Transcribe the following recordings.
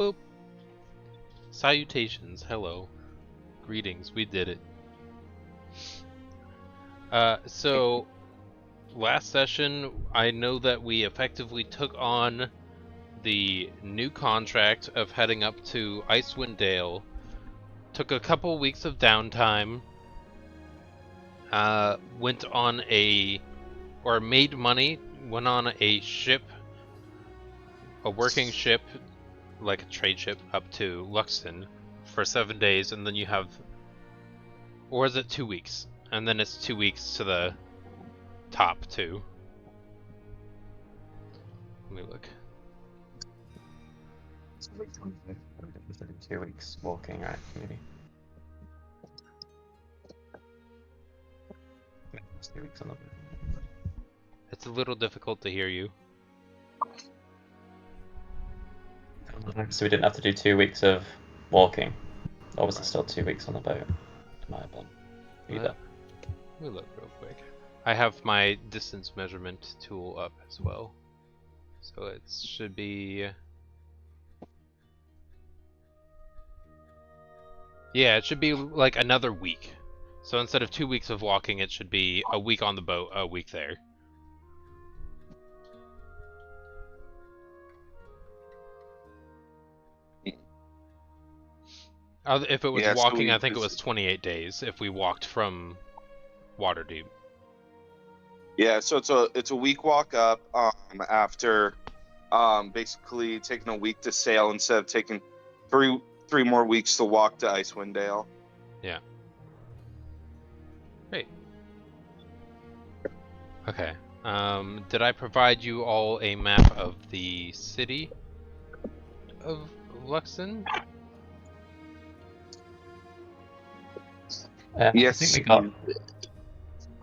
Boop. Salutations. Hello. Greetings. We did it. So last session, I know that we effectively took on the new contract of heading up to Icewind Dale. Took a couple weeks of downtime. Went on made money. Went on a ship, a working ship, like a trade ship, up to Luxton for 7 days, and then you have, or is it 2 weeks? And then it's 2 weeks to the top too. Let me look. It's 2 weeks walking, right? Maybe. It's 2 weeks on the boat. It's a little difficult to hear you. So we didn't have to do 2 weeks of walking. Or was it still 2 weeks on the boat? It might have been. Either. Let me look real quick. I have my distance measurement tool up as well. So it should be... Yeah, it should be like another week. So instead of 2 weeks of walking, it should be a week on the boat, a week there. If it was walking, I think it was 28 days if we walked from Waterdeep. Yeah, so it's a week walk up after basically taking a week to sail instead of taking three more weeks to walk to Icewind Dale. Yeah. Great. Okay. Did I provide you all a map of the city of Luxton? Yes. I think we got...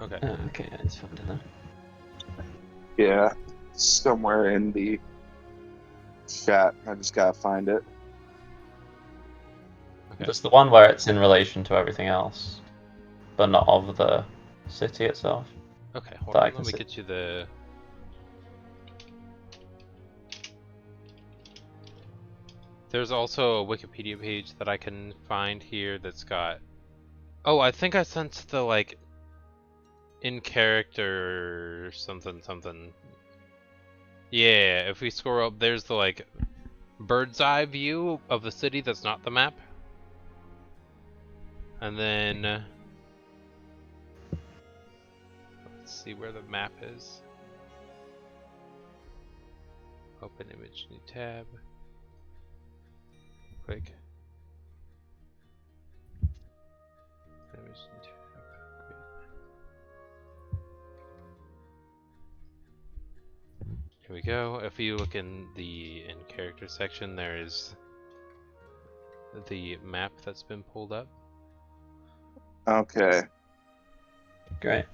Okay. Oh, okay, it's found in there. Yeah, somewhere in the chat. I just gotta find it. Okay. Just the one where it's in relation to everything else, but not of the city itself. Okay, hold That I on. can Let me see. get you the... There's also a Wikipedia page that I can find here that's got... Oh, I think I sent the, like, in character something something. Yeah, if we scroll up, there's the, like, bird's eye view of the city that's not the map. And then... let's see where the map is. Open image, new tab. Click. Image, new tab. Here we go. If you look in the in character section, there is the map that's been pulled up. Okay. Great.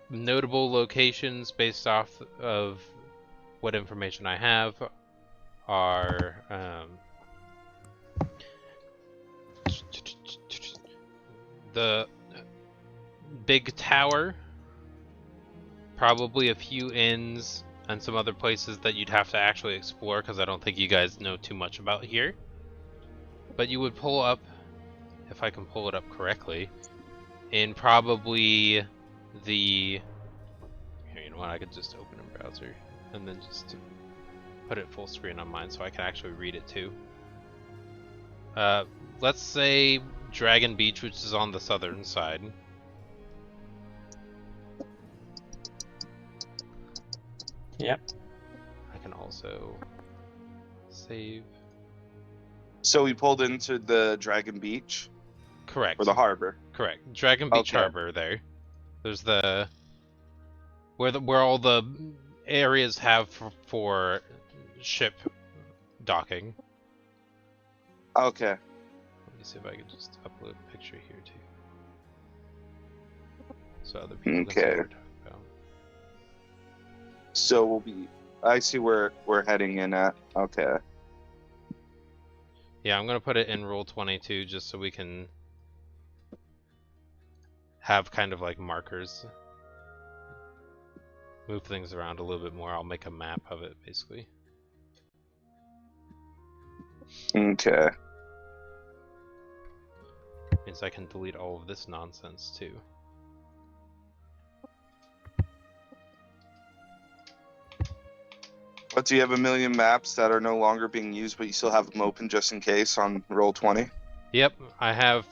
Notable locations based off of what information I have are the big tower, probably a few inns, and some other places that you'd have to actually explore because I don't think you guys know too much about here. But you would pull up, if I can pull it up correctly, in probably the... Here, you know what, I could just open a browser and then just put it full screen on mine so I can actually read it too. Let's say Dragon Beach, which is on the southern side. Yep. I can also save. So we pulled into the Dragon Beach Correct. or the harbor. Correct. Dragon Beach Okay. Harbor there. There's the where all the areas have for ship docking. Okay. Let me see if I can just upload a picture here too. So other people can see what we're talking about. So we'll be. I see where we're heading in at. Okay. Yeah, I'm gonna put it in Roll20 just so we can have kind of like markers. Move things around a little bit more. I'll make a map of it basically. Okay. Means I can delete all of this nonsense too. But do you have a million maps that are no longer being used, but you still have them open just in case on Roll20? Yep, I have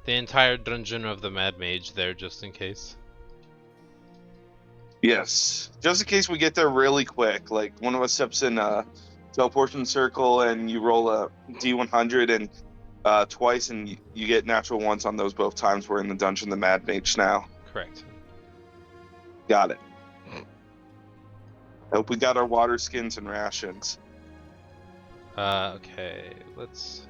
the entire dungeon of the Mad Mage there just in case. Yes. Just in case we get there really quick. Like, one of us steps in a teleportation circle and you roll a D100 and twice and you get natural ones on those both times. We're in the dungeon of the Mad Mage now. Correct. Got it. Hope we got our water skins and rations. Okay, let's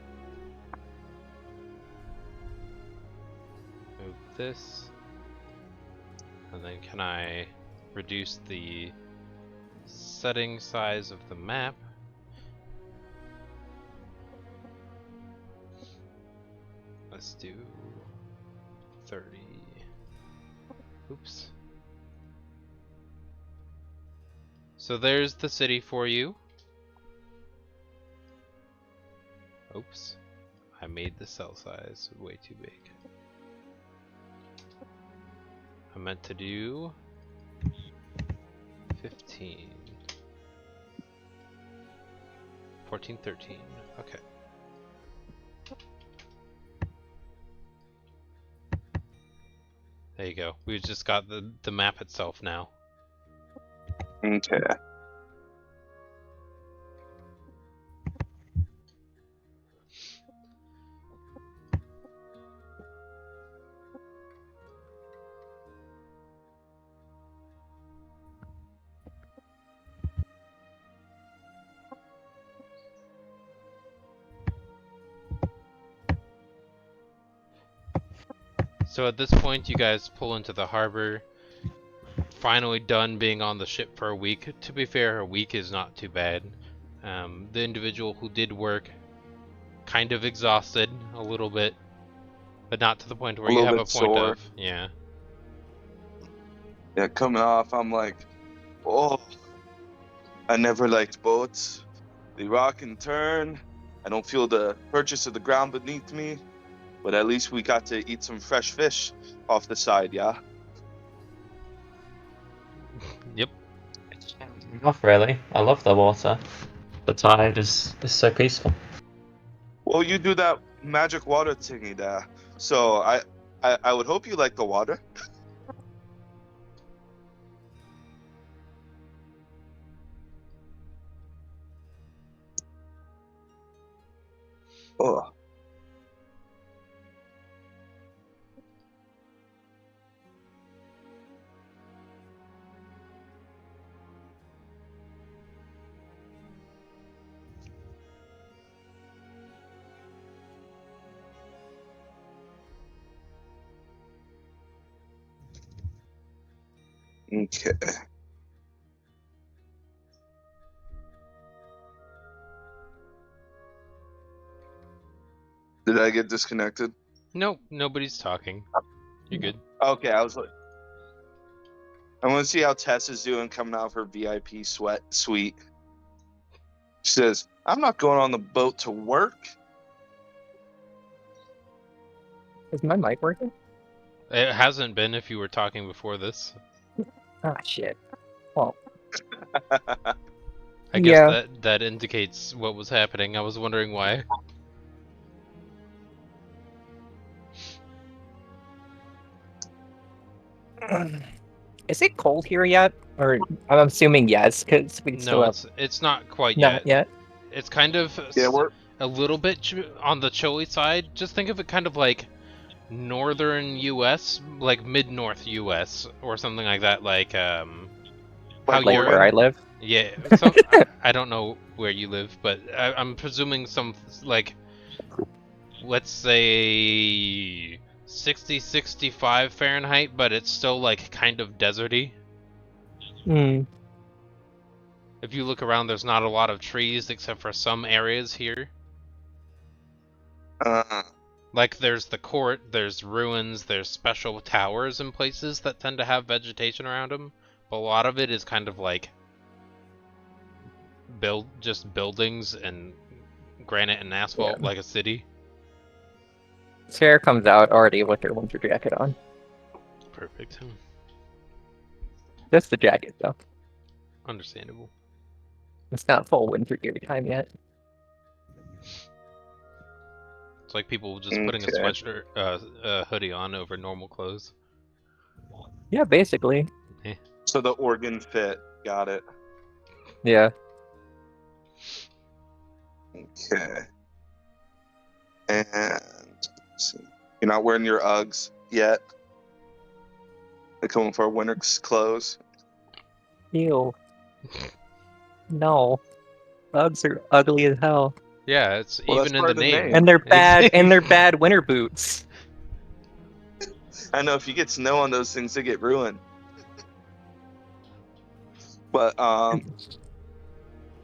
move this. And then can I reduce the setting size of the map? Let's do 30. Oops. So there's the city for you. Oops. I made the cell size way too big. I meant to do 15. 14, 13. Okay. There you go. We've just got the map itself now. Okay. So at this point, you guys pull into the harbor. Finally done being on the ship for a week. To be fair, a week is not too bad. The individual who did work, kind of exhausted a little bit, but not to the point where A you little have a bit point sore. of, yeah. Yeah, coming off, I'm like, oh, I never liked boats. They rock and turn. I don't feel the purchase of the ground beneath me, but at least we got to eat some fresh fish off the side, yeah? Yep. Enough, really. I love the water. The tide is so peaceful. Well, you do that magic water thingy there, so I would hope you like the water. Oh. Okay. Did I get disconnected? Nope, nobody's talking. You're good. Okay, I was like, I want to see how Tess is doing coming out of her VIP suite. She says, I'm not going on the boat to work. Is my mic working? It hasn't been if you were talking before this. Ah, shit. Well, I guess that indicates what was happening. I was wondering why. is it cold here yet? Or I'm assuming yes, because we can still No, have it's not quite not yet. yet. It's kind of Yeah, we're a little bit on the chilly side. Just think of it kind of like northern U.S., like mid-north U.S. or something like that. Like how Like you're, where I live. yeah. So I don't know where you live, but I'm presuming some like, let's say 60, 65 Fahrenheit, but it's still like kind of deserty. Hmm. If you look around, there's not a lot of trees except for some areas here. Like there's the court, there's ruins, there's special towers and places that tend to have vegetation around them, but a lot of it is kind of like just buildings and granite and asphalt Yeah. like a city. Sarah comes out already with her winter jacket on. Perfect. Just the jacket, though. Understandable. It's not full winter gear time yet. It's like people just putting a Okay. sweatshirt, a hoodie on over normal clothes. Yeah, basically. So the organ fit. Got it. Yeah. Okay. And let's see. You're not wearing your Uggs yet. They're coming for winter clothes. Ew. No. Uggs are ugly as hell. Yeah, it's Well, that's even in part the of the name. name. And they're bad and they're bad winter boots. I know if you get snow on those things, they get ruined. But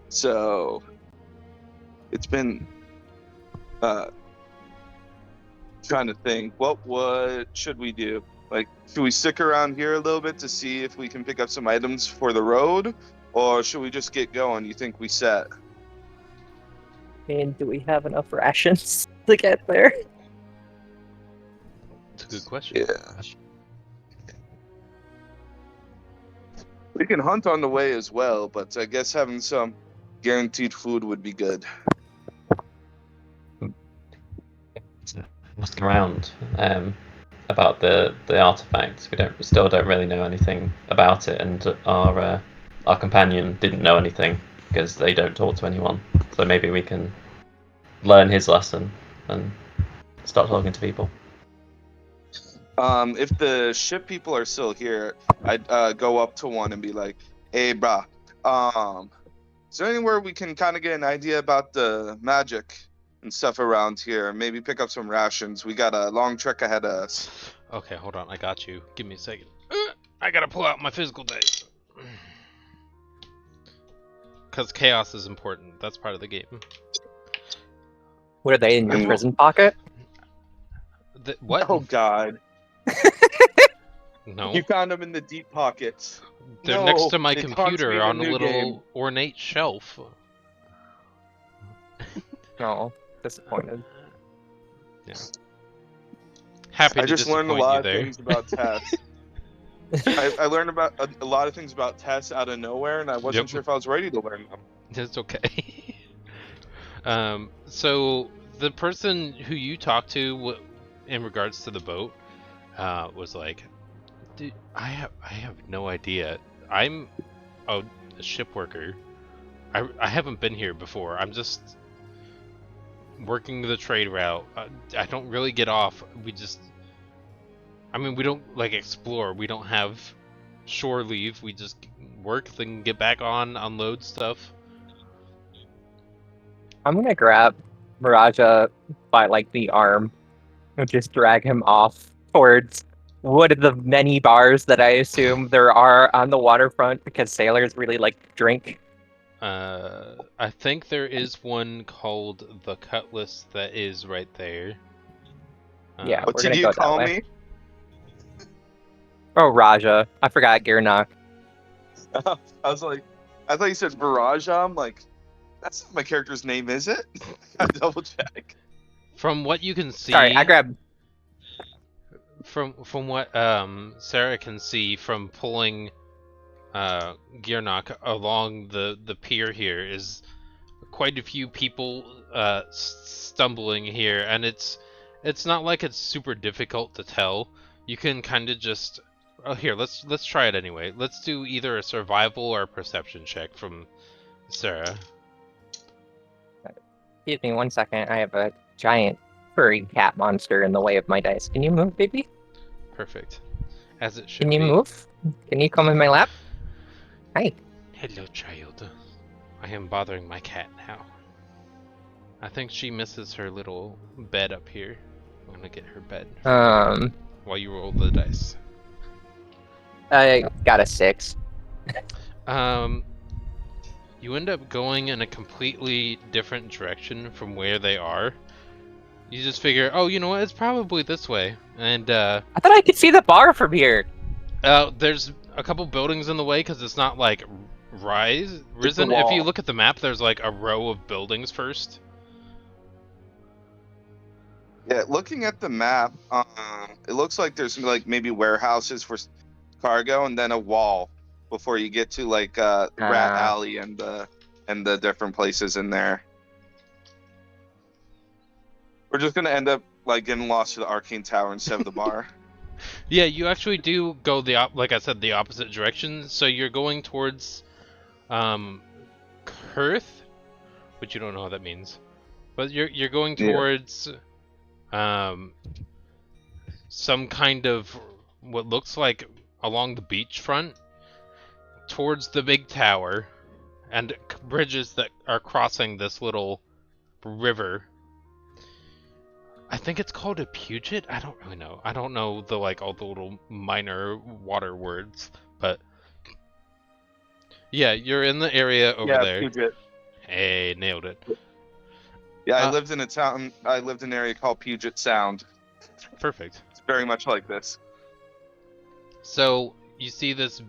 so it's been trying to think. What should we do? Like, should we stick around here a little bit to see if we can pick up some items for the road, or should we just get going? You think we set? And do we have enough rations to get there? It's a good question. Yeah. We can hunt on the way as well, but I guess having some guaranteed food would be good. Looking around about the artifacts, we still don't really know anything about it, and our companion didn't know anything because they don't talk to anyone. So maybe we can learn his lesson and start talking to people. If the ship people are still here, I'd go up to one and be like, "Hey, brah, is there anywhere we can kind of get an idea about the magic and stuff around here? Maybe pick up some rations. We got a long trek ahead of us." Okay, hold on. I got you. Give me a second. I gotta pull out my physical dice. Because chaos is important. That's part of the game. What are they in your Mm. prison pocket? What? Oh God! No. You found them in the deep pockets. They're No, next to my it taunts me computer in the on a new little game. ornate shelf. No. Disappointed. Yeah. Happy I to just learned a disappoint lot you of there. things about Tess. I learned about a lot of things about Tess out of nowhere, and I wasn't Yep. sure if I was ready to learn them. It's okay. So the person who you talked to in regards to the boat was like, "Dude, I have no idea. I'm a ship worker. I haven't been here before. I'm just working the trade route. I don't really get off. We don't like explore. We don't have shore leave. We just work, then get back on, unload stuff." I'm gonna grab Miraja by like the arm and just drag him off towards one of the many bars that I assume there are on the waterfront because sailors really like to drink. I think there is one called the Cutlass that is right there. Yeah. What We're did gonna you go that call way. me? Oh, Raja. I forgot Girnak. I was like, I thought you said Viraja. I'm like, that's not my character's name, is it? I double check. From what you can see, Sorry, I grabbed. from what Sarah can see from pulling Girnak along the pier here is quite a few people stumbling here, and it's not like it's super difficult to tell. You can kind of just here, let's try it anyway. Let's do either a survival or a perception check from Sarah. Excuse me 1 second. I have a giant furry cat monster in the way of my dice. Can you move, baby? Perfect. As it should Can you be. move? Can you come in my lap? Hi. Hello, child. I am bothering my cat now. I think she misses her little bed up here. I'm gonna get her bed while you roll the dice. I got a 6. You end up going in a completely different direction from where they are. You just figure, oh, you know what? It's probably this way. And I thought I could see the bar from here. there's a couple buildings in the way because it's not like risen. If you wall. look at the map, there's like a row of buildings first. Yeah, looking at the map, it looks like there's like maybe warehouses for cargo, and then a wall before you get to like Rat Alley and the different places in there. We're just gonna end up like getting lost to the Arcane Tower instead of the bar. Yeah, you actually do go like I said, the opposite direction. So you're going towards Kurth, which you don't know what that means, but you're going Yeah. towards some kind of what looks like along the beachfront towards the big tower and bridges that are crossing this little river. I think it's called a Puget. I don't really know. I don't know the like all the little minor water words, but yeah, you're in the area over Yeah, there. Puget. Hey, nailed it. Yeah, I lived in a town. I lived in an area called Puget Sound. Perfect. It's very much like this. So you see this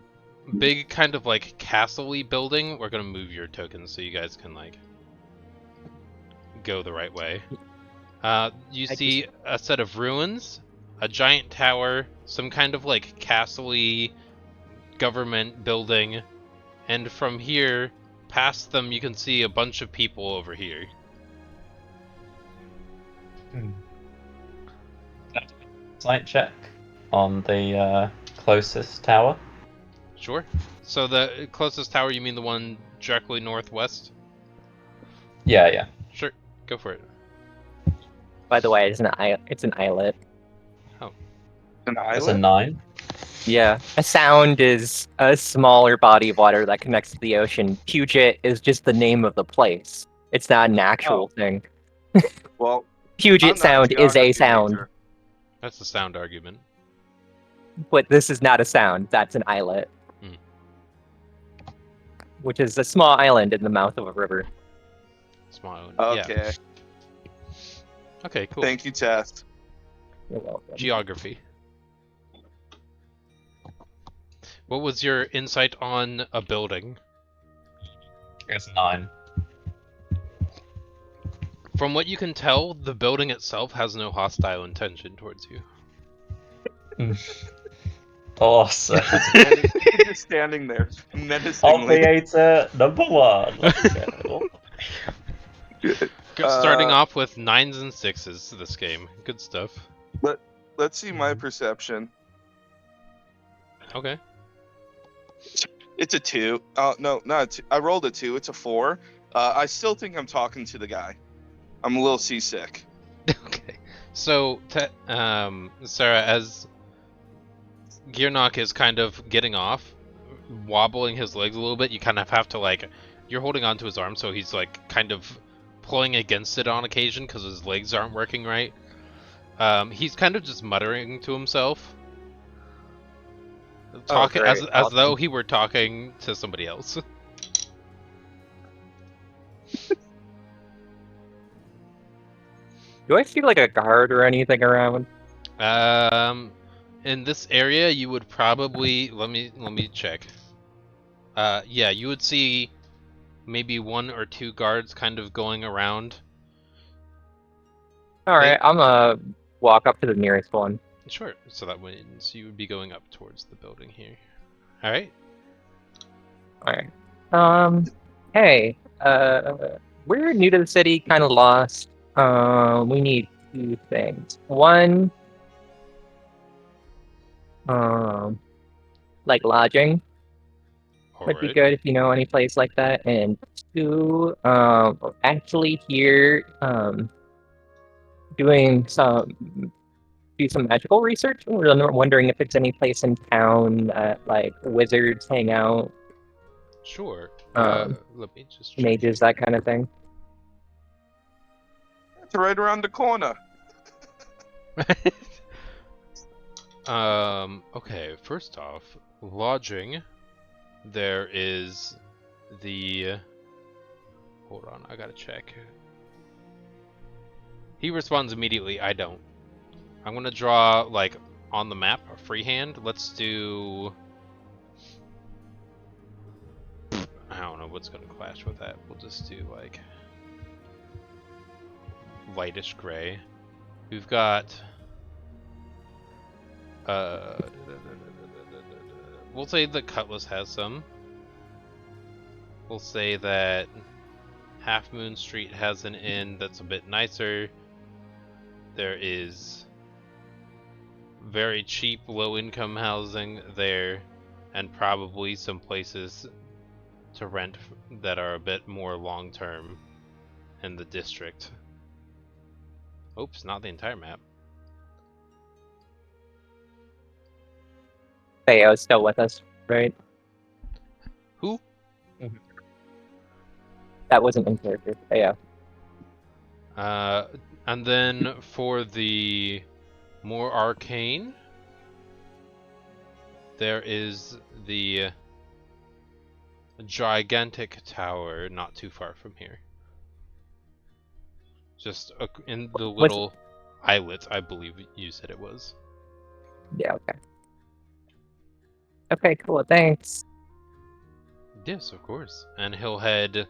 big kind of like castle-y building. We're gonna move your tokens so you guys can like go the right way. You see a set of ruins, a giant tower, some kind of like castle-y government building, and from here, past them, you can see a bunch of people over here. Sight check on the closest tower. Sure. So the closest tower, you mean the one directly northwest? Yeah. Sure, go for it. By the way, it's an islet. An That's a island. 9. Yeah, a sound is a smaller body of water that connects to the ocean. Puget is just the name of the place. It's not an actual thing. Well, Puget I'm not Sound is a geography sound, major. That's a sound argument. but this is not a sound. That's an islet, Hmm. which is a small island in the mouth of a river. Small island. Okay. Yeah. Okay, cool. Thank you, Tess. You're welcome. Geography. What was your insight on a building? It's 9. From what you can tell, the building itself has no hostile intention towards you. Awesome. He's just standing there menacingly. Operator number 1. Let's go. Starting off with 9s and 6s this game. Good stuff. Let's see my perception. Okay. It's a 2. No, not a 2. I rolled a 2. It's a 4. I still think I'm talking to the guy. I'm a little seasick. Okay. So, Sarah, as Gearnock is kind of getting off, wobbling his legs a little bit, you kind of have to like, you're holding onto his arm, so he's like kind of pulling against it on occasion because his legs aren't working right. He's kind of just muttering to himself, talking great. as Awesome. though he were talking to somebody else. Do I see like a guard or anything around? In this area, you would probably let me check. Yeah, you would see maybe 1 or 2 guards kind of going around. All right, I'm gonna walk up to the nearest one. Sure. So that means you would be going up towards the building here. All right. All right. Hey, we're new to the city, kind of lost. We need 2 things. One, like lodging would be Alright. good if you know any place like that. And 2, we're actually here, do some magical research. We're wondering if it's any place in town that like wizards hang out, Sure. Let me just check. mages, that kind of thing. It's right around the corner. Okay, first off, lodging. There is the... Hold on, I gotta check. He responds immediately, I don't. I'm gonna draw, like, on the map, a freehand. Let's do... I don't know what's gonna clash with that. We'll just do, like... lightish gray. We've got. We'll say the Cutlass has some. We'll say that Half Moon Street has an inn that's a bit nicer. There is very cheap, low-income housing there, and probably some places to rent that are a bit more long-term in the district. Oops, not the entire map. Theo's still with us, right? Who? That wasn't in character. Theo. And then for the more arcane, there is the gigantic tower not too far from here. Just in the little islet, I believe you said it was. Yeah, okay. Okay, cool, thanks. Yes, of course. And he'll head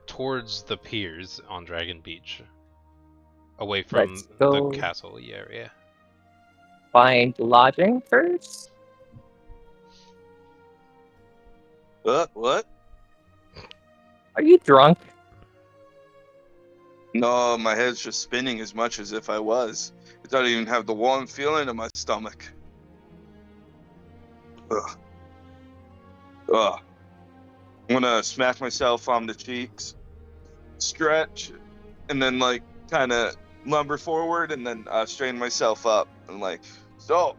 towards the piers on Dragon Beach. Away from Let's the go. castle area. Find lodging first? What? Are you drunk? No, my head's just spinning as much as if I was. I don't even have the warm feeling in my stomach. Ugh. I'm gonna smack myself on the cheeks, stretch, and then like kind of lumber forward, and then straighten myself up, and like, so,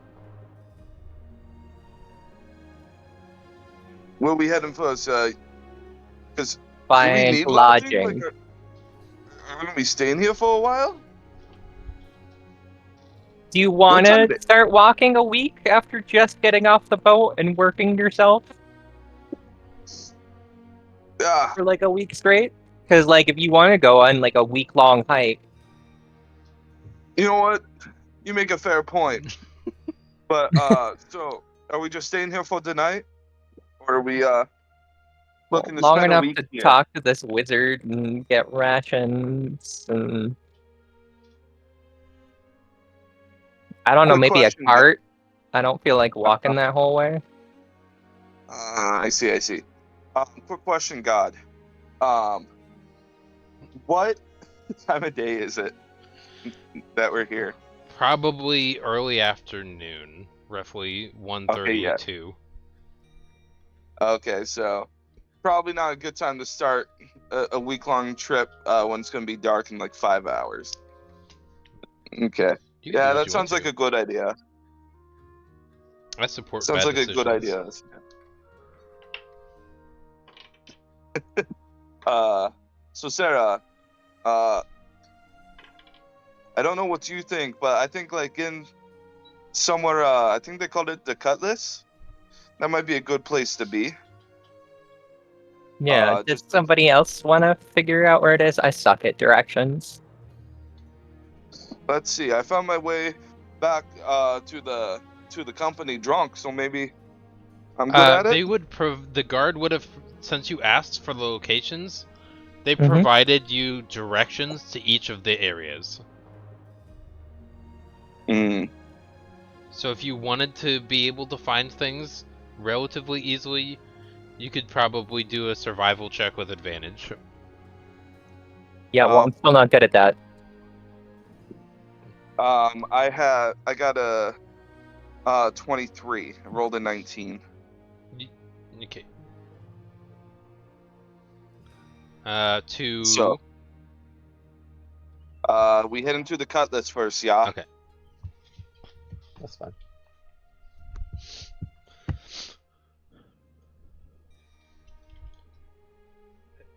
where we heading first? Because do we Find need lodging. Like, are we gonna be staying here for a while? Do you want time to is it? start walking a week after just getting off the boat and working yourself Ah, for like a week straight? Because like if you want to go on like a week-long hike, you know what? You make a fair point. But so are we just staying here for the night, or are we looking to long spend a enough week to here? talk to this wizard and get rations and I don't know, Quick maybe a question, cart. I don't feel like walking that whole way. I see. Quick question, God. What time of day is it that we're here? Probably early afternoon, roughly 1:30 yeah. 2. Okay, so probably not a good time to start a week-long trip when it's gonna be dark in like 5 hours. Okay. You can do Yeah, what that you sounds want like a good idea. to. I support Sounds bad like a good decisions. idea. So Sarah, I don't know what you think, but I think like in somewhere, I think they called it the Cutlass. That might be a good place to be. Yeah, does just- somebody else want to figure out where it is? I suck at directions. Let's see. I found my way back to the company drunk, so maybe I'm good at They it. would the guard would have, since you asked for the locations, they Mhm. provided you directions to each of the areas. Mm. So if you wanted to be able to find things relatively easily, you could probably do a survival check with advantage. Yeah, well, I'm still not good at that. I got a 23. I rolled a 19. Okay. To So- We head into the Cutlass first, yeah. Okay. That's fine.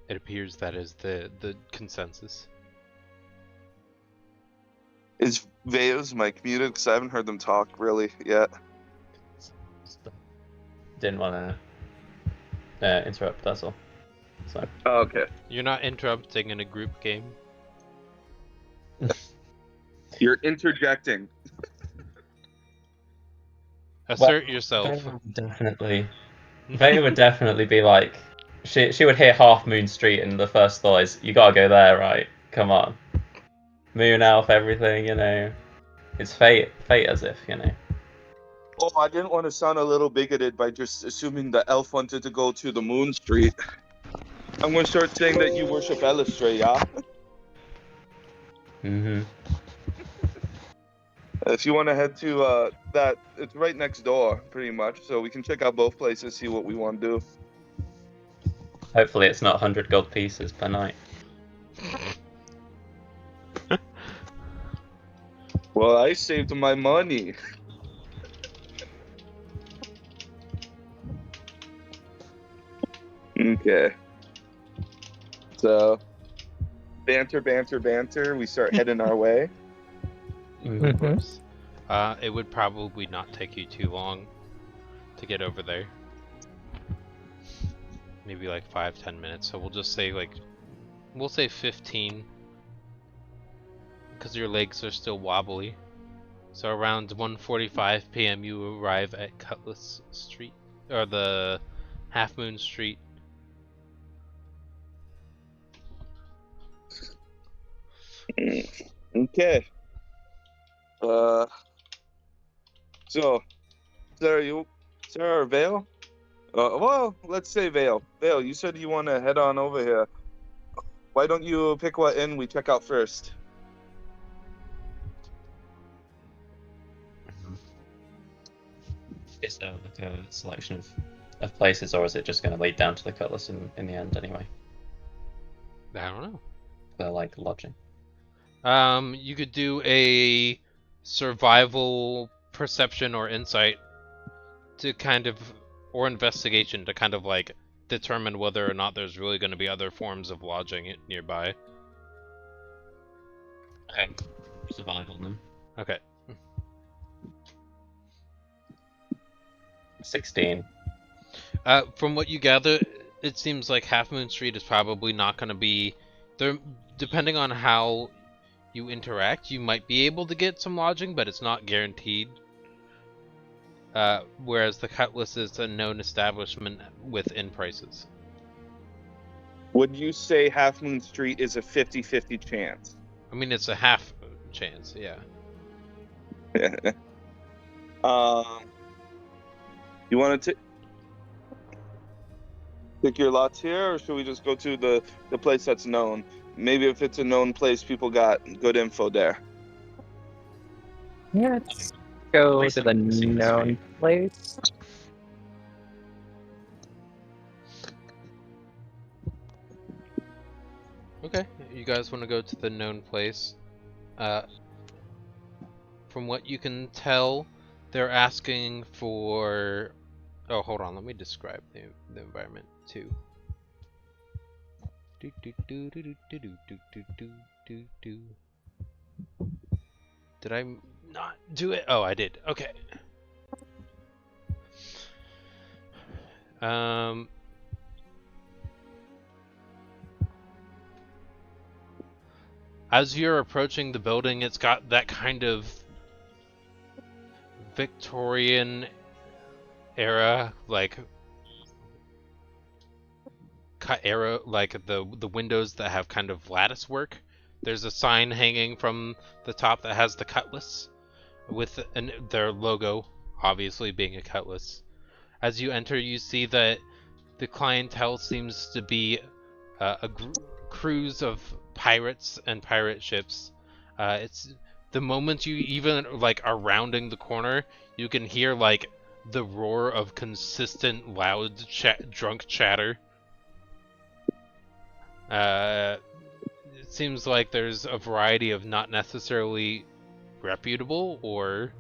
It appears that is the consensus. Is Veo's mic muted? Because I haven't heard them talk really yet. Didn't want to interrupt, that's all. So, Oh, okay. You're not interrupting in a group game. You're interjecting. Assert yourself. Vega would definitely be like, she would hear Half Moon Street and the first thought is, you gotta go there, right? Come on. moon elf, everything, you know. It's fate as if, you know. Oh, I didn't want to sound a little bigoted by just assuming the elf wanted to go to the Moon Street. I'm going to start saying that you worship Elistray, yeah? Mm-hmm. If you want to head to that, it's right next door, pretty much. So we can check out both places, see what we want to do. Hopefully it's not 100 gold pieces per night. Well, I saved my money. Okay. So, banter. We start heading our way. Mhm. Of course. It would probably not take you too long to get over there. Maybe like 5-10 minutes. So we'll just say we'll say 15, because your legs are still wobbly. So around 1:45 p.m. you arrive at Cutlass Street, or the Half Moon Street. Okay. So, Sarah or Vale? Well, let's say Vale. Vale, you said you want to head on over here. Why don't you pick what inn we check out first? Is there like a selection of places, or is it just going to lead down to the Cutlass in the end anyway? I don't know. For like lodging. You could do a survival perception or insight to kind of, or investigation to kind of like determine whether or not there's really going to be other forms of lodging nearby. Okay. Survival then. Okay. 16. From what you gather, it seems like Half Moon Street is probably not going to be there. Depending on how you interact, you might be able to get some lodging, but it's not guaranteed. Whereas the Cutlass is a known establishment with inn prices. Would you say Half Moon Street is a 50-50 chance? I mean, it's a half chance, yeah. You want to pick your lots here, or should we just go to the place that's known? Maybe if it's a known place, people got good info there. Yeah, let's go to the known place. Okay, you guys want to go to the known place. From what you can tell, they're asking for... Oh, hold on, let me describe the environment too. Did I not do it? Oh, I did. Okay. As you're approaching the building, it's got that kind of Victorian era, like the windows that have kind of lattice work. There's a sign hanging from the top that has the Cutlass with their logo, obviously being a Cutlass. As you enter, you see that the clientele seems to be a cruise of pirates and pirate ships. It's the moment you even like are rounding the corner, you can hear like the roar of consistent loud drunk chatter. It seems like there's a variety of not necessarily reputable or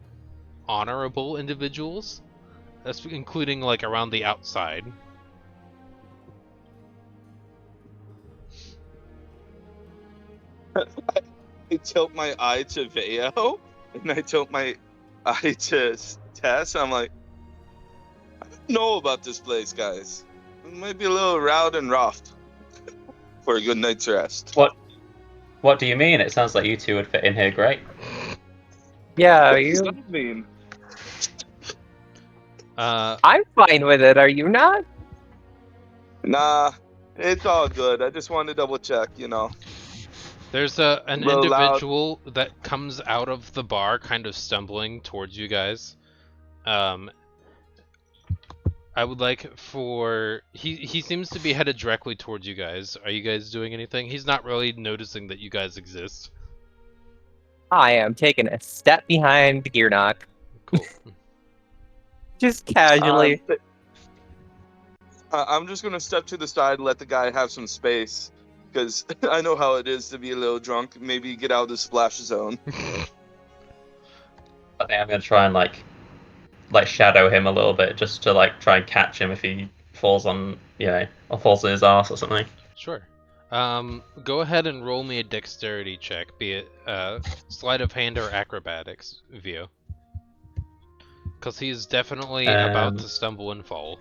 honorable individuals, including like around the outside. I tilt my eye to Veo, and I tilt my eye to Tess. I'm like, I don't know about this place, guys. It might be a little rowdy and rough for a good night's rest. What do you mean? It sounds like you two would fit in here great. Yeah, What are does you? that mean? I'm fine with it. Are you not? Nah, it's all good. I just wanted to double check, you know. There's an Little loud. individual that comes out of the bar, kind of stumbling towards you guys. I would like for he seems to be headed directly towards you guys. Are you guys doing anything? He's not really noticing that you guys exist. I am taking a step behind Gearnock, Cool. just casually. I'm just gonna step to the side, let the guy have some space, because I know how it is to be a little drunk. Maybe get out of the splash zone. I think I'm gonna try and like shadow him a little bit, just to like try and catch him if he falls on, or falls on his ass or something. Sure. Go ahead and roll me a dexterity check, be it sleight of hand or acrobatics view. Because he's definitely about to stumble and fall.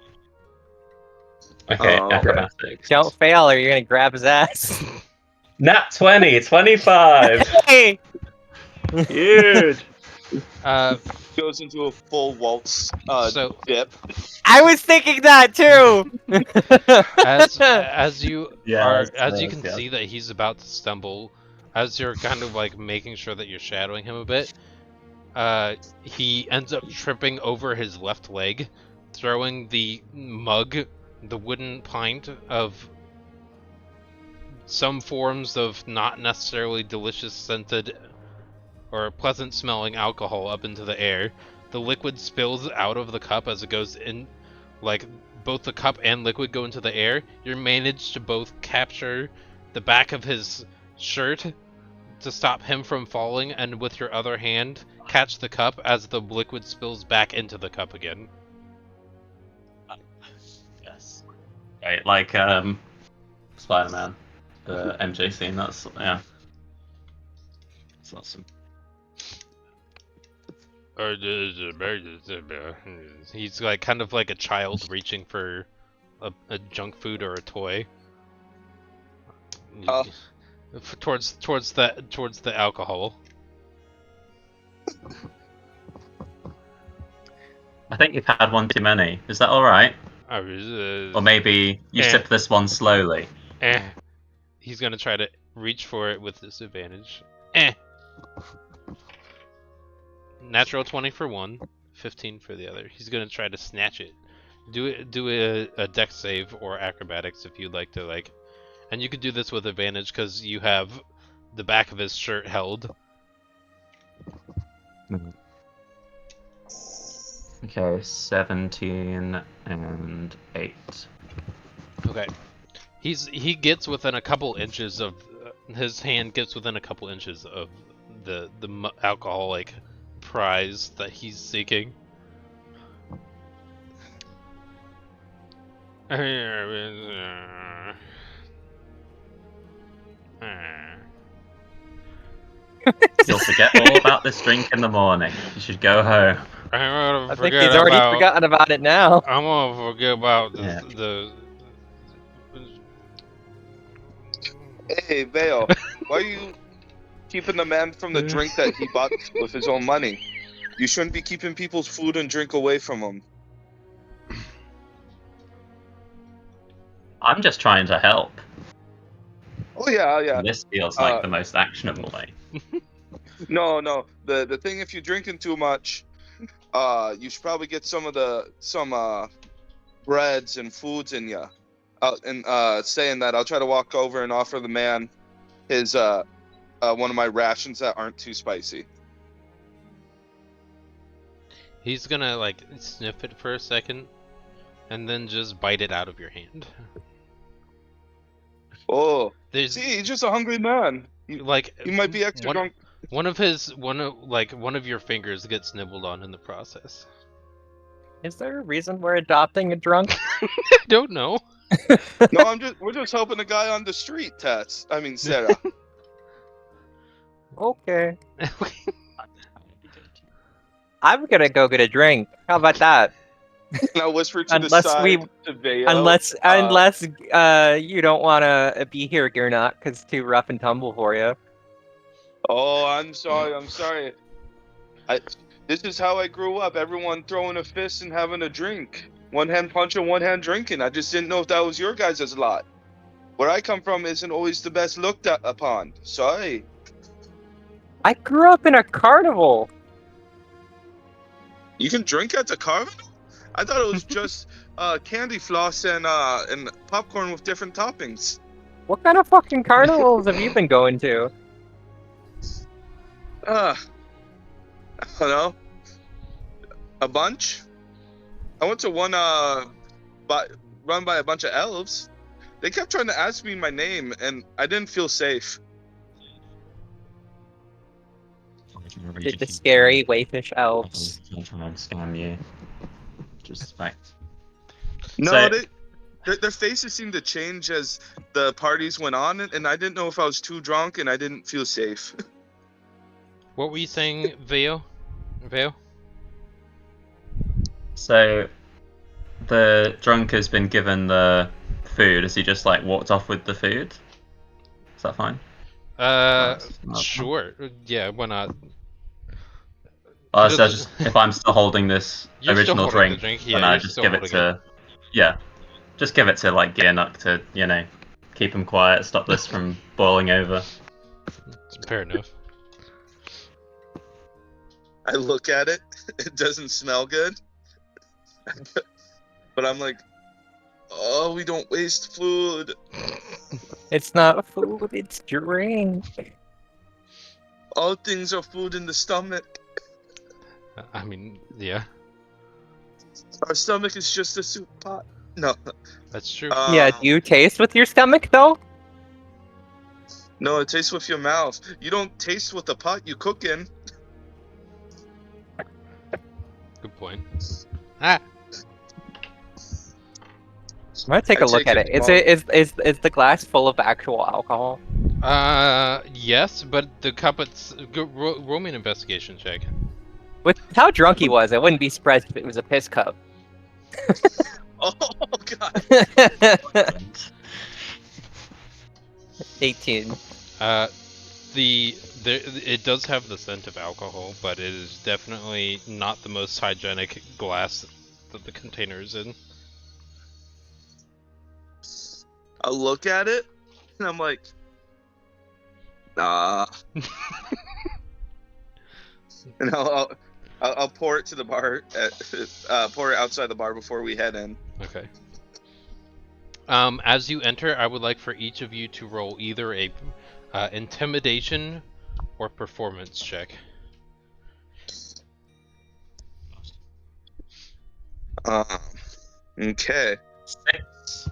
Okay, Oh, okay. acrobatics. Don't fail or you're gonna grab his ass. Nat 20, 25. Hey! Huge. Goes into a full waltz So dip. I was thinking that too. as you Yeah, can see that he's about to stumble, as you're kind of like making sure that you're shadowing him a bit, he ends up tripping over his left leg, throwing the mug, the wooden pint of some forms of not necessarily delicious scented or pleasant smelling alcohol up into the air. The liquid spills out of the cup as it goes in, like both the cup and liquid go into the air. You manage to both capture the back of his shirt to stop him from falling, and with your other hand catch the cup as the liquid spills back into the cup again. Yes. Right, like Spider-Man, the MJ scene. That's That's awesome. He's like kind of like a child reaching for a junk food or a toy. Oh. Towards the alcohol. I think you've had one too many. Is that all right? Or maybe you sip this one slowly. He's gonna try to reach for it with disadvantage. Natural 20 for one, 15 for the other. He's gonna try to snatch it. Do a dex save or acrobatics if you'd like to, and you could do this with advantage because you have the back of his shirt held. Okay, 17 and 8. Okay. He gets within a couple inches of his hand gets within a couple inches of the alcoholic prize that he's seeking. You'll forget all about this drink in the morning. You should go home. I think he's already forgotten about it now. I'm gonna forget about the Hey, Vale, why are you keeping the man from the drink that he bought with his own money? You shouldn't be keeping people's food and drink away from them. I'm just trying to help. Oh yeah. This feels like the most actionable way. No. The thing, if you're drinking too much, you should probably get some breads and foods in you. And saying that, I'll try to walk over and offer the man his one of my rations that aren't too spicy. He's gonna sniff it for a second, and then just bite it out of your hand. Oh, There's see, he's just a hungry man. He might be extra drunk. One of your fingers gets nibbled on in the process. Is there a reason we're adopting a drunk? I don't know. No, we're just helping a guy on the street, Tess. I mean, Sarah. Okay. I'm gonna go get a drink. How about that? And I'll whisper to Unless the side we- to Vale. Unless you don't want to be here, Gearnock, because it's too rough and tumble for you. Oh, I'm sorry. This is how I grew up. Everyone throwing a fist and having a drink. One hand punching, one hand drinking. I just didn't know if that was your guys' lot. where I come from isn't always the best looked upon. Sorry. I grew up in a carnival. You can drink at the carnival? I thought it was just candy floss and popcorn with different toppings. What kind of fucking carnivals have you been going to? I don't know. A bunch? I went to one run by a bunch of elves. They kept trying to ask me my name, and I didn't feel safe. Did the scary wayfish elves? Trying to scam you. Just fact. No, So- their faces seemed to change as the parties went on, and I didn't know if I was too drunk, and I didn't feel safe. What were you saying, Veo? Veo? So, the drunk has been given the food. Has he just like walked off with the food? Is that fine? That's not Sure. Yeah, why not? Oh, He so doesn't- just if I'm still holding this You're still original holding the drink, drink, yeah, then I you're just still give it holding to, just give it to like Gearnock to, you know, keep him quiet, stop this from boiling over. Fair enough. I look at it, it doesn't smell good. But I'm like, oh, we don't waste food. It's not food, it's drink. All things are food in the stomach. I mean, yeah, Our stomach is just a soup pot. No. that's true. Yeah, do you taste with your stomach though? No, it tastes with your mouth. You don't taste with the pot you cook in. Good point. Ah, I'm gonna take I a look take at it it. Is the glass full of actual alcohol? yes, but the cup. Roll me an investigation check. With how drunk he was, I wouldn't be surprised if it was a piss cup. Oh, God. 18. It does have the scent of alcohol, but it is definitely not the most hygienic glass that the container is in. I look at it, and I'm like, nah. And I'll pour it to the bar, pour it outside the bar before we head in. Okay. As you enter, I would like for each of you to roll either a intimidation or performance check. Okay. 6.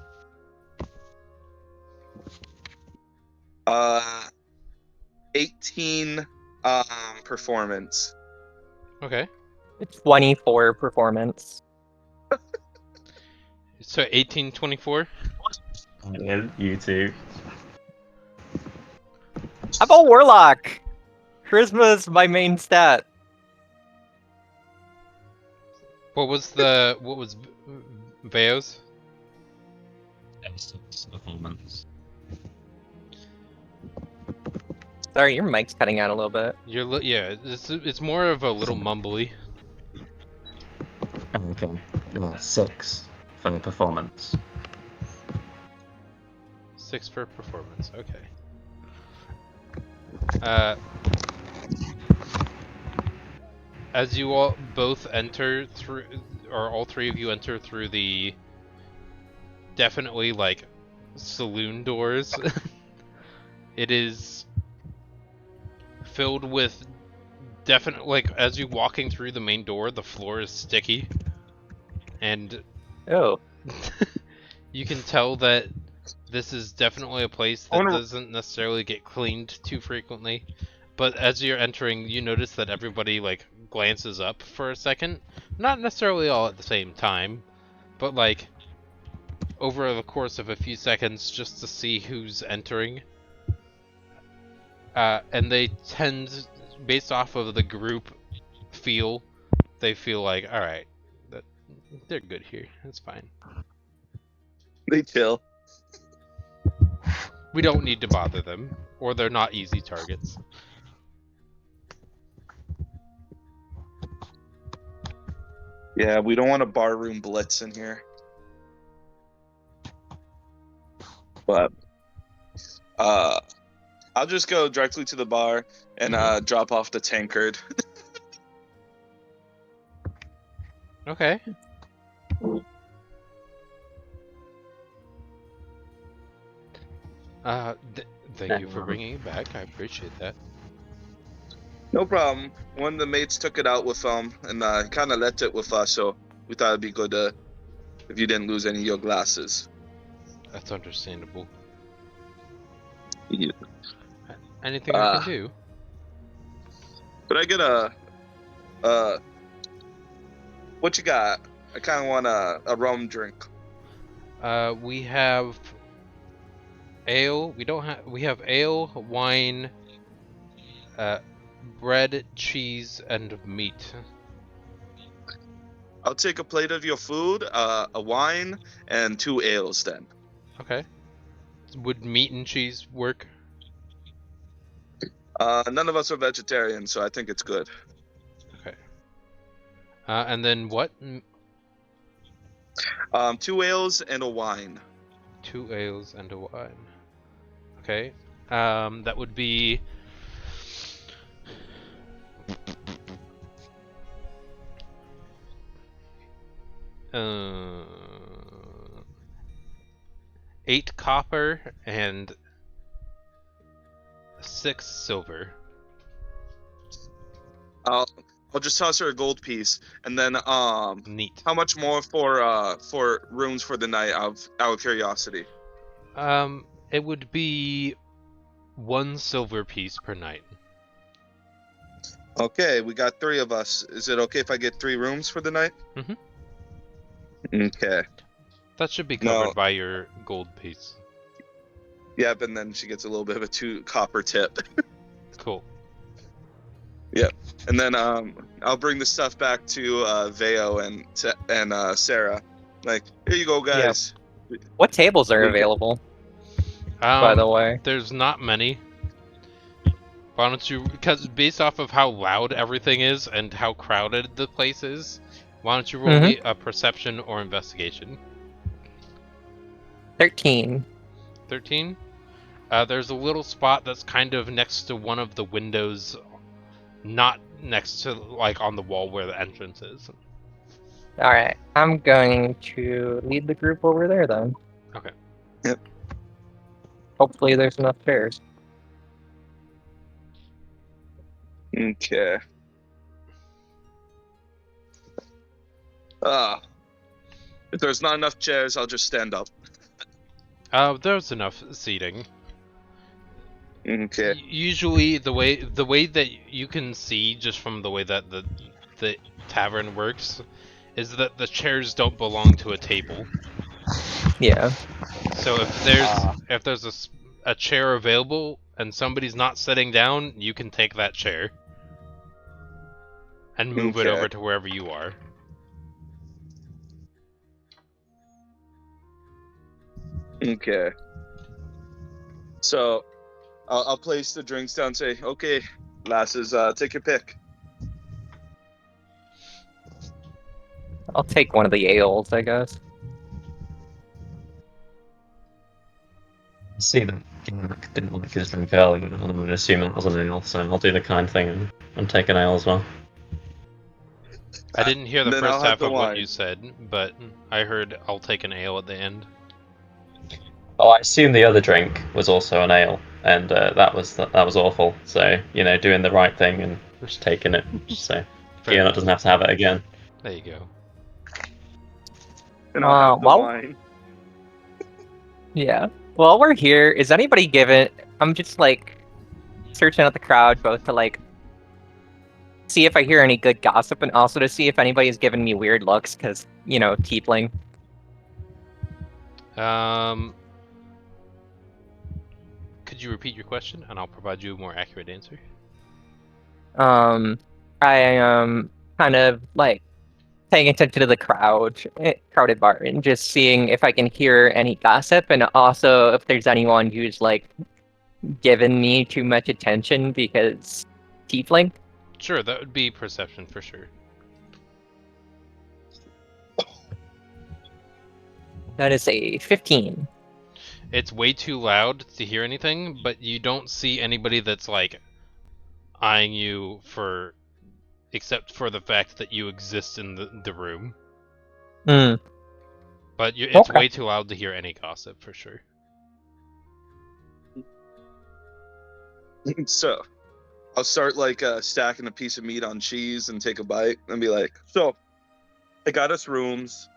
18 performance. Okay. 24 performance. So 1824. You too. How about Warlock? Charisma's my main stat. What was Veo's? Performance. Sorry, your mic's cutting out a little bit. Yeah, it's more of a little mumbly. Okay. 6 for the performance. 6 for performance. Okay. As you all both enter through, or all three of you enter through the definitely like saloon doors, it is filled with definite, like, as you're walking through the main door, the floor is sticky, and Oh. you can tell that this is definitely a place that doesn't necessarily get cleaned too frequently. But as you're entering, you notice that everybody like glances up for a second, not necessarily all at the same time, but like over the course of a few seconds, just to see who's entering. And they tend, based off of the group feel, they feel like, all right, they're good here. That's fine. They chill. We don't need to bother them, or they're not easy targets. Yeah, we don't want a barroom blitz in here. But I'll just go directly to the bar and drop off the tankard. Okay. Thank you for bringing it back. I appreciate that. No problem. One of the mates took it out with and kind of left it with us, so we thought it'd be good if you didn't lose any of your glasses. That's understandable. Yeah. Anything I can do? Could I get what you got? I kind of want a rum drink. We have ale. We have ale, wine, bread, cheese, and meat. I'll take a plate of your food, a wine, and 2 ales then. Okay. Would meat and cheese work? None of us are vegetarians, so I think it's good. Okay. And then what? 2 ales and a wine. 2 ales and a wine. Okay. That would be... Uh, 8 copper and 6 silver. I'll just toss her a gold piece, and then Neat. how much more for rooms for the night? Out of curiosity. It would be 1 silver piece per night. Okay, we got 3 of us. Is it okay if I get 3 rooms for the night? Mhm. Okay. That should be covered No. by your gold piece. Yep, and then she gets a little bit of a 2 copper tip. Cool. And then I'll bring the stuff back to Veo and Sarah. Like, here you go, guys. What tables are We- available, by the way? There's not many. Why don't you, because based off of how loud everything is and how crowded the place is, why don't you roll me a perception or investigation? 13. 13? There's a little spot that's kind of next to one of the windows, not next to, like, on the wall where the entrance is. Alright, I'm going to lead the group over there then. Okay. Yep. Hopefully there's enough chairs. Okay. If there's not enough chairs, I'll just stand up. There's enough seating. Okay. Usually, the way that you can see just from the way that the tavern works is that the chairs don't belong to a table. Yeah. So if there's a chair available and somebody's not sitting down, you can take that chair and move it Okay. over to wherever you are. Okay. So, I'll place the drinks down and say, okay, lasses, take your pick. I'll take one of the ales, I guess. See that didn't like his drink earlier, and I'm going to assume that was an ale, so I'll do the kind thing and take an ale as well. I didn't hear the Then I'll first have half the of what wine. you said, but I heard I'll take an ale at the end. Oh, I assume the other drink was also an ale, and that was awful. So doing the right thing and just taking it. So Fair Fiona enough. doesn't have to have it again. There you go. And I'll have the well- wine. Yeah. While we're here, is anybody given... I'm just, searching out the crowd, both to, see if I hear any good gossip, and also to see if anybody's giving me weird looks, because, tiefling. Could you repeat your question, and I'll provide you a more accurate answer? I am kind of, paying attention to the crowded bar, and just seeing if I can hear any gossip, and also if there's anyone who's, given me too much attention because tiefling. Sure, that would be perception for sure. That is a 15. It's way too loud to hear anything, but you don't see anybody that's like eyeing you for, except for the fact that you exist in the room. Hmm. But it's Okay. way too loud to hear any gossip for sure. So I'll start like stacking a piece of meat on cheese and take a bite and be like, so I got us rooms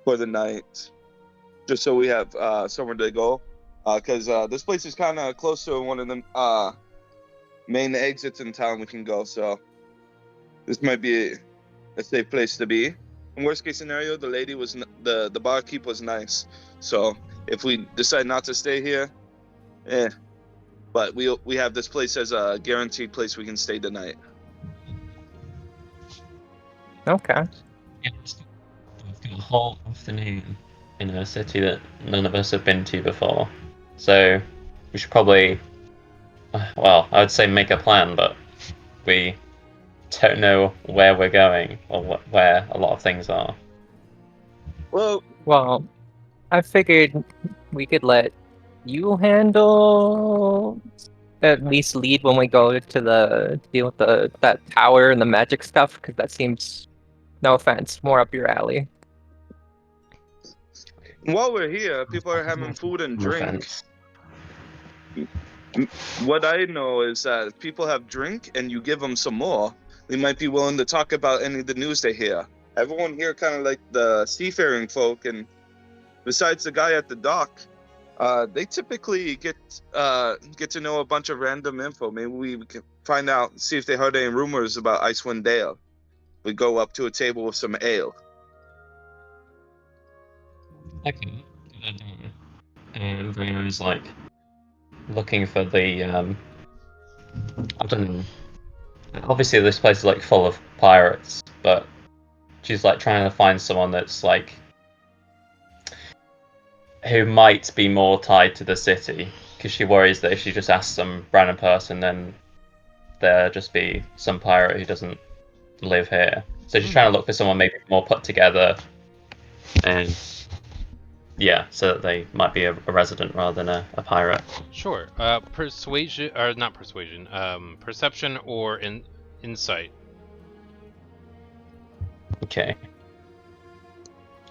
for the night, just so we have somewhere to go. Because this place is kind of close to one of the main exits in town we can go. So this might be a safe place to be. In worst case scenario, the lady was the barkeep was nice. So if we decide not to stay here, but we have this place as a guaranteed place we can stay the night. Okay. Yeah, we've got a whole afternoon in a city that none of us have been to before. So we should probably, well, I would say make a plan, but we don't know where we're going or where a lot of things are. Well, Well, I figured we could let you handle at least lead when we go to the deal with that tower and the magic stuff, because that seems, no offense, more up your alley. while we're here, people are having food and No drink. offense. What I know is that if people have drink and you give them some more, they might be willing to talk about any of the news they hear. Everyone here kind of like the seafaring folk, and besides the guy at the dock, they typically get to know a bunch of random info. Maybe we can find out, see if they heard any rumors about Icewind Dale. We go up to a table with some ale. Okay. And Rio's like looking for the I don't know. Obviously this place is like full of pirates, but she's like trying to find someone that's like who might be more tied to the city, because she worries that if she just asks some random person, then there'll just be some pirate who doesn't live here. So she's trying to look for someone maybe more put together, and yeah, so that they might be a resident rather than a pirate. Sure. Persuasion, or not persuasion. Perception or insight. Okay.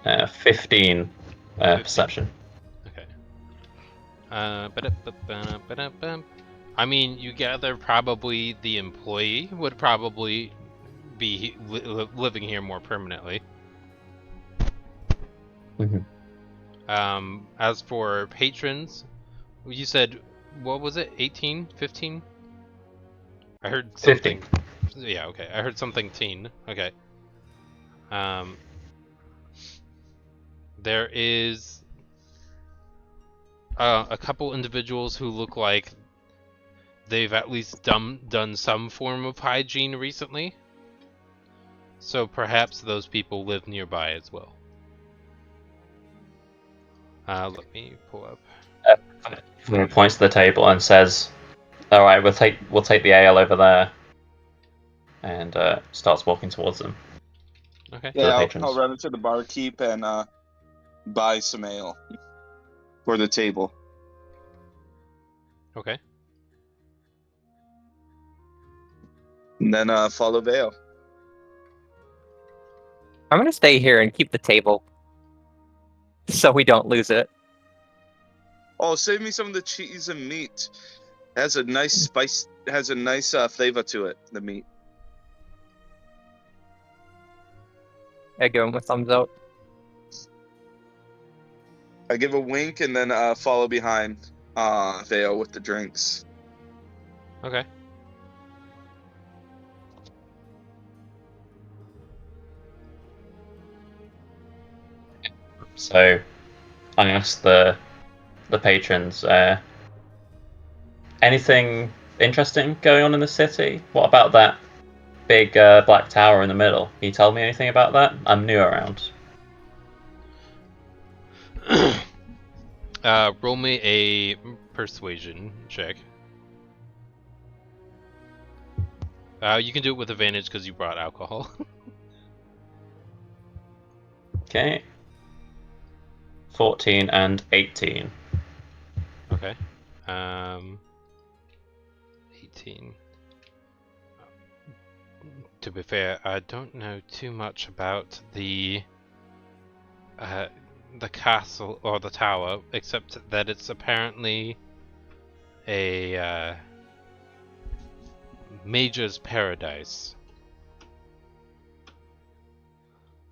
15 perception. Okay. Ba-da-ba-ba-ba-da-bum. I mean, you gather probably the employee would probably be living here more permanently. Mhm. As for patrons, you said, what was it, 18, 15? I heard something. 15. Yeah, okay. I heard something teen. Okay. There is a couple individuals who look like they've at least done some form of hygiene recently. So perhaps those people live nearby as well. Let me pull up. He points to the table and says, "All right, we'll take the ale over there," and starts walking towards them. Okay. For the Yeah, patrons. I'll run into the barkeep and buy some ale for the table. Okay. And then follow Vale. I'm gonna stay here and keep the table so we don't lose it. Oh, save me some of the cheese and meat. It has a nice spice. It has a nice flavor to it. The meat. I give him a thumbs up. I give a wink and then follow behind Vale with the drinks. Okay. So I asked the patrons, anything interesting going on in the city? What about that big black tower in the middle? Can you tell me anything about that? I'm new around. Roll me a persuasion check. You can do it with advantage because you brought alcohol. Okay. 14, and 18. Okay. 18. To be fair, I don't know too much about the castle or the tower, except that it's apparently a mage's paradise.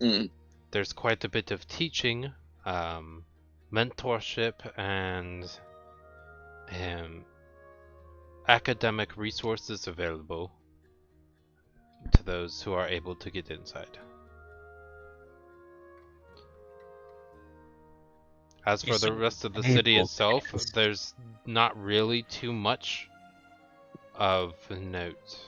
Mm. There's quite a bit of teaching, mentorship, and academic resources available to those who are able to get inside. As You for the seem rest of the able city to itself, get inside. there's not really too much of note.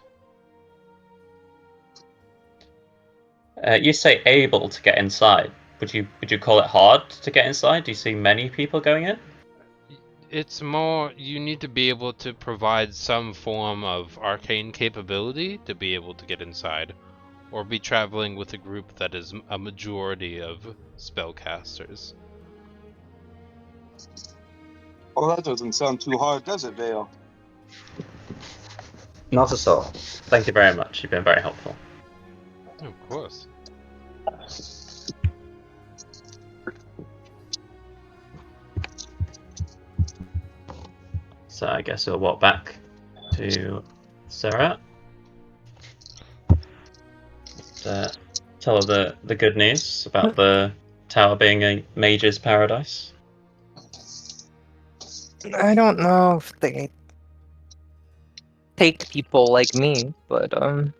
You say able to get inside. Would you call it hard to get inside? Do you see many people going in? It's more, you need to be able to provide some form of arcane capability to be able to get inside, or be traveling with a group that is a majority of spellcasters. Well, that doesn't sound too hard, does it, Vale? Not at all. Thank you very much. You've been very helpful. Of course. So I guess we'll walk back to Sarah. Tell her the good news about the tower being a mage's paradise. I don't know if they take people like me, but you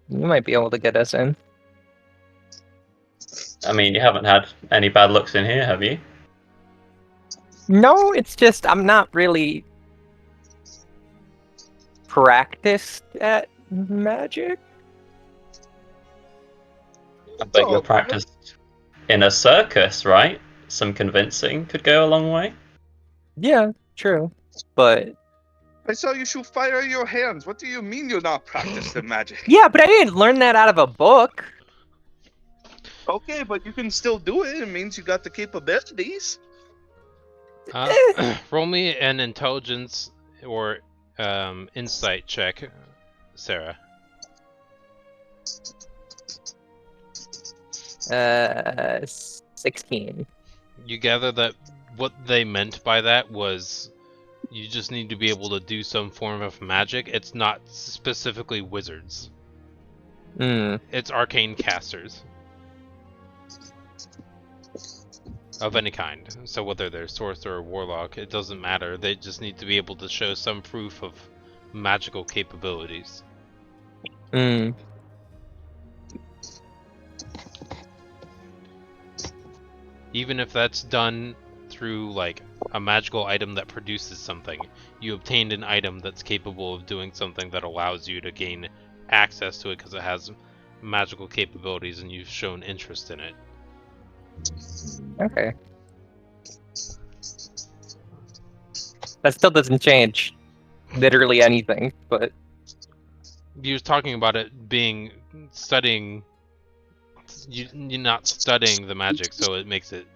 might be able to get us in. I mean, you haven't had any bad looks in here, have you? No, it's just I'm not really practiced at magic. But you're practiced in a circus, right? Some convincing could go a long way. Yeah, true. But I saw you shoot fire in your hands. What do you mean you're not practiced in magic? yeah, but I didn't learn that out of a book. Okay, but you can still do it. It means you got the capabilities. Roll me an intelligence or insight check, Sarah. 16. You gather that what they meant by that was you just need to be able to do some form of magic. It's not specifically wizards. It's arcane casters. Of any kind. So whether they're sorcerer or warlock, it doesn't matter. They just need to be able to show some proof of magical capabilities. Even if that's done through like a magical item that produces something, you obtained an item that's capable of doing something that allows you to gain access to it because it has magical capabilities and you've shown interest in it. Okay. That still doesn't change literally anything, but You're talking about it being studying. You're not studying the magic, so it makes it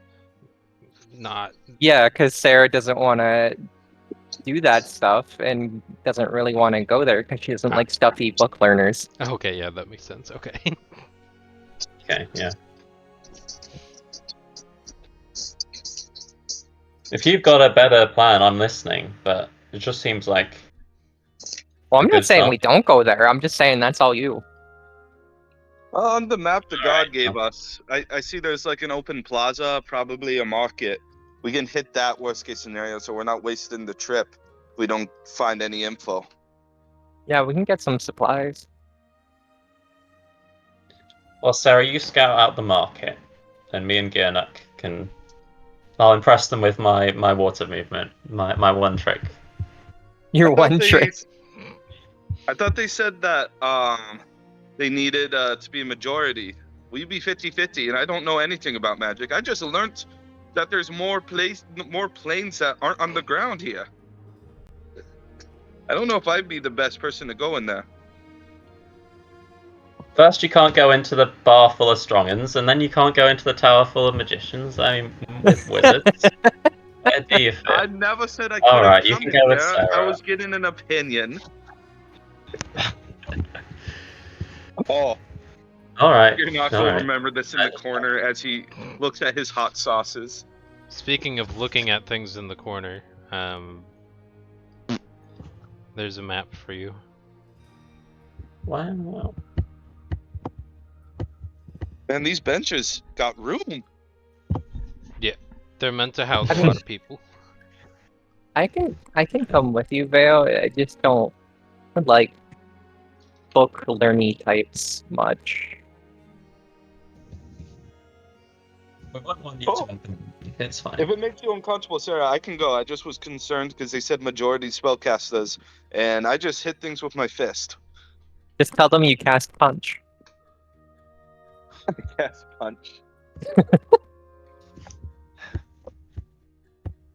not. yeah, because Sarah doesn't want to do that stuff and doesn't really want to go there because she doesn't like stuffy book learners. Okay, yeah, that makes sense. Okay. Okay, yeah. If you've got a better plan, I'm listening, but it just seems like... Well, I'm Good not saying stuff. we don't go there. I'm just saying that's all you. On the map the god Alright. gave us, I see there's like an open plaza, probably a market. We can hit that worst case scenario, so we're not wasting the trip if we don't find any info. Yeah, we can get some supplies. Well, Sarah, you scout out the market, and me and Gernuk can... I'll impress them with my water movement, my one trick. Your I thought one they- trick. I thought they said that they needed to be a majority. We be 50-50, and I don't know anything about magic. I just learned that there's more planes that aren't on the ground here. I don't know if I'd be the best person to go in there. First, you can't go into the bar full of strongins, and then you can't go into the tower full of magicians. I mean, with wizards. Where do you I fit? never said I All couldn't right, you come can in go with there. I Sarah. was getting an opinion. Oh, All right. you're not All going to right. remember this in the corner as he looks at his hot sauces. Speaking of looking at things in the corner, there's a map for you. Wow. And these benches got room. They're meant to house I a mean- lot of people. I can come with you, Vale. I just don't like book learny types much. We wouldn't want you Oh. to. It's fine. If it makes you uncomfortable, Sarah, I can go. I just was concerned because they said majority spellcasters, and I just hit things with my fist. Just tell them you cast punch. Cast punch.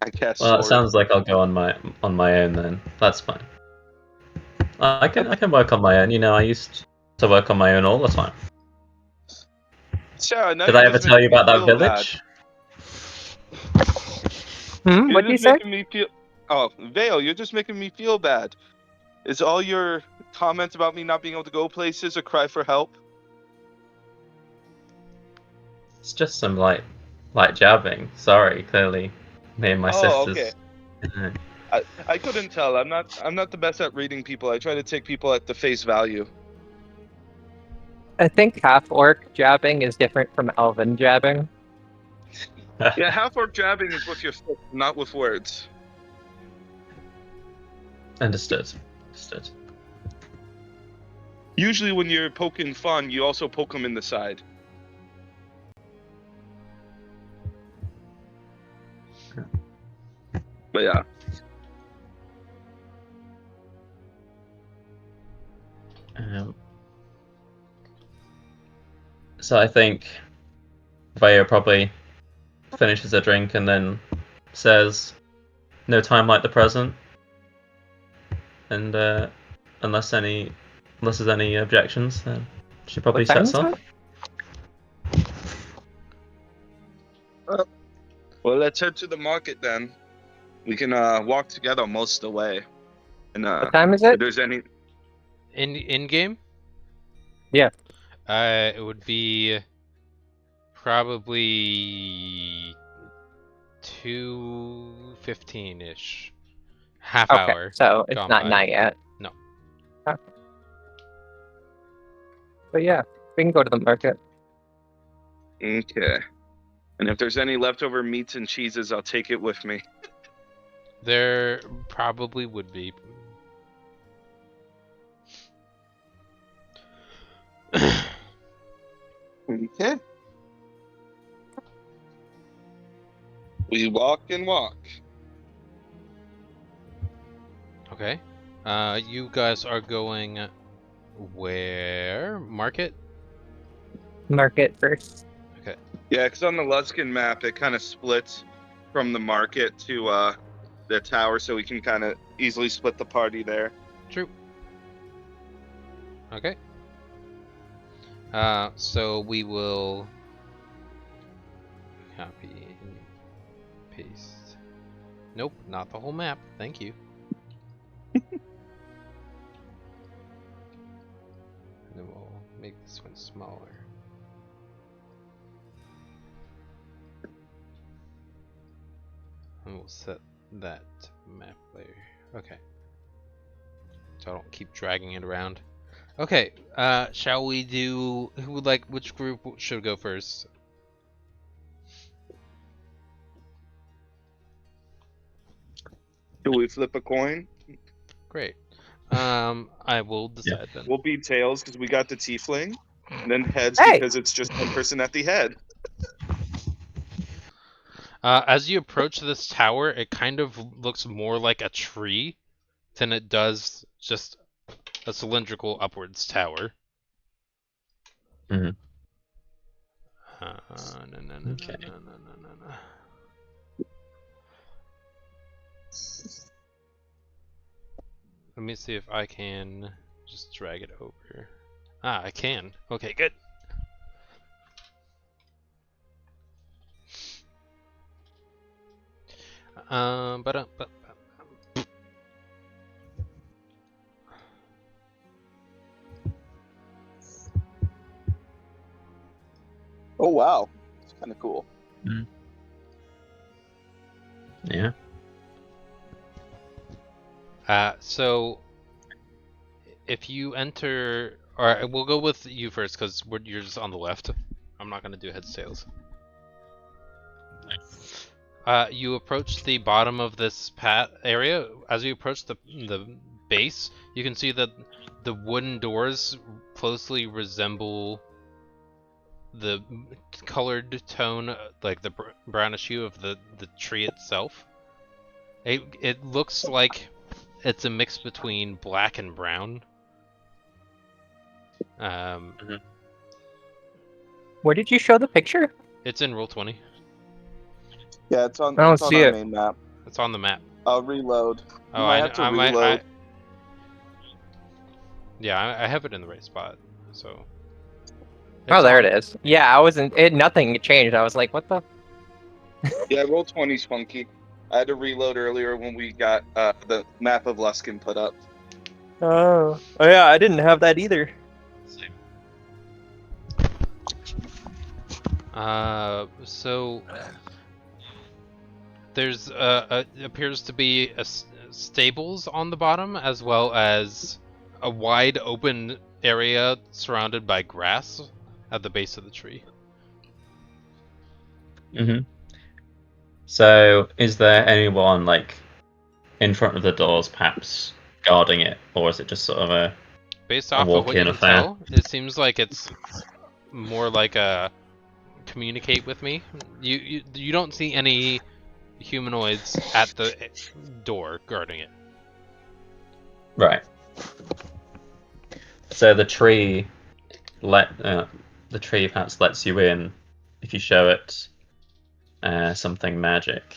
I cast Well, it sword. sounds like I'll go on my own then. That's fine. I can work on my own. You know, I used to work on my own all the time. Sarah, now Did you're I ever just tell you making me about that feel village? Bad. What do you just say? making me feel. Oh, Vale, you're just making me feel bad. Is all your comments about me not being able to go places a cry for help? It's just some light jabbing. Sorry, clearly, me and my Oh, sisters. I couldn't tell. I'm not the best at reading people. I try to take people at the face value. I think half orc jabbing is different from elven jabbing. Yeah, half orc jabbing is with your fist, not with words. Understood. Usually, when you're poking fun, you also poke them in the side. But yeah. So I think Vaya probably finishes a drink and then says, "No time like the present." And unless there's any objections, then she probably What time sets is off. it? Well, let's head to the market then. We can walk together most of the way. And What time is if it? there's any, In game? Yeah. It would be probably 2:15-ish. Half Okay, hour. so it's gone not by. night yet. No. Okay. But yeah, we can go to the market. okay. And if there's any leftover meats and cheeses, I'll take it with me. There probably would be. Okay. We walk and walk. Okay. You guys are going where? Market? Market first. Yeah, because on the Luskin map, it kind of splits from the market to the tower, so we can kind of easily split the party there. True. Okay. So we will copy and paste. Nope, not the whole map. Thank you. And then we'll make this one smaller. And we'll set that map layer. Okay. So I don't keep dragging it around. Okay, shall we do, who would like, which group should go first? Do we flip a coin? Great. I will decide then. We'll be tails because we got the tiefling, and then heads Hey! because it's just one person at the head. As you approach this tower, it kind of looks more like a tree than it does just a cylindrical upwards tower. Mhm. No. Okay. Let me see if I can just drag it over. Ah, I can. Okay, good. But Oh wow, it's kind of cool. Yeah. So if you enter, or we'll go with you first because you're just on the left. I'm not gonna do heads tails. You approach the bottom of this area. As you approach the base, you can see that the wooden doors closely resemble the colored tone, like the brownish hue of the tree itself. It looks like it's a mix between black and brown. Where did you show the picture? It's in Roll20. Yeah, it's on. I don't It's on see our it. main map. It's on the map. I'll reload. Oh, You might have to reload. Yeah, I have it in the right spot. So. Oh, there it is. Yeah, I wasn't. Nothing changed. I was like, what the? Yeah, Roll20's funky. I had to reload earlier when we got the map of Luskin put up. Oh yeah, I didn't have that either. So there's appears to be stables on the bottom, as well as a wide open area surrounded by grass at the base of the tree. So, is there anyone like in front of the doors, perhaps guarding it, or is it just sort of a Based off of what you walk-in can affair? tell, it seems like it's more like a communicate with me. You don't see any humanoids at the door guarding it. Right. So the tree perhaps lets you in if you show it something magic,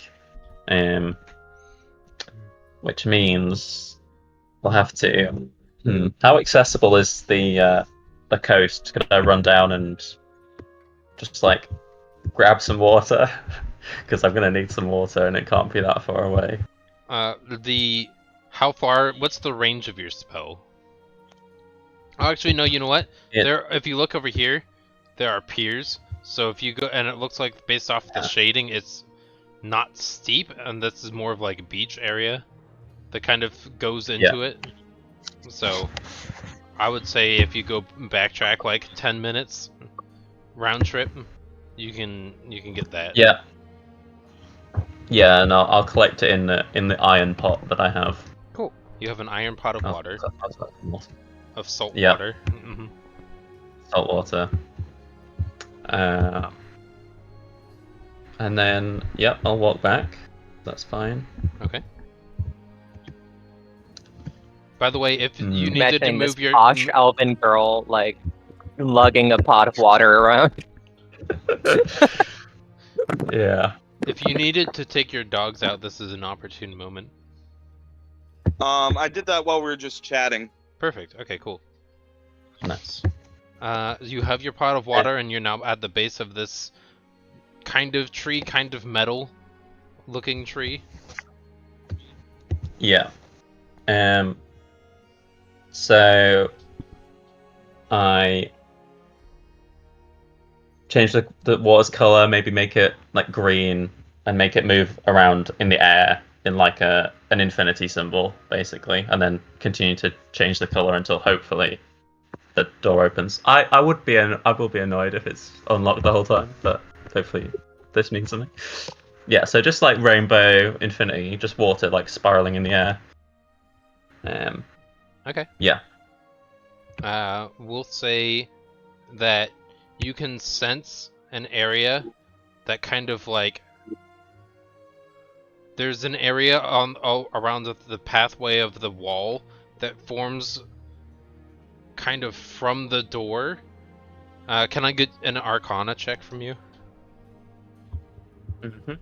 which means we'll have to. How accessible is the coast? Could I run down and just like grab some water? Because I'm gonna need some water, and it can't be that far away. How far? What's the range of your spell? Oh, actually, no. You know what? If you look over here, there are piers. So if you go, and it looks like based off the shading, it's not steep, and this is more of like a beach area that kind of goes into it. So I would say if you go backtrack like 10 minutes round trip, you can get that. Yeah. Yeah, and I'll collect it in the iron pot that I have. Cool. You have an iron pot of water. Of salt water. Mm-hmm. Salt water. And then, yep, I'll walk back. That's fine. Okay. By the way, if you needed to Imagining move this your posh elven girl like lugging a pot of water around. Yeah. If you needed to take your dogs out, this is an opportune moment. I did that while we were just chatting. Perfect. Okay, cool. Nice. You have your pot of water, and you're now at the base of this kind of tree, kind of metal-looking tree. Yeah. So I change the water's color, maybe make it like green, and make it move around in the air in like an infinity symbol, basically, and then continue to change the color until hopefully the door opens. I will be annoyed if it's unlocked the whole time, but hopefully this means something. Yeah, so just like rainbow, infinity, just water like spiraling in the air. Okay. Yeah. We'll say that you can sense an area that kind of like there's an area around the pathway of the wall that forms kind of from the door. Can I get an Arcana check from you? Mm-hmm.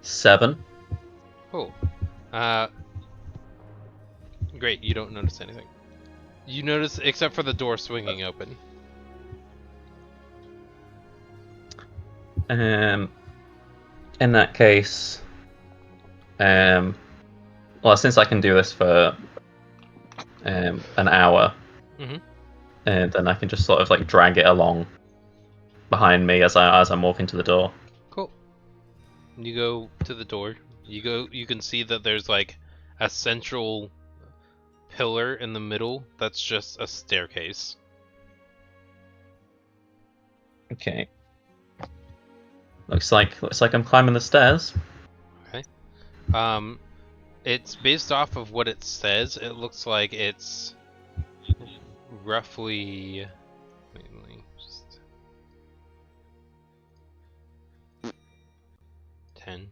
7. Cool. Great, you don't notice anything. You notice, except for the door swinging open. In that case, well, since I can do this for an hour, Mhm. then I can just sort of like drag it along behind me as I'm walking to the door. Cool. You go to the door. You can see that there's like a central pillar in the middle that's just a staircase. Okay. Looks like I'm climbing the stairs. Okay. It's based off of what it says. It looks like it's roughly. Wait, let me just 10.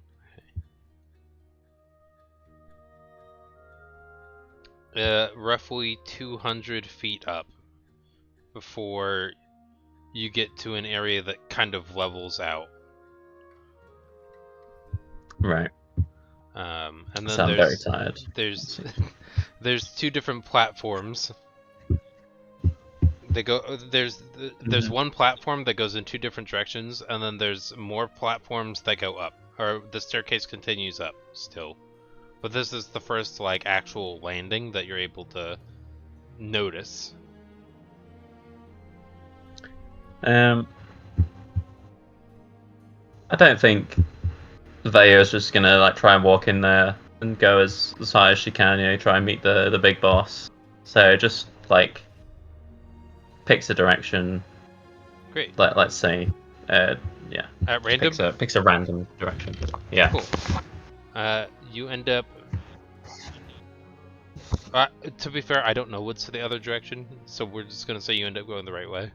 Roughly 200 feet up before you get to an area that kind of levels out. Right. And then So I'm very tired. there's two different platforms. They go there's one platform that goes in two different directions, and then there's more platforms that go up, or the staircase continues up still. But this is the first like actual landing that you're able to notice. I don't think Veya's just gonna like try and walk in there and go as high as she can, try and meet the big boss. So just like picks a direction. Great. Let's say, yeah, At random? picks a random direction. Yeah. Cool. You end up. To be fair, I don't know what's the other direction, so we're just gonna say you end up going the right way.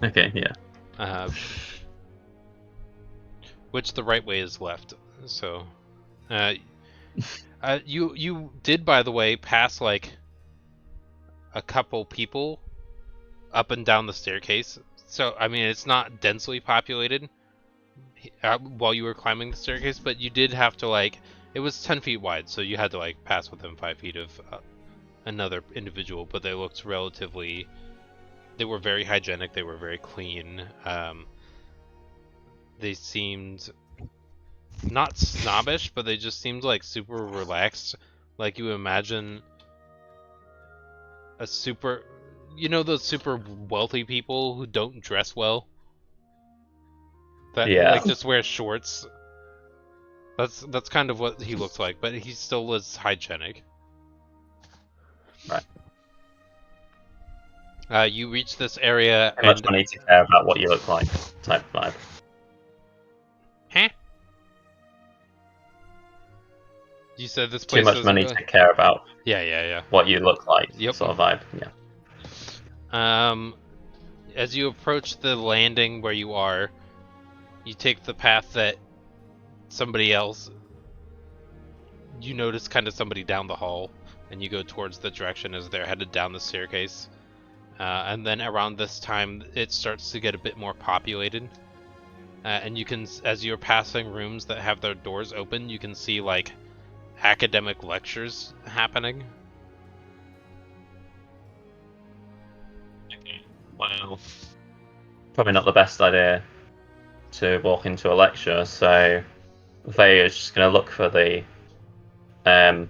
Okay. Yeah. Which the right way is left. So, you did, by the way, pass like a couple people up and down the staircase. So I mean, it's not densely populated while you were climbing the staircase, but you did have to like. It was 10 feet wide, so you had to like pass within 5 feet of another individual. But they looked relatively. They were very hygienic. They were very clean. They seemed not snobbish, but they just seemed like super relaxed. Like you imagine a super, those super wealthy people who don't dress well, that Yeah. like just wear shorts. That's kind of what he looked like, but he still was hygienic. Right. You reach this area. How much money to care about what you look like? Type vibe. Huh? You said this Too place much doesn't money really... to care about. Yeah. What you look like. Yep. Sort of vibe. Yeah. As you approach the landing where you are, you take the path that somebody else. You notice kind of somebody down the hall, and you go towards the direction as they're headed down the staircase. And then around this time, it starts to get a bit more populated. And you can, as you're passing rooms that have their doors open, you can see like academic lectures happening. Well, probably not the best idea to walk into a lecture, so Veya's just going to look for the, I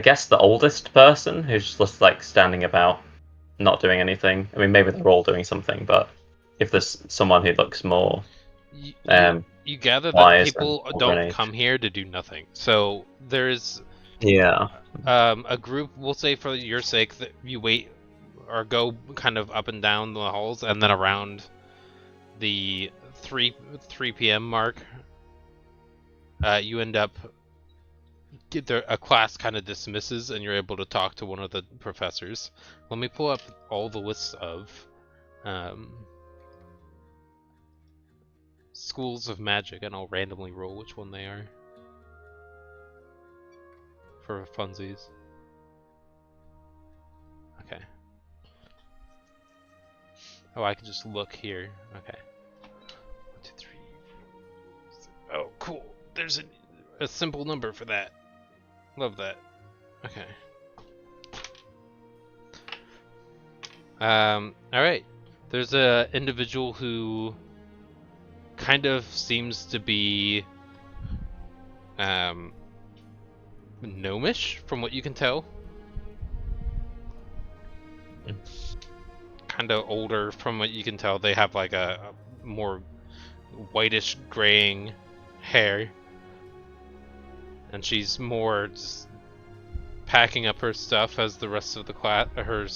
guess the oldest person who's just like standing about, not doing anything. I mean, maybe they're all doing something, but if there's someone who looks more, you gather that wise people and don't ornate. come here to do nothing. So there's Yeah. a group, we'll say for your sake, that you wait or go kind of up and down the halls, and then around the 3 p.m. mark, you end up a class kind of dismisses, and you're able to talk to one of the professors. Let me pull up all the lists of schools of magic, and I'll randomly roll which one they are for funsies. Okay. Oh, I can just look here. Okay. 1, 2, 3. Oh, cool. There's a simple number for that. Love that. Okay. Alright. There's a individual who kind of seems to be gnomish from what you can tell. Kind of older from what you can tell. They have like a more whitish graying hair. And she's more just packing up her stuff as the rest of the class, her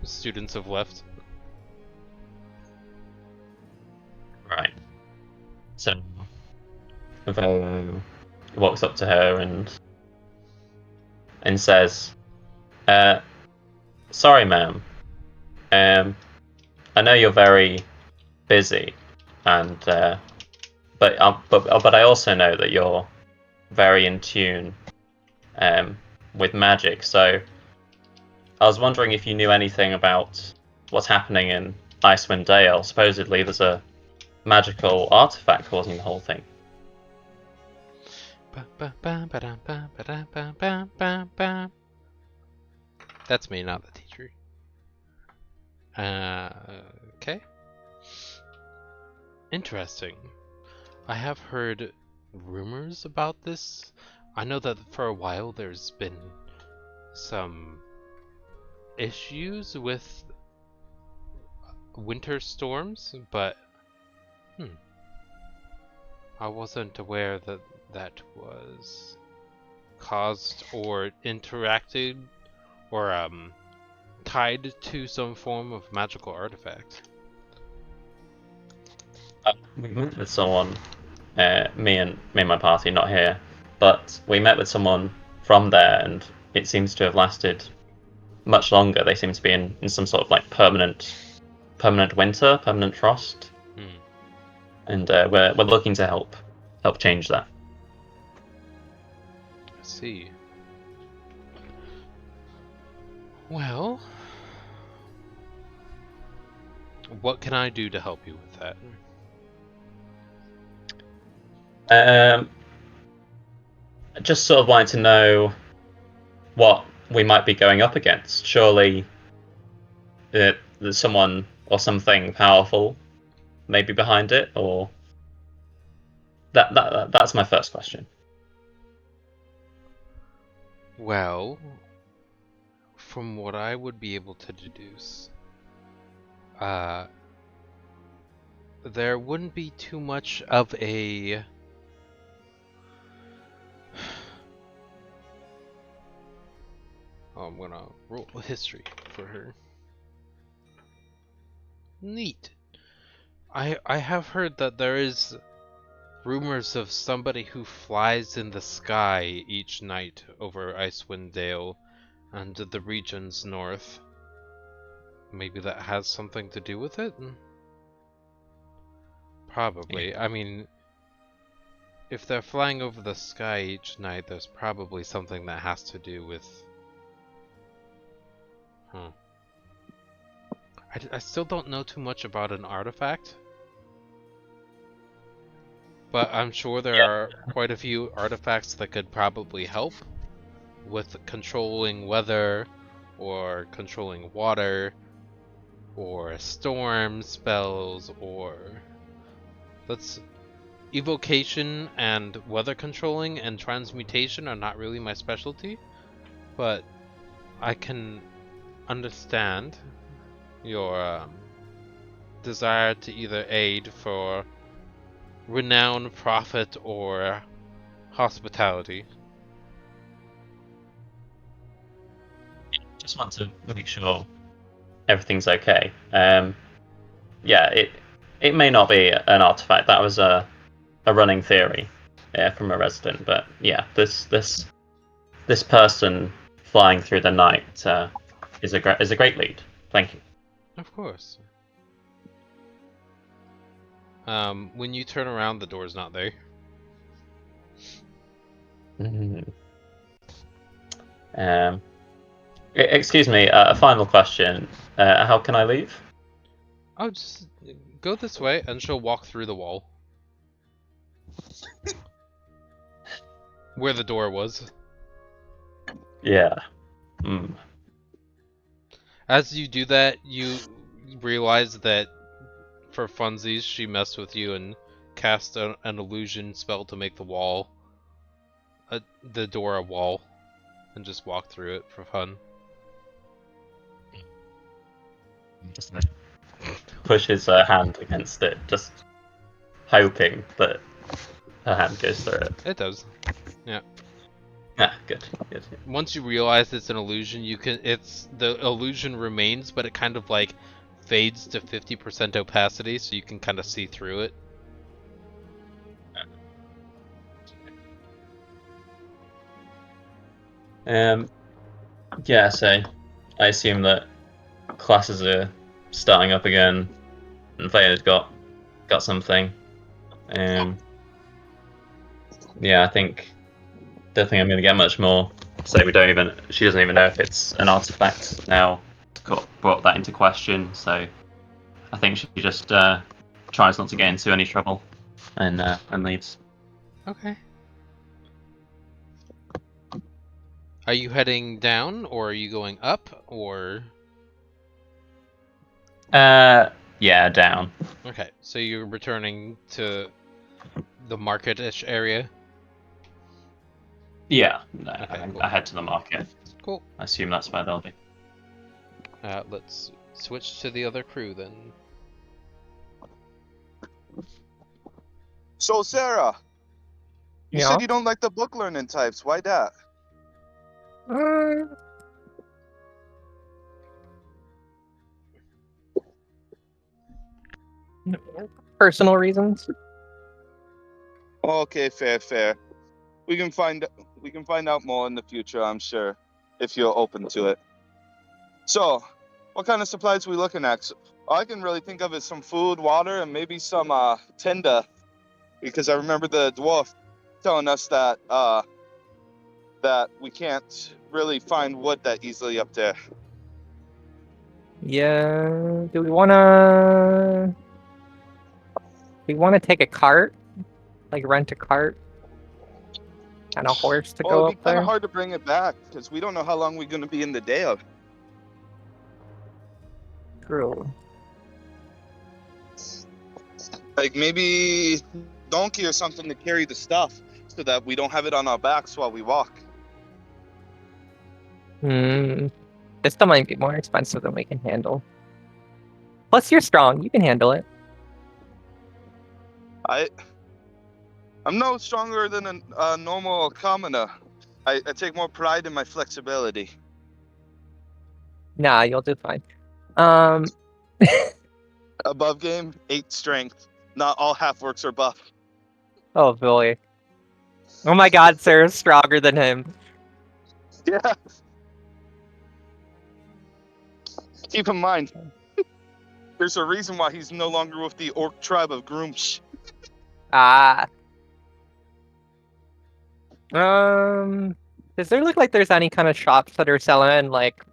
students have left. Right. So, Vero walks up to her and says, "Sorry, ma'am. I know you're very busy, and but I also know that you're very in tune with magic. So, I was wondering if you knew anything about what's happening in Icewind Dale. Supposedly, there's a magical artifact causing the whole thing." That's me, not the teacher. Okay. Interesting. I have heard rumors about this. I know that for a while there's been some issues with winter storms, but I wasn't aware that that was caused or interacted or tied to some form of magical artifact. We met with someone, me and my party, not here, but we met with someone from there, and it seems to have lasted much longer. They seem to be in some sort of like permanent winter, permanent frost, and we're looking to help change that. I see. Well, what can I do to help you with that? Just sort of wanted to know what we might be going up against. Surely there's someone or something powerful maybe behind it, or that's my first question. Well, from what I would be able to deduce, there wouldn't be too much of a I'm gonna roll history for her. Neat. I have heard that there is rumors of somebody who flies in the sky each night over Icewind Dale and the regions north. Maybe that has something to do with it? Probably. Yeah. I mean, if they're flying over the sky each night, there's probably something that has to do with... I still don't know too much about an artifact. But I'm sure there are quite a few artifacts that could probably help with controlling weather, or controlling water, or storm spells, or... Evocation and weather controlling and transmutation are not really my specialty, but I can understand your desire to either aid for renown, profit, or hospitality. Just want to make sure everything's okay. Yeah, it may not be an artifact. That was a running theory from a resident, but yeah, this person flying through the night is a great lead. Thank you. Of course. When you turn around, the door's not there. Excuse me, a final question. How can I leave? Oh, just go this way, and she'll walk through the wall. Where the door was. Yeah. Mm. As you do that, you realize that for funsies, she messed with you and cast an illusion spell to make the door a wall, and just walk through it for fun. Just push his hand against it, just hoping that her hand goes through it. It does. Ah, good. Once you realize it's an illusion, the illusion remains, but it kind of like fades to 50% opacity, so you can kind of see through it. Yeah, so I assume that classes are starting up again, and Vader's got something. Yeah, I don't think I'm going to get much more. So she doesn't even know if it's an artifact now. Brought that into question, so I think she just tries not to get into any trouble and leaves. Okay. Are you heading down, or are you going up, or? Yeah, down. Okay, so you're returning to the market-ish area? Yeah, no, Okay, cool. I head to the market. Cool. I assume that's where they'll be. Let's switch to the other crew then. So Sarah, you Yeah. said you don't like the book learning types. Why that? Personal reasons. Okay, fair. We can find out more in the future, I'm sure, if you're open to it. So, what kind of supplies are we looking at? All I can really think of is some food, water, and maybe some tinder, because I remember the dwarf telling us that that we can't really find wood that easily up there. Yeah. Do we wanna? We want to take a cart, like rent a cart and a horse to Well, go it'd be up kind of there. hard to bring it back because we don't know how long we're going to be in the Dale. True. Like maybe donkey or something to carry the stuff so that we don't have it on our backs while we walk. This still might be more expensive than we can handle. Plus, you're strong. You can handle it. I'm no stronger than a normal commoner. I take more pride in my flexibility. Nah, you'll do fine. Above game, 8 strength. Not all half works are buff. Oh boy. Oh my God, Sarah's stronger than him. Yeah. Keep in mind, there's a reason why he's no longer with the orc tribe of Groomsh. Ah. Does there look like there's any kind of shops that are selling like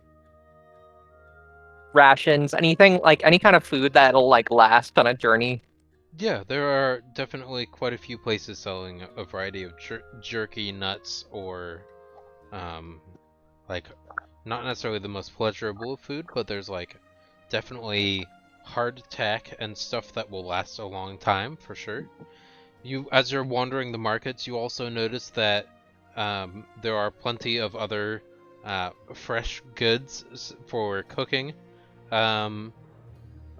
rations, anything like any kind of food that'll like last on a journey? Yeah, there are definitely quite a few places selling a variety of jerky, nuts, or like not necessarily the most pleasurable of food, but there's like definitely hardtack and stuff that will last a long time for sure. As you're wandering the markets, you also notice that there are plenty of other fresh goods for cooking. A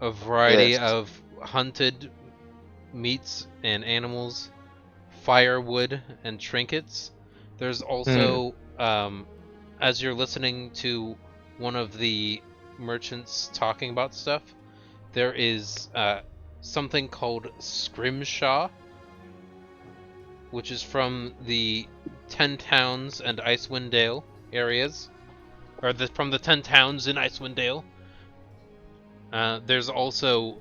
variety Yes. of hunted meats and animals, firewood and trinkets. There's also, as you're listening to one of the merchants talking about stuff, there is something called Scrimshaw, which is from the 10 Towns and Icewind Dale areas, or from the 10 Towns in Icewind Dale. There's also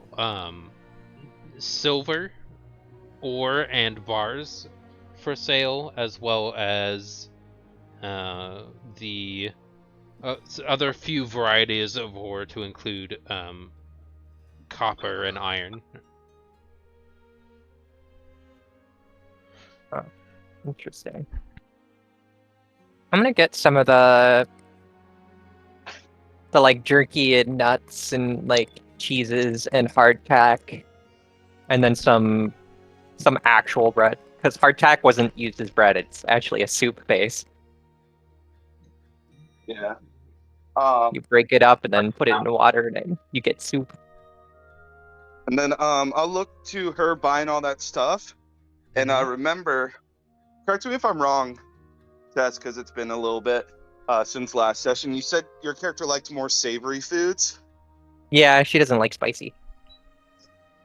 silver, ore, and bars for sale, as well as the other few varieties of ore to include copper and iron. Interesting. I'm gonna get some of the like jerky and nuts and like cheeses and hardtack, and then some actual bread because hardtack wasn't used as bread. It's actually a soup base. Yeah. You break it up and then put it in water, and then you get soup. And then I'll look to her buying all that stuff. And remember, correct me if I'm wrong, Tess, because it's been a little bit since last session. You said your character liked more savory foods. Yeah, she doesn't like spicy.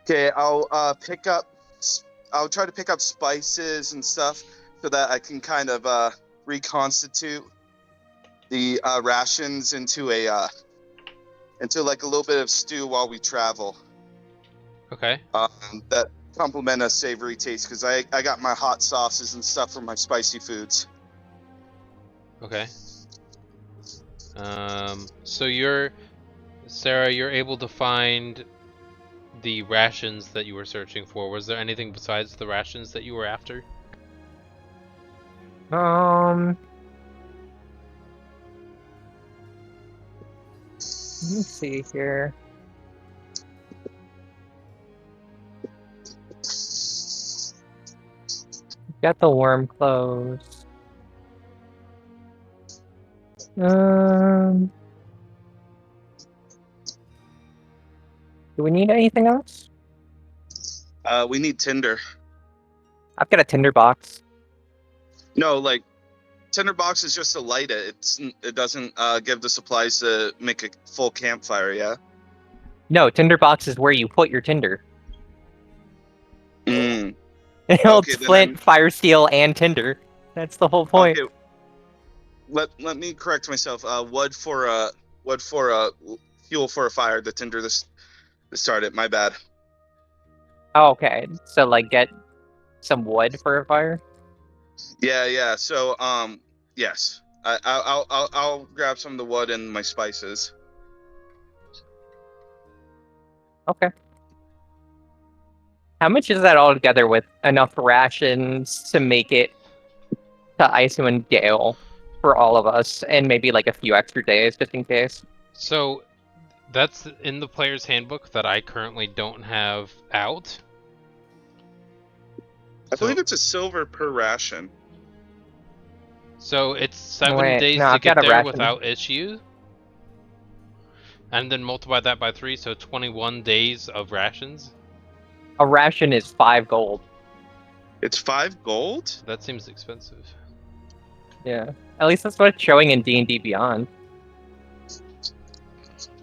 Okay, I'll pick up. I'll try to pick up spices and stuff so that I can kind of reconstitute the rations into like a little bit of stew while we travel. Okay. That complement a savory taste because I got my hot sauces and stuff for my spicy foods. Okay. So you're, Sarah, you're able to find the rations that you were searching for. Was there anything besides the rations that you were after? Let me see here. Got the warm clothes. Do we need anything else? We need tinder. I've got a tinder box. No, like tinder box is just to light it. It doesn't give the supplies to make a full campfire. Yeah. No, tinder box is where you put your tinder. Mm. It holds Okay, then flint, fire steel, and tinder. That's the whole point. Okay. Let me correct myself. Wood for fuel for a fire. The tinder to start it. My bad. Oh, okay. So like get some wood for a fire. Yeah. So yes. I'll grab some of the wood and my spices. Okay. How much is that all together with enough rations to make it to Icewind Dale for all of us, and maybe like a few extra days just in case? So that's in the player's handbook that I currently don't have out. I believe it's a silver per ration. So it's 7 Wait, days no, to I've got get a there ration. without issue. And then multiply that by 3, so 21 days of rations. A ration is 5 gold. It's 5 gold? That seems expensive. Yeah. At least that's what it's showing in D&D Beyond.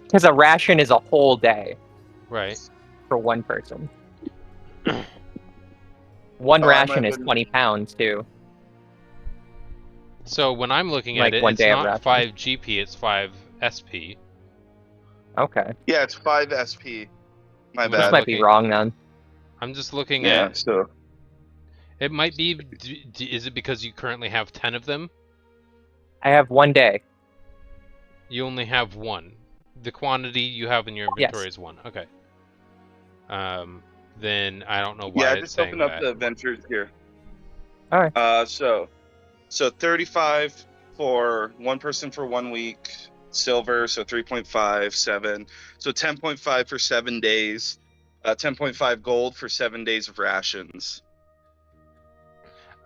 Because a ration is a whole day Right. for one person. One Oh, I ration might is have been- 20 pounds, too. So when I'm looking Like at it, one it's day of not ration. 5 GP, it's 5 SP. Okay. Yeah, it's 5 SP. My This This bad. might be wrong, then. I'm just looking Yeah, at... so It might be... Is it because you currently have 10 of them? I have 1 day. You only have 1. The quantity you have in your inventory is 1. Okay. Then I don't know why yeah, I it's just saying opened up that. the adventures here. Alright. So 35 for one person for 1 week, silver, so 3.5, 7. So 10.5 for 7 days. 10.5 gold for 7 days of rations.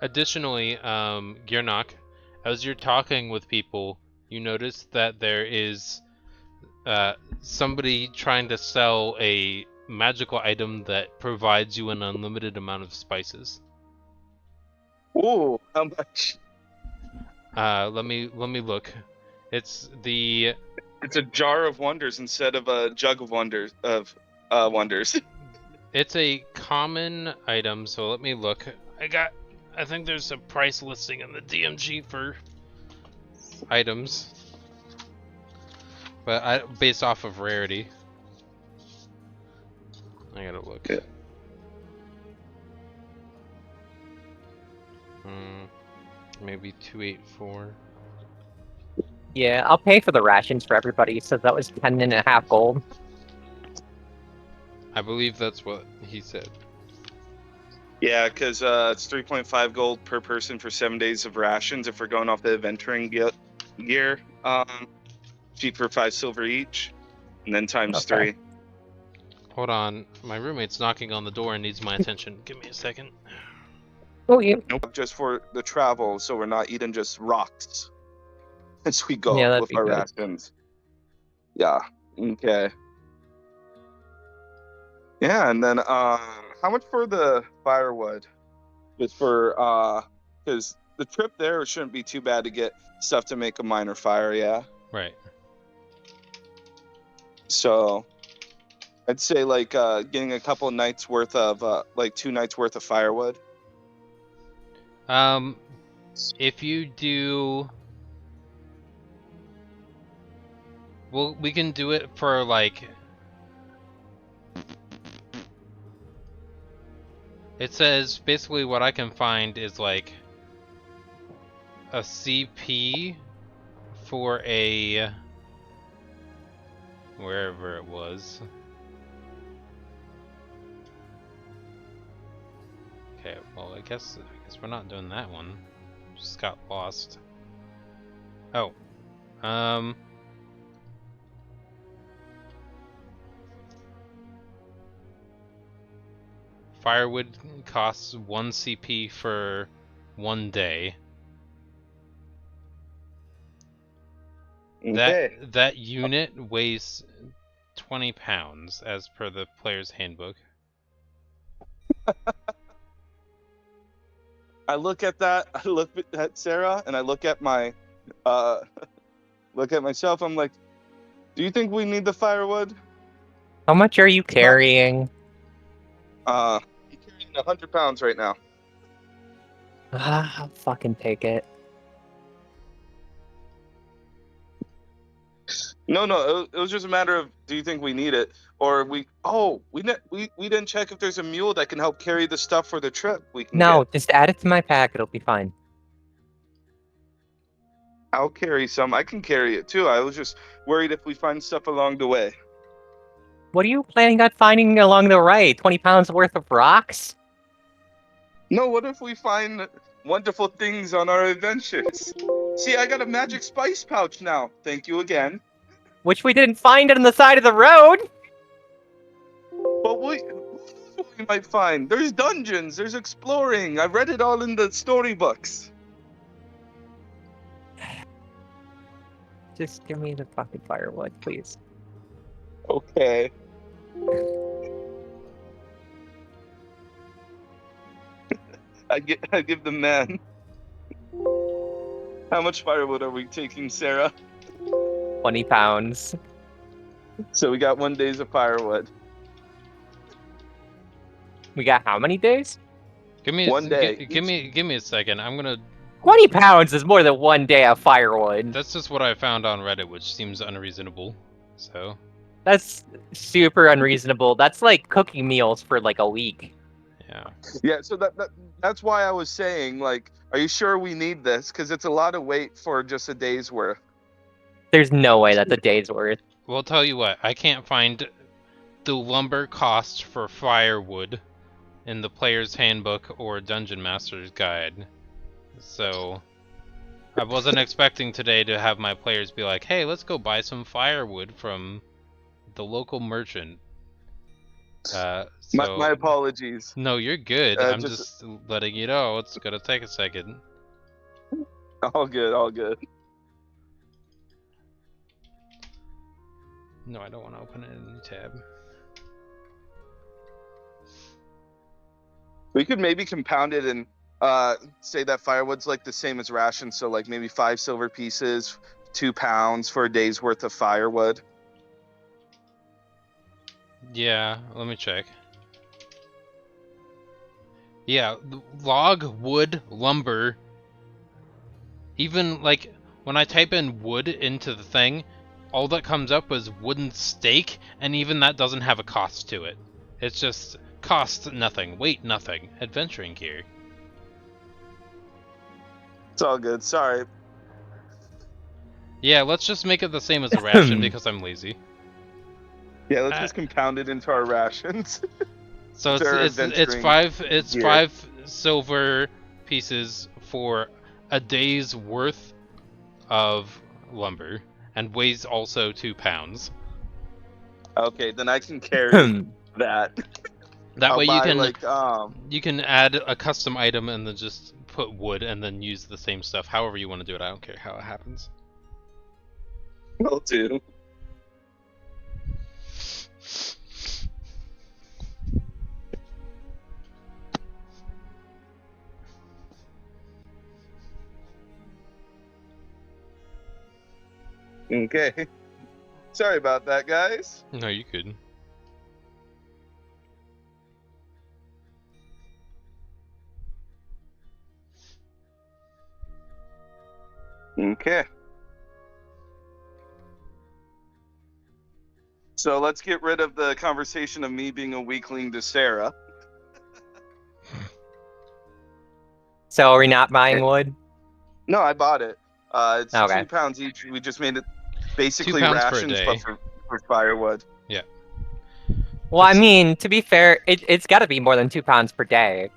Additionally, Girnok, as you're talking with people, you notice that there is somebody trying to sell a magical item that provides you an unlimited amount of spices. Ooh, how much? Let me look. It's the It's a jar of wonders instead of a jug of wonders. It's a common item, so let me look. I think there's a price listing in the DMG for items, but based off of rarity. I gotta look. Yeah. Maybe 284. Yeah, I'll pay for the rations for everybody, so that was 10.5 gold. I believe that's what he said. Yeah, because it's 3.5 gold per person for 7 days of rations if we're going off the adventuring gear. Feet for 5 silver each, and then times Okay. 3. Hold on, my roommate's knocking on the door and needs my attention. Give me a second. Oh, yeah. Nope, just for the travel, so we're not eating just rocks as we Yeah, go that'd with be our good. rations. Yeah. Okay. Yeah, and then how much for the firewood? Just for because the trip there shouldn't be too bad to get stuff to make a minor fire. Yeah. Right. So I'd say like getting a couple nights worth of like 2 nights worth of firewood. If you do, well, we can do it for like. It says basically what I can find is like a CP for a wherever it was. Okay, well I guess we're not doing that one. Just got lost. Oh. Firewood costs 1 CP for 1 day. Okay. That unit weighs 20 pounds as per the player's handbook. I look at that. I look at Sarah, and I look at my look at myself. I'm like, do you think we need the firewood? How much are you carrying? I'm carrying 100 pounds right now. I'll fucking take it. No, it was just a matter of do you think we need it, or we didn't check if there's a mule that can help carry the stuff for the trip. We can No, get. just add it to my pack. It'll be fine. I'll carry some. I can carry it too. I was just worried if we find stuff along the way. What are you planning on finding along the way? 20 pounds worth of rocks? No, what if we find wonderful things on our adventures? See, I got a magic spice pouch now. Thank you again. Which we didn't find on the side of the road. But what we might find? There's dungeons. There's exploring. I read it all in the storybooks. Just give me the fucking firewood, please. Okay. I give the man. How much firewood are we taking, Sarah? 20 pounds. So we got 1 days of firewood. We got how many days? Give me 1 day. give me a second. I'm gonna. 20 pounds is more than 1 day of firewood. That's just what I found on Reddit, which seems unreasonable. So. That's super unreasonable. That's like cooking meals for like a week. Yeah. Yeah, so that's why I was saying, like, are you sure we need this? Because it's a lot of weight for just a day's worth. There's no way that's a day's worth. Well, I'll tell you what. I can't find the lumber cost for firewood in the player's handbook or Dungeon Master's guide. So I wasn't expecting today to have my players be like, "Hey, let's go buy some firewood from the local merchant." So My apologies. no, you're good. I'm just- just letting you know it's gonna take a second. All good, all good. No, I don't want to open it in a new tab. We could maybe compound it and say that firewood's like the same as rations, so like maybe 5 silver pieces, 2 pounds for a day's worth of firewood. Yeah, let me check. Yeah, log, wood, lumber. Even like when I type in wood into the thing, all that comes up is wooden stake, and even that doesn't have a cost to it. It's just cost nothing, weight nothing, adventuring gear. It's all good. Sorry. Yeah, let's just make it the same as a ration because I'm lazy. Yeah, let's just compound it into our rations. So it's They're it's adventuring 5 silver pieces for a day's worth of lumber, and weighs also 2 pounds. Okay, then I can carry that. That I'll way buy like you can add a custom item and then just put wood and then use the same stuff. However you want to do it, I don't care how it happens. will do. Okay. Sorry about that, guys. No, you could. Okay. So let's get rid of the conversation of me being a weakling to Sarah. So are we not buying wood? No, I bought it. It's Okay. 2 pounds each. We just made it basically 2 pounds for a rations, day. but for firewood. Well, I It's- mean, to be fair, it's got to be more than 2 pounds per day.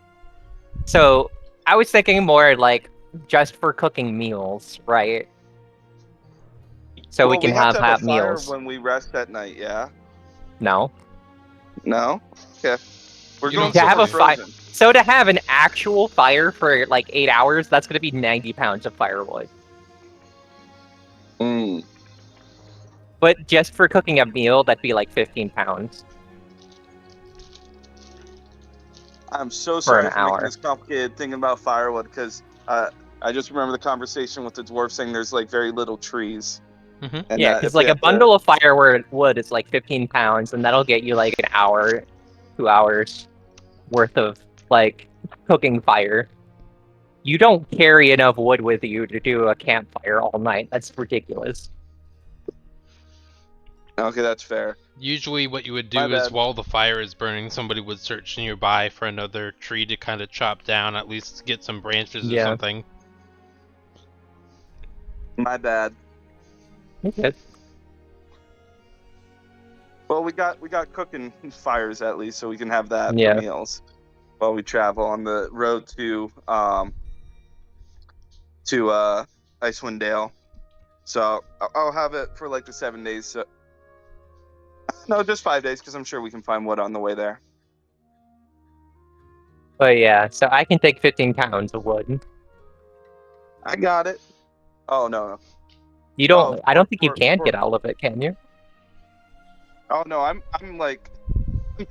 So I was thinking more like just for cooking meals, right? So we Well, can have have to have a fire meals. when we rest at night. Yeah. No. No. Okay. We're You going don't To have super a fire. frozen. So to have an actual fire for like 8 hours, that's going to be 90 pounds of firewood. Mm. But just for cooking a meal, that'd be like 15 pounds. I'm so For sorry an for making hour. this complicated thinking about firewood because I just remember the conversation with the dwarf saying there's like very little trees. Mhm. And Yeah, if because we like a have to- bundle of firewood is like 15 pounds, and that'll get you like an hour, 2 hours worth of like cooking fire. You don't carry enough wood with you to do a campfire all night. That's ridiculous. Okay, that's fair. Usually what you would My do is bad. while the fire is burning, somebody would search nearby for another tree to kind of chop down, at least get some branches or Yeah. something. My bad. Okay. Well, we got cooking fires at least, so we can have that Yeah. for meals while we travel on the road to Icewind Dale. So I'll have it for like the 7 days. So... No, just 5 days, because I'm sure we can find wood on the way there. But yeah, so I can take 15 pounds of wood. I got it. Oh no. You don't. Oh, I don't think you for- can for- get all of it, can you? Oh no, I'm like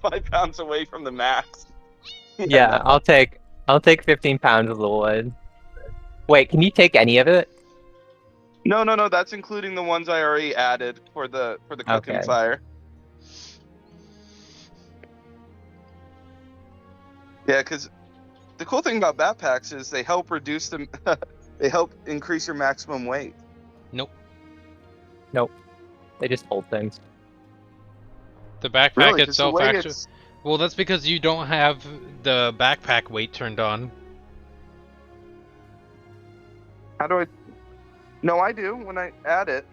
5 pounds away from the max. Yeah, no. I'll take 15 pounds of the wood. Wait, can you take any of it? No. That's including the ones I already added for the cooking Okay. fire. Yeah, because the cool thing about backpacks is they help reduce them. They help increase your maximum weight. Nope. They just hold things. The backpack Really, 'cause the itself way actually. it's- Well, that's because you don't have the backpack weight turned on. How do I? No, I do when I add it.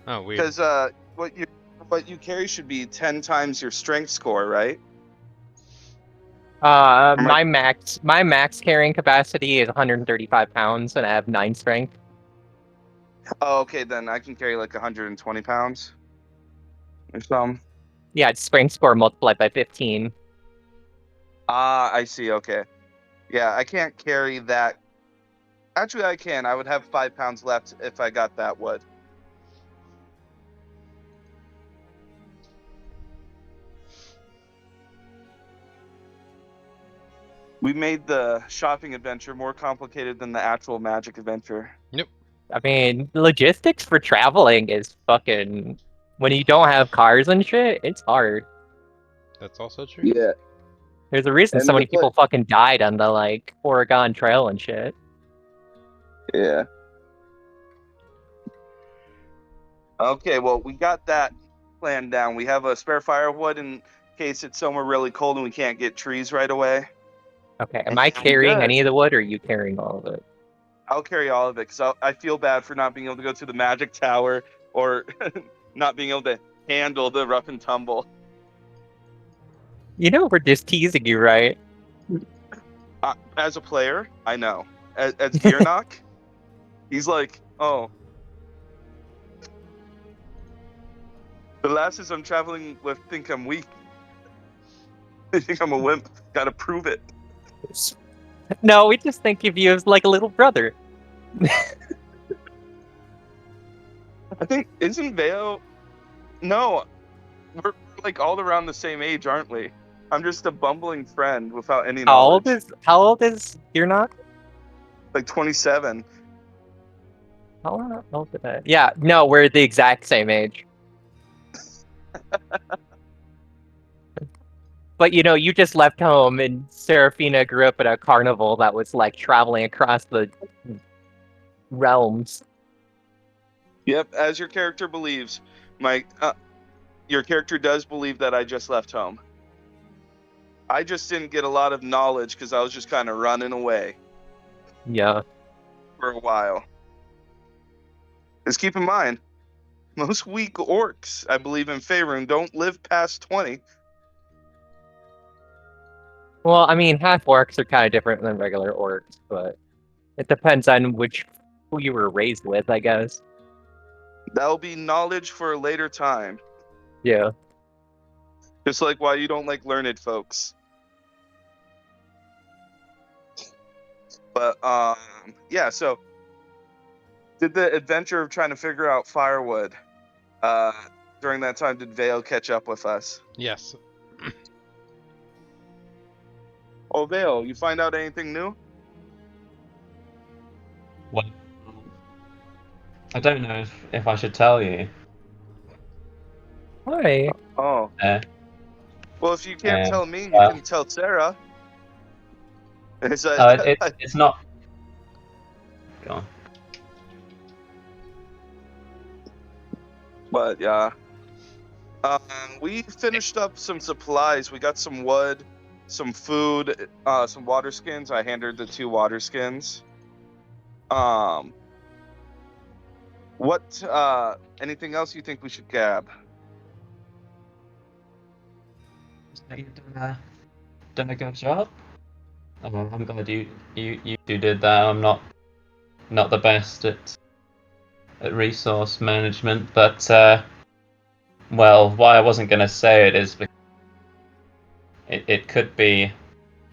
Oh, weird. Because what you carry should be 10 times your strength score, right? My max carrying capacity is 135 pounds, and I have 9 strength. Oh, okay, then I can carry like 120 pounds or some. Yeah, it's strength score multiplied by 15. Ah, I see. Okay. Yeah, I can't carry that. Actually, I can. I would have 5 pounds left if I got that wood. We made the shopping adventure more complicated than the actual magic adventure. I mean, logistics for traveling is fucking. When you don't have cars and shit, it's hard. That's also true. Yeah. There's a reason And so many the pla- people fucking died on the like Oregon Trail and shit. Yeah. Okay, well, we got that planned down. We have a spare firewood in case it's somewhere really cold and we can't get trees right away. Okay, am I Good. carrying any of the wood, or are you carrying all of it? I'll carry all of it because I feel bad for not being able to go to the magic tower or not being able to handle the rough and tumble. You know we're just teasing you, right? As a player, I know. As Gearnock, he's like, oh. The lasses I'm traveling with think I'm weak. They think I'm a wimp. Gotta prove it. No, we just think of you as like a little brother. I think, isn't Veo? No, we're like all around the same age, aren't we? I'm just a bumbling friend without any knowledge. How old is you're not? Like 27. How old is that? Yeah, no, we're the exact same age. But you know, you just left home, and Serafina grew up at a carnival that was like traveling across the realms. Yep, as your character believes, your character does believe that I just left home. I just didn't get a lot of knowledge because I was just kind of running away Yeah. for a while. Just keep in mind, most weak orcs, I believe in Faerun, don't live past 20. Well, I mean, half orcs are kind of different than regular orcs, but it depends on who you were raised with, I guess. That'll be knowledge for a later time. Yeah. Just like why you don't like learned folks. But yeah, so did the adventure of trying to figure out firewood during that time, did Vale catch up with us? Yes. Oh, Vale, you find out anything new? What? I don't know if I should tell you. Hi. Oh. Uh, Well, if you can't tell me, you well- can tell Sarah. It's it's not. Go on. But yeah, we finished up some supplies. We got some wood, some food, some water skins. I handed the 2 water skins. What? Anything else you think we should grab? You've done a good job. I'm glad you did that. I'm not the best at resource management, but well, why I wasn't going to say it is because it could be,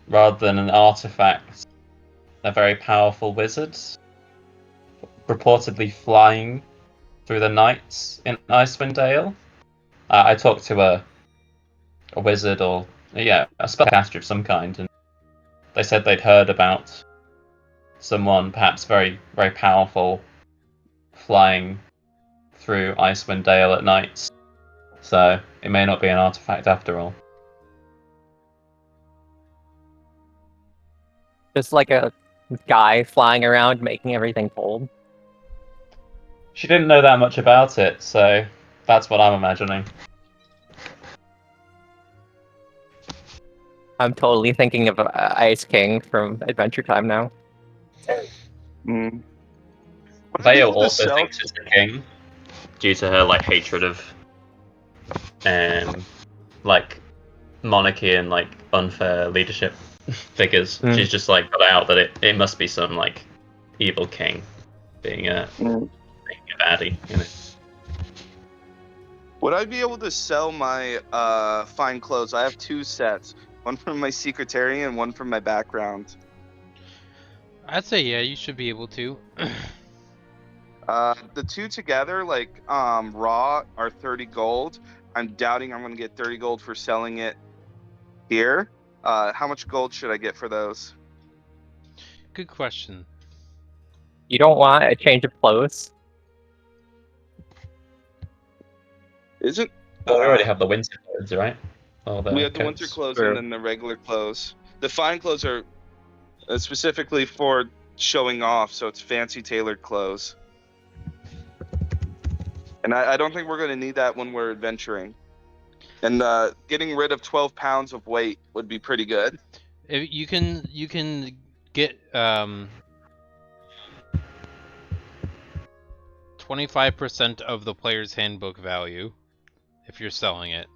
rather than an artifact, a very powerful wizard, reportedly flying through the nights in Icewind Dale. I talked to a wizard, or a spellcaster of some kind, and they said they'd heard about someone, perhaps very, very powerful, flying through Icewind Dale at nights. So it may not be an artifact after all. Just like a guy flying around making everything cold. She didn't know that much about it, so that's what I'm imagining. I'm totally thinking of Ice King from Adventure Time now. Mm. Vale also thinks she's the king, due to her hatred of monarchy and unfair leadership figures. She's just got out that it must be some evil king being a baddie, you know. Would I be able to sell my fine clothes? I have 2 sets, one from my secretary and one from my background. I'd say yeah, you should be able to. The 2 together, raw, are 30 gold. I'm doubting I'm gonna get 30 gold for selling it here. How much gold should I get for those? Good question. You don't want a change of clothes? Isn't Well, we already have the winter clothes, right? we have the winter clothes and then the regular clothes. The fine clothes are specifically for showing off, so it's fancy tailored clothes. And I don't think we're going to need that when we're adventuring. And getting rid of 12 pounds of weight would be pretty good. You can get 25% of the player's handbook value if you're selling it.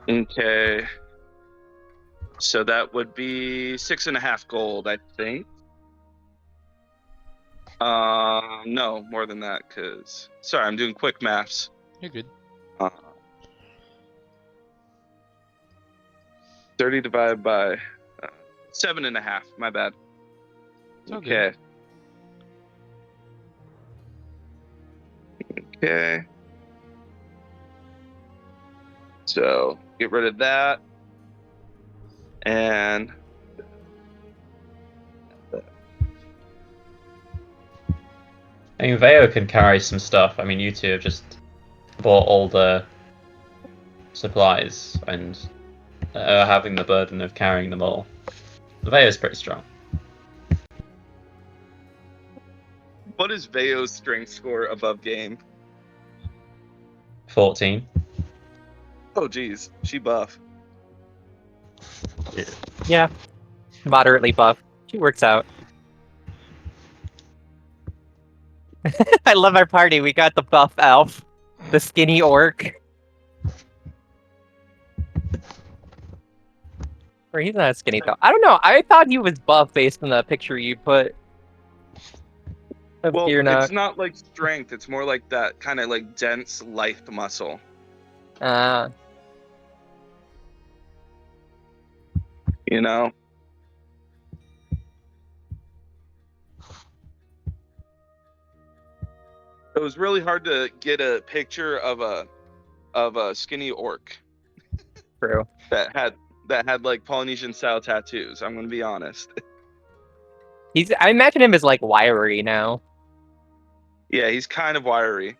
Okay. So that would be 6.5 gold, I think. No, more than that, because... Sorry, I'm doing quick maths. You're good. 30 divided by 7.5, my bad. It's all good. Okay. So, get rid of that. And... I mean, Veo can carry some stuff. I mean, you two have just bought all the supplies and are having the burden of carrying them all. Veo's pretty strong. What is Veo's strength score above game? 14. Oh, geez. She buff. Yeah, moderately buff. She works out. I love our party. We got the buff elf, the skinny orc. Or he's not skinny though. I don't know. I thought he was buff based on the picture you put. Of Well, Gearnock. it's not like strength. It's more like that kind of like dense, lithe muscle. You know? It was really hard to get a picture of a skinny orc True. that had like Polynesian style tattoos. I'm gonna be honest. I imagine him as like wiry now. Yeah, he's kind of wiry.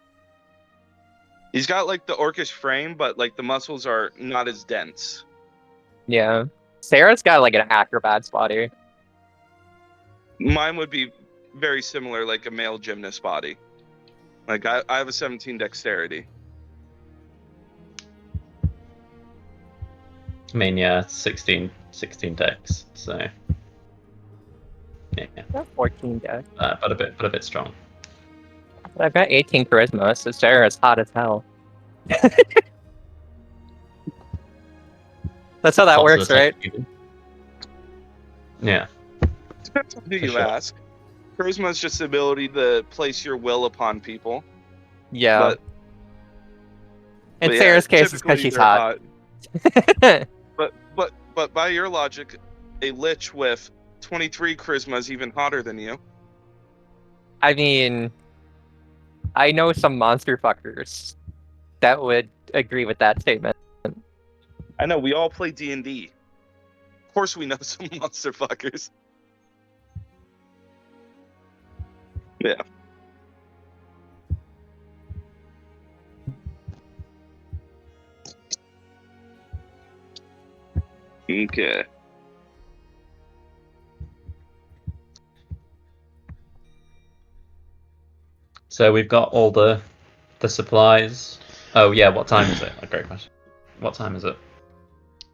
He's got like the orcish frame, but like the muscles are not as dense. Yeah. Sarah's got like an acrobat's body. Mine would be very similar, like a male gymnast body. Like I have a 17 dexterity. I mean, yeah, 16 dex. So yeah, Got 14 deck. but a bit strong. But I've got 18 charisma, so Sarah's hot as hell. That's how that Lots works, of right? attack. Yeah. Depends on who For you sure. ask. Charisma is just the ability to place your will upon people. Yeah. But, In but yeah, Sarah's case, it's typically because she's they're hot. But by your logic, a lich with 23 charisma is even hotter than you. I mean, I know some monster fuckers that would agree with that statement. I know, we all play D&D. Of course we know some monster fuckers. Yeah. Okay. So we've got all the supplies. Oh yeah, what time is it? A great question. What time is it?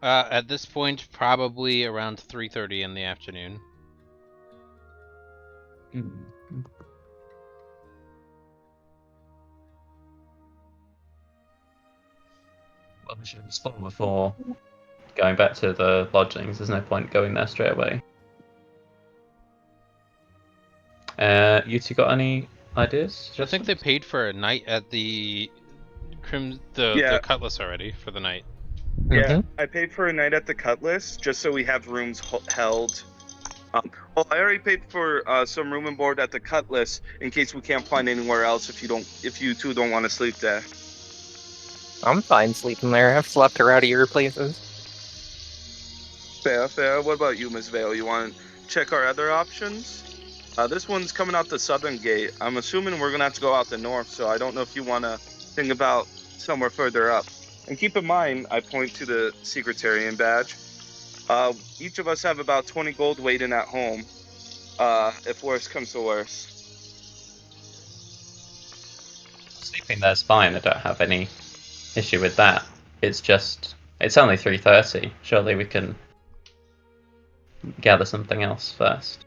At this point, probably around 3:30 in the afternoon. Well, we should respond before going back to the lodgings. There's no point going there straight away. You two got any ideas? I think they paid for a night at the the Yeah. Cutlass already for the night. Yeah, Mhm. I paid for a night at the Cutlass just so we have rooms held. Well, I already paid for some room and board at the Cutlass in case we can't find anywhere else. If you two don't want to sleep there. I'm fine sleeping there. I've slept around your places. Fair. What about you, Miss Vale? You want to check our other options? This one's coming out the southern gate. I'm assuming we're gonna have to go out the north, so I don't know if you want to think about somewhere further up. And keep in mind, I point to the Secretarian badge. Each of us have about 20 gold waiting at home. If worse comes to worse. Sleeping there's fine. I don't have any issue with that. It's only 3:30. Surely we can gather something else first.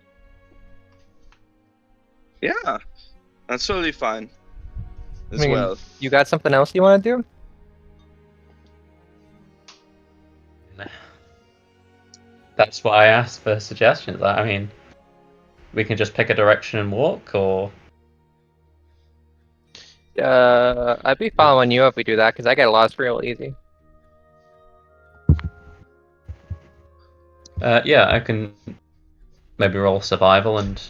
Yeah, that's totally fine. As I mean, well. You got something else you want to do? That's why I asked for suggestions. I mean, we can just pick a direction and walk, or I'd be following you if we do that, because I get lost real easy. yeah, I can maybe roll survival and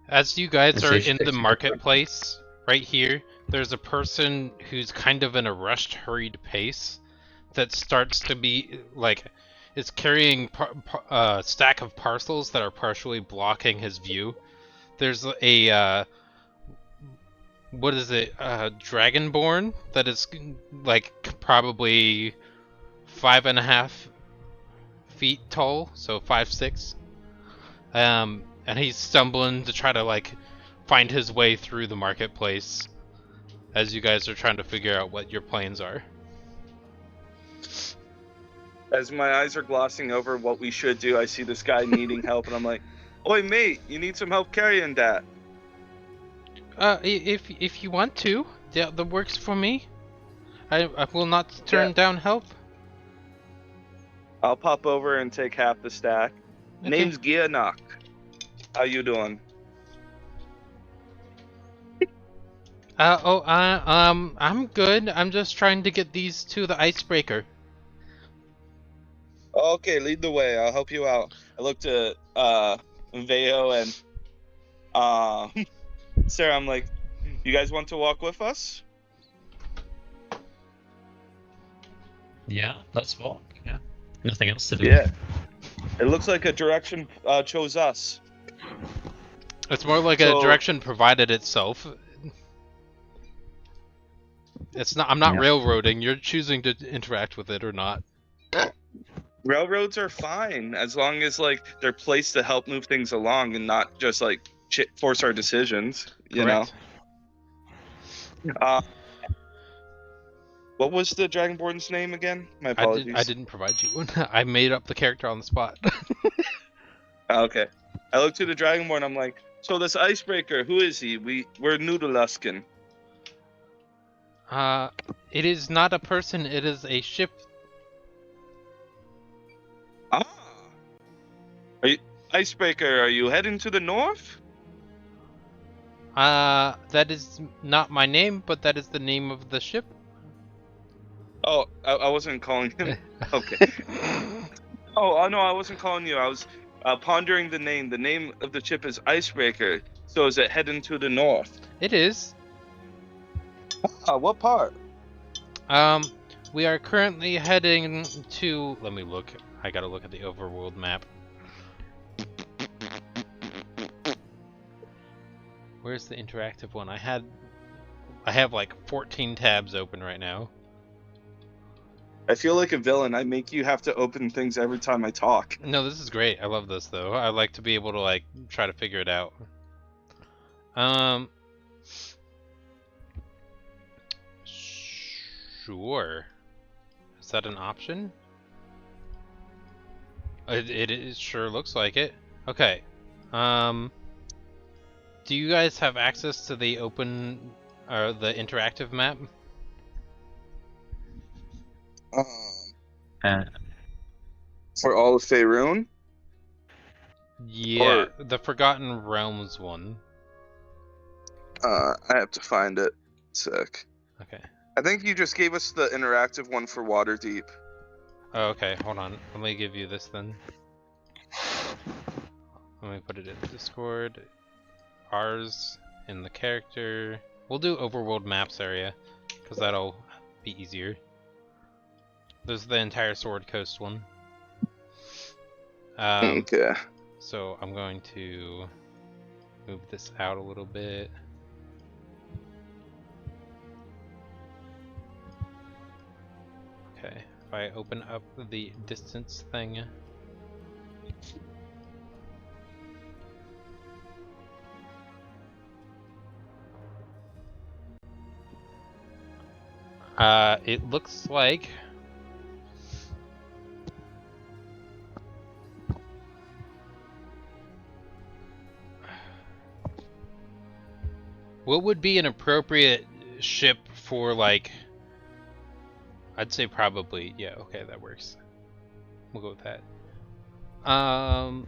As you guys see are if she in picks the a good marketplace, right here, there's a person who's kind of in a rushed, hurried pace that starts to be, like, is carrying a stack of parcels that are partially blocking his view. There's a, what is it, Dragonborn that is, like, probably 5.5 feet tall, so 5'6". And he's stumbling to try to, like, find his way through the marketplace as you guys are trying to figure out what your plans are. As my eyes are glossing over what we should do, I see this guy needing help, and I'm like, "Oi, mate, you need some help carrying that." If you want to, that works for me. I will not turn down help. I'll pop over and take half the stack. Okay. Name's Gianok. How you doing? I'm good. I'm just trying to get these to the icebreaker. Okay, lead the way. I'll help you out. I look to Veo and Sarah. I'm like, you guys want to walk with us? yeah, let's walk. Yeah, nothing else to do. Yeah. It looks like a direction chose us. It's more like a direction provided itself. It's not. I'm not Yeah. railroading. You're choosing to interact with it or not. Railroads are fine as long as like they're placed to help move things along and not just like force our decisions. You Correct. know. What was the Dragonborn's name again? My apologies. I didn't provide you one. I made up the character on the spot. Okay. I look to the Dragonborn. I'm like, so this icebreaker, who is he? We're new to Luskin. It is not a person. It is a ship. Ah. Icebreaker, are you heading to the north? That is not my name, but that is the name of the ship. Oh, I wasn't calling him. Okay. Oh, no, I wasn't calling you. I was pondering the name. The name of the ship is Icebreaker. So is it heading to the north? It is. What part? We are currently heading to. Let me look. I gotta look at the overworld map. Where's the interactive one? I have like 14 tabs open right now. I feel like a villain. I make you have to open things every time I talk. No, this is great. I love this though. I like to be able to like try to figure it out. Sure. Is that an option? It sure looks like it. Okay. Do you guys have access to the open or the interactive map? For all of Faerun? Yeah, the Forgotten Realms one. I have to find it. Sick. Okay. I think you just gave us the interactive one for Waterdeep. Oh, okay, hold on. Let me give you this then. Let me put it in Discord. Ours in the character. We'll do overworld maps area, because that'll be easier. There's the entire Sword Coast one. Okay. So I'm going to move this out a little bit. Okay, if I open up the distance thing. It looks like what would be an appropriate ship for, like, I'd say probably, yeah, okay, that works. We'll go with that. Um.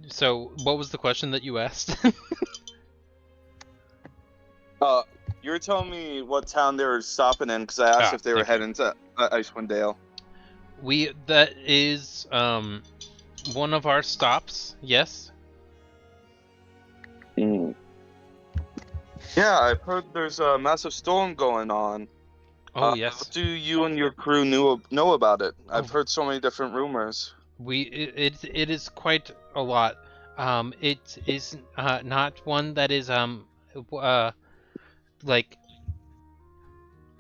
So, what was the question that you asked? You were telling me what town they were stopping in because I asked if they were thank you. heading to Icewind Dale. That is one of our stops. Yes. Yeah, I've heard there's a massive storm going on. Oh yes. What do you and your crew know about it? I've Oh. heard so many different rumors. It is quite a lot. It is not one that is like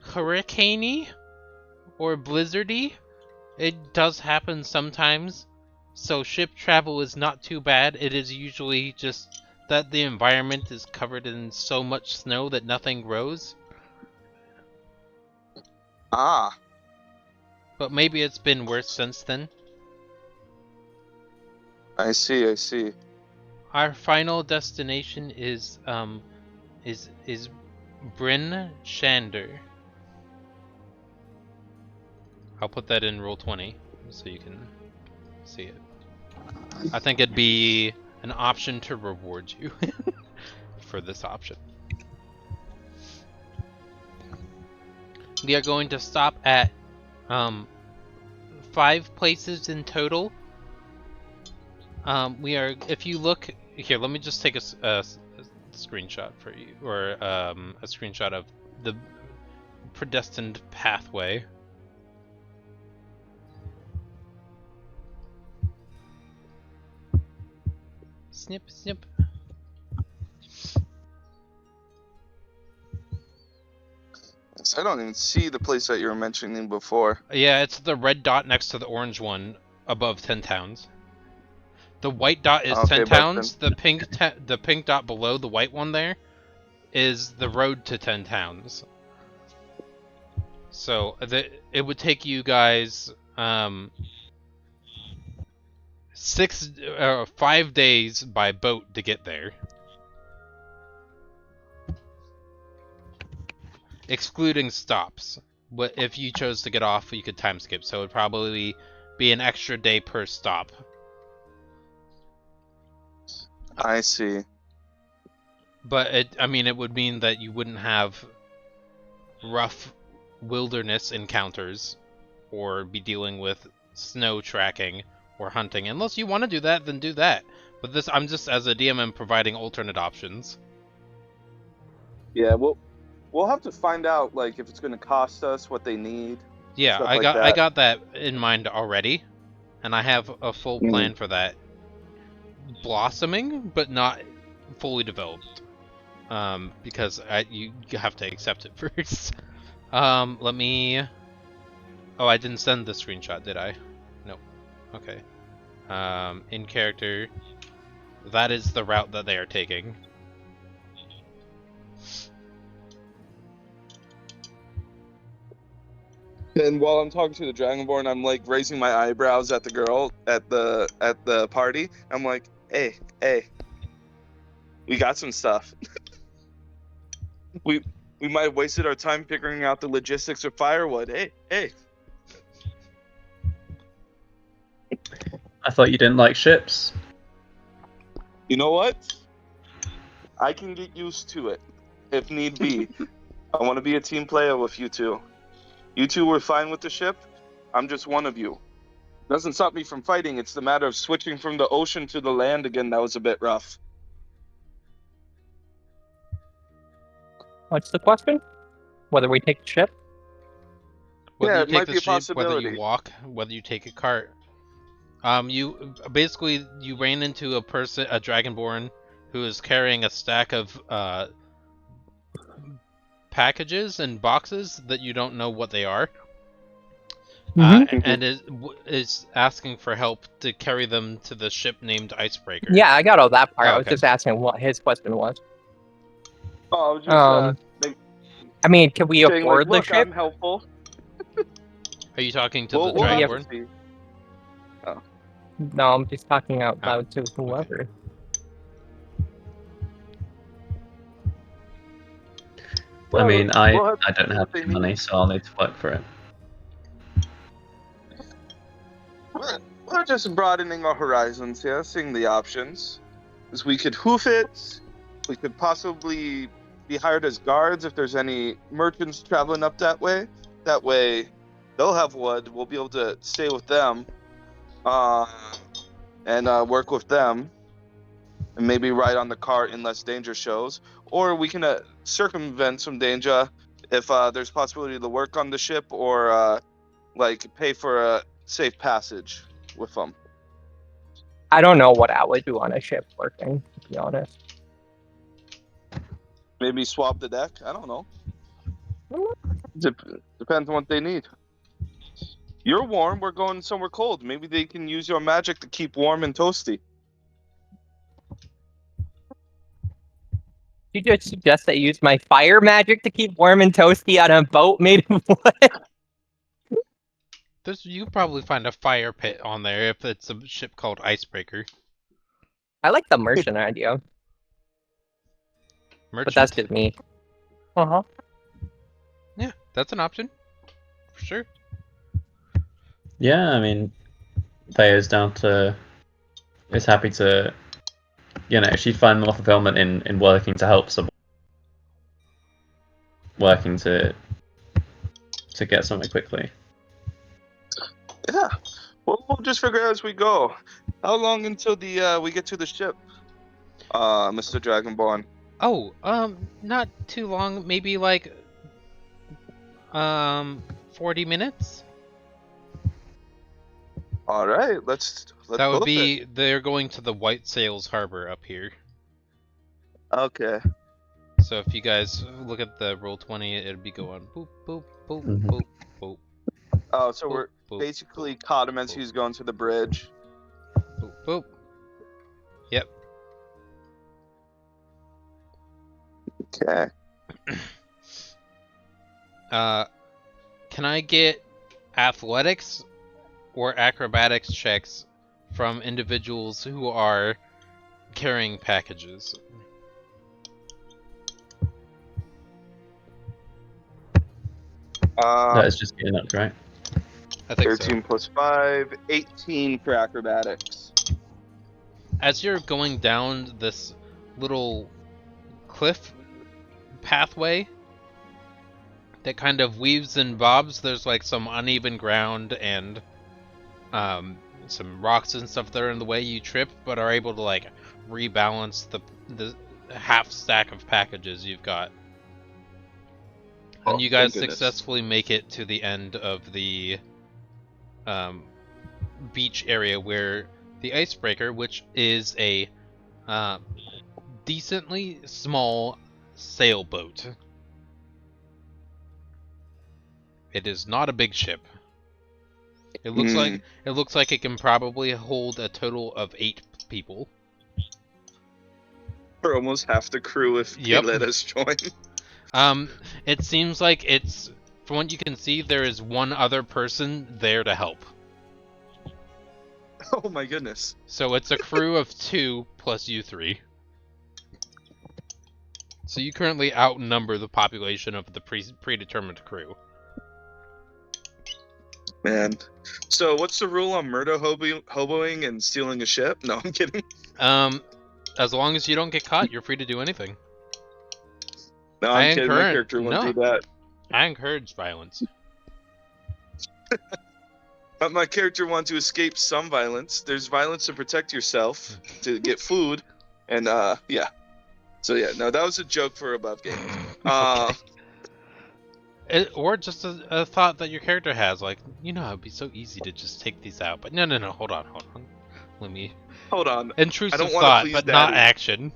hurricaney or blizzardy. It does happen sometimes. So ship travel is not too bad. It is usually just that the environment is covered in so much snow that nothing grows. Ah, But maybe it's been worse since then. I see. Our final destination is Bryn Shander. I'll put that in Roll20 so you can see it. I think it'd be an option to reward you for this option. We are going to stop at 5 places in total. We are, if you look here, let me just take a screenshot for you, or a screenshot of the predestined pathway. Snip, snip. I don't even see the place that you were mentioning before. Yeah, it's the red dot next to the orange one above 10 towns. The white dot is Okay, 10 towns. The pink dot below the white one there is the road to 10 towns. So it would take you guys 5 days by boat to get there, excluding stops. But if you chose to get off, you could time skip. So it would probably be an extra day per stop. I see. But it would mean that you wouldn't have rough wilderness encounters or be dealing with snow tracking or hunting. Unless you want to do that, then do that. But I'm just, as a DM, I'm providing alternate options. Yeah, we'll have to find out like if it's going to cost us, what they need. Yeah, stuff I like got that. I got that in mind already, and I have a full plan for that. Blossoming, but not fully developed. Because you have to accept it first. Let me. Oh, I didn't send the screenshot, did I? No. Okay. In character, that is the route that they are taking. And while I'm talking to the Dragonborn, I'm like raising my eyebrows at the girl at the party. I'm like, hey, we got some stuff. we might have wasted our time figuring out the logistics of firewood. Hey. I thought you didn't like ships. You know what? I can get used to it if need be. I want to be a team player with you two. You two were fine with the ship. I'm just one of you. Doesn't stop me from fighting. It's the matter of switching from the ocean to the land again that was a bit rough. What's the question? Whether we take the ship? Whether Yeah, you it take might the be a ship, whether possibility. you walk, whether you take a cart. You basically ran into a Dragonborn, who is carrying a stack of packages and boxes that you don't know what they are, and is asking for help to carry them to the ship named Icebreaker. Yeah, I got all that part. Oh, I was okay. just asking what his question was. Oh, I was just I mean, can we saying, afford like, look, the ship? I'm helpful. Are you talking to We'll the have Dragonborn? to see. No, I'm just talking out loud to whoever. I mean, I we'll have to don't see have what they any money, need. so I'll need to work for it. just broadening our horizons here, seeing the options. Because we could hoof it. We could possibly be hired as guards if there's any merchants traveling up that way. That way, they'll have wood. We'll be able to stay with them, and work with them, and maybe ride on the cart in less danger shows. Or we can circumvent some danger if there's possibility to work on the ship or like pay for a safe passage with them. I don't know what I would do on a ship working, to be honest. Maybe swap the deck. I don't know. Depends on what they need. You're warm. We're going somewhere cold. Maybe they can use your magic to keep warm and toasty. You just suggest I use my fire magic to keep warm and toasty on a boat made of wood? You probably find a fire pit on there if it's a ship called Icebreaker. I like the merchant idea, Merchant. but that's just me. Uh-huh. Yeah, that's an option. For sure. Yeah, I mean, Thea's is happy to, she'd find more fulfillment in working to help someone, working to get something quickly. Yeah. Well, we'll just figure out as we go. How long until we get to the ship, Mr. Dragonborn? Oh, not too long. Maybe like 40 minutes. All right, let's That would book be. it. They're going to the White Sails Harbor up here. Okay. So if you guys look at the Roll20, it'll be going boop boop boop Mhm. boop boop. Oh, so boop, we're boop, basically caught him as he's going to the bridge. boop boop. Yep. Okay. Can I get athletics or acrobatics checks from individuals who are carrying packages? That is just getting up, right? I think 13 plus 5, 18 for acrobatics. As you're going down this little cliff pathway that kind of weaves and bobs, there's like some uneven ground and some rocks and stuff that are in the way. You trip, but are able to like rebalance the half stack of packages you've got. And Oh, you guys thank goodness. successfully make it to the end of the beach area where the Icebreaker, which is a decently small sailboat. It is not a big ship. It looks like it can probably hold a total of 8 people. We're almost half the crew if Yep. they let us join. It seems like from what you can see, there is one other person there to help. Oh my goodness. So it's a crew of 2 plus you 3. So you currently outnumber the population of the predetermined crew. Man. So what's the rule on murder hoboing and stealing a ship? No, I'm kidding. As long as you don't get caught, you're free to do anything. No, I'm kidding. My character won't do that. I encourage violence. But my character wants to escape some violence. There's violence to protect yourself, to get food, and yeah. So yeah, no, that was a joke for Above Gamers. Or just a thought that your character has, like, it'd be so easy to just take these out. But no, hold on. Let me... Hold on. Intrusive I don't wanna thought, please but not Daddy. action.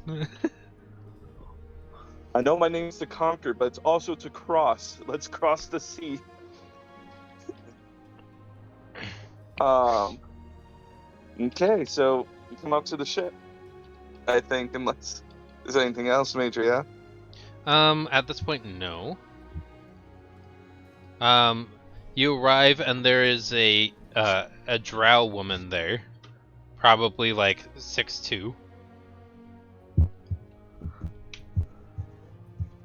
I know my name's to conquer, but it's also to cross. Let's cross the sea. Okay, so you come up to the ship. I think, unless there's anything else, Major, yeah? At this point, no. You arrive and there is a drow woman there. Probably like 6'2".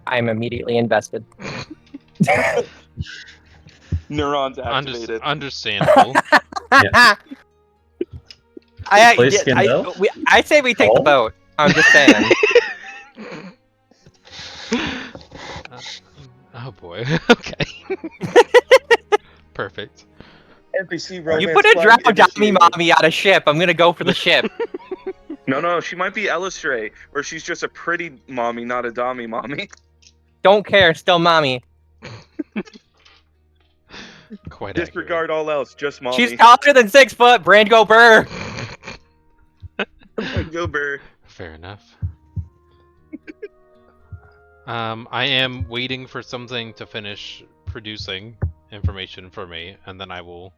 I'm immediately invested. Neurons activated. Understandable. Please skin elf? I say we take the Oh. boat. I'm just saying. Oh boy. Okay. Perfect. NPC romance. You put a flag drow dummy initiated. mommy on a ship. I'm gonna go for the ship. No, she might be Elistray, or she's just a pretty mommy, not a dommy mommy. Don't care. Still mommy. Quite Disregard all else, just mommy. She's taller than 6 foot. Brango Burr. Go Burr. accurate. Fair enough. I am waiting for something to finish producing information for me, and then I will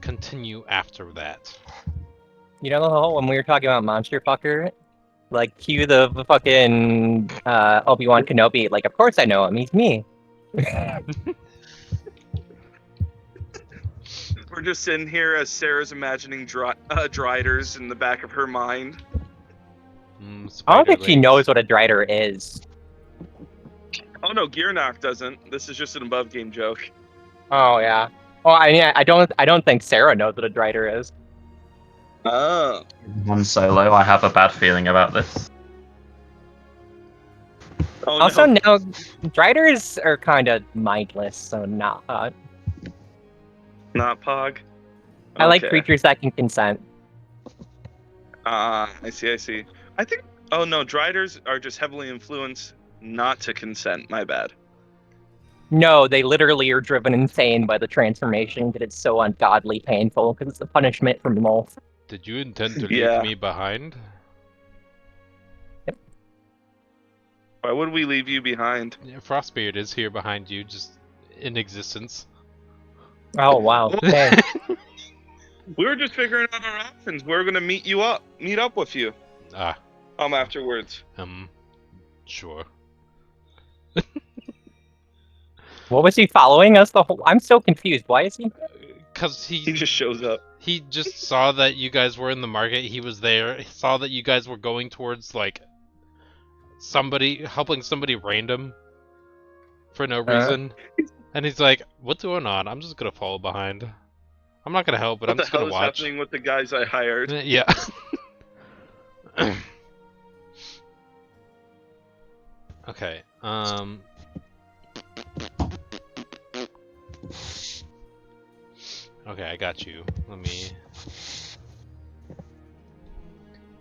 continue after that. You know when we were talking about Monster Fucker? Like, cue the fucking Obi-Wan Kenobi. Like, of course I know him. He's me. We're just sitting here as Sarah's imagining Driders in the back of her mind. I don't think she Spiderlings. knows what a Drider is. Oh no, Gearnock doesn't. This is just an above game joke. Oh yeah. Oh, I don't think Sarah knows what a Drider is. Oh. One solo, I have a bad feeling about this. Oh Also, no. now Driders are kind of mindless, so not. Not Pog. I like Okay. creatures that can consent. I see. I think. Oh no, Driders are just heavily influenced not to consent. My bad. No, they literally are driven insane by the transformation because it's so ungodly painful because it's a punishment from Lolth. Did you intend to Yeah. leave me behind? Why would we leave you behind? Yeah, Frostbeard is here behind you, just in existence. Oh wow. Okay. We were just figuring out our options. We're gonna meet up with you. Ah, Afterwards. sure. What was he following us the whole? I'm so confused. Why is he? Cause He just shows up. he just saw that you guys were in the market. He was there. He saw that you guys were going towards like helping somebody random for no reason, and he's like, "What's going on? I'm just gonna follow behind. I'm not gonna help, but What I'm the just hell gonna is watch." happening with the guys I hired? Yeah. Okay. Okay, I got you. Let me.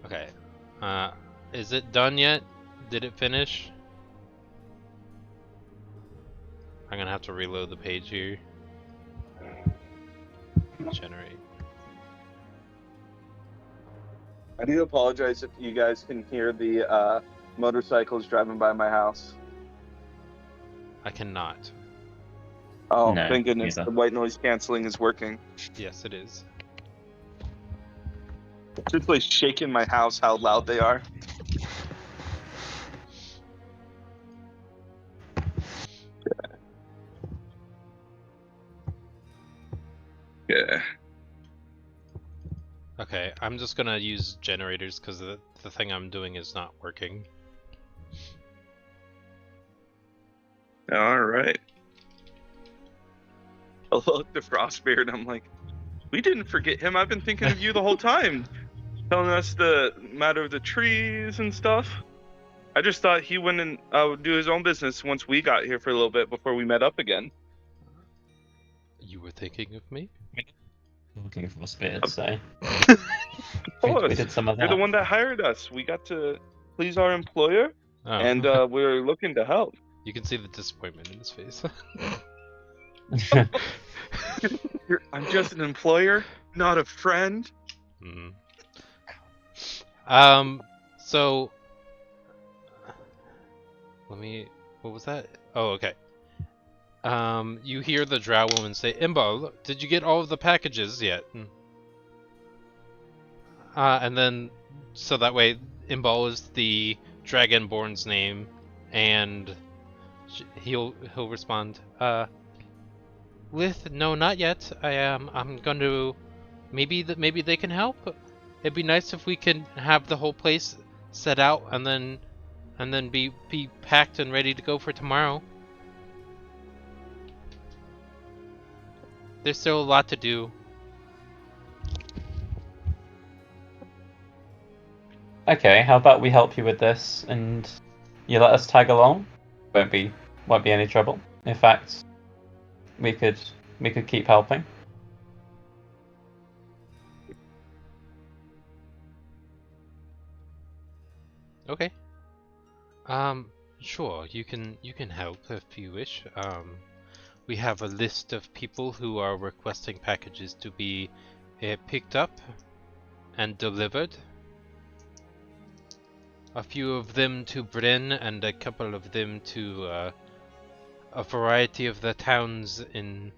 Okay. Is it done yet? Did it finish? I'm gonna have to reload the page here. Generate. I do apologize if you guys can hear the motorcycles driving by my house. I cannot. Oh, No, thank goodness. neither. The white noise canceling is working. Yes, it is. Just like shaking my house how loud they are. Yeah. Okay, I'm just gonna use generators because the thing I'm doing is not working. All right. I look to Frostbeard. I'm like, we didn't forget him. I've been thinking of you the whole time, telling us the matter of the trees and stuff. I just thought he went and would do his own business once we got here for a little bit before we met up again. You were thinking of me? Looking for Spears, so Of we course. did some of You're that. the one that hired us. We got to please our employer, Oh. and we're looking to help. You can see the disappointment in his face. I'm just an employer, not a friend. Mhm. So let me. What was that? Oh, okay. You hear the drow woman say, "Imbal, did you get all of the packages yet?" And then, so that way, Imbal is the Dragonborn's name, and he'll respond, with no, not yet. I'm going to, maybe they can help. It'd be nice if we can have the whole place set out and then be packed and ready to go for tomorrow. There's still a lot to do. Okay, how about we help you with this and you let us tag along? Won't be any trouble. In fact, we could keep helping. Okay. Sure. You can help if you wish. We have a list of people who are requesting packages to be picked up and delivered. A few of them to Bryn and a couple of them to a variety of the towns in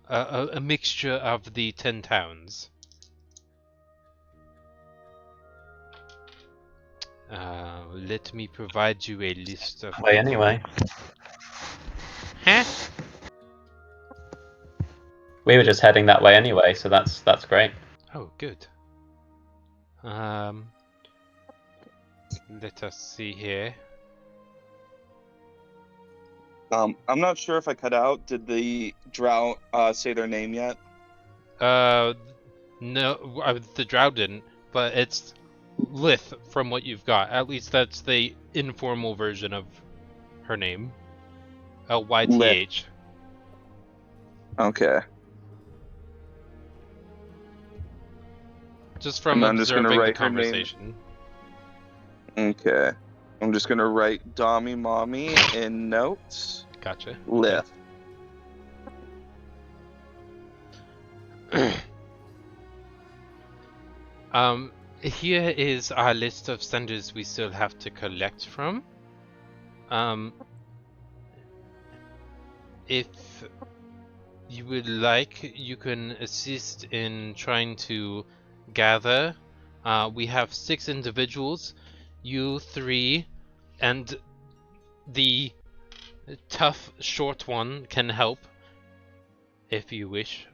a mixture of the 10 towns. Let me provide you a list of Way people. anyway. Huh? We were just heading that way anyway, so that's great. Oh, good. Let us see here. I'm not sure if I cut out. Did the Drow say their name yet? No, the Drow didn't, but it's Lith from what you've got. At least that's the informal version of her name. Lyth. Okay. Just from And I'm just gonna observing the write her name. conversation. Okay. I'm just gonna write Dommy Mommy in notes. Gotcha. Lith. Here is our list of senders we still have to collect from. If you would like, you can assist in trying to gather. We have 6 individuals, you 3, and the tough short one can help if you wish.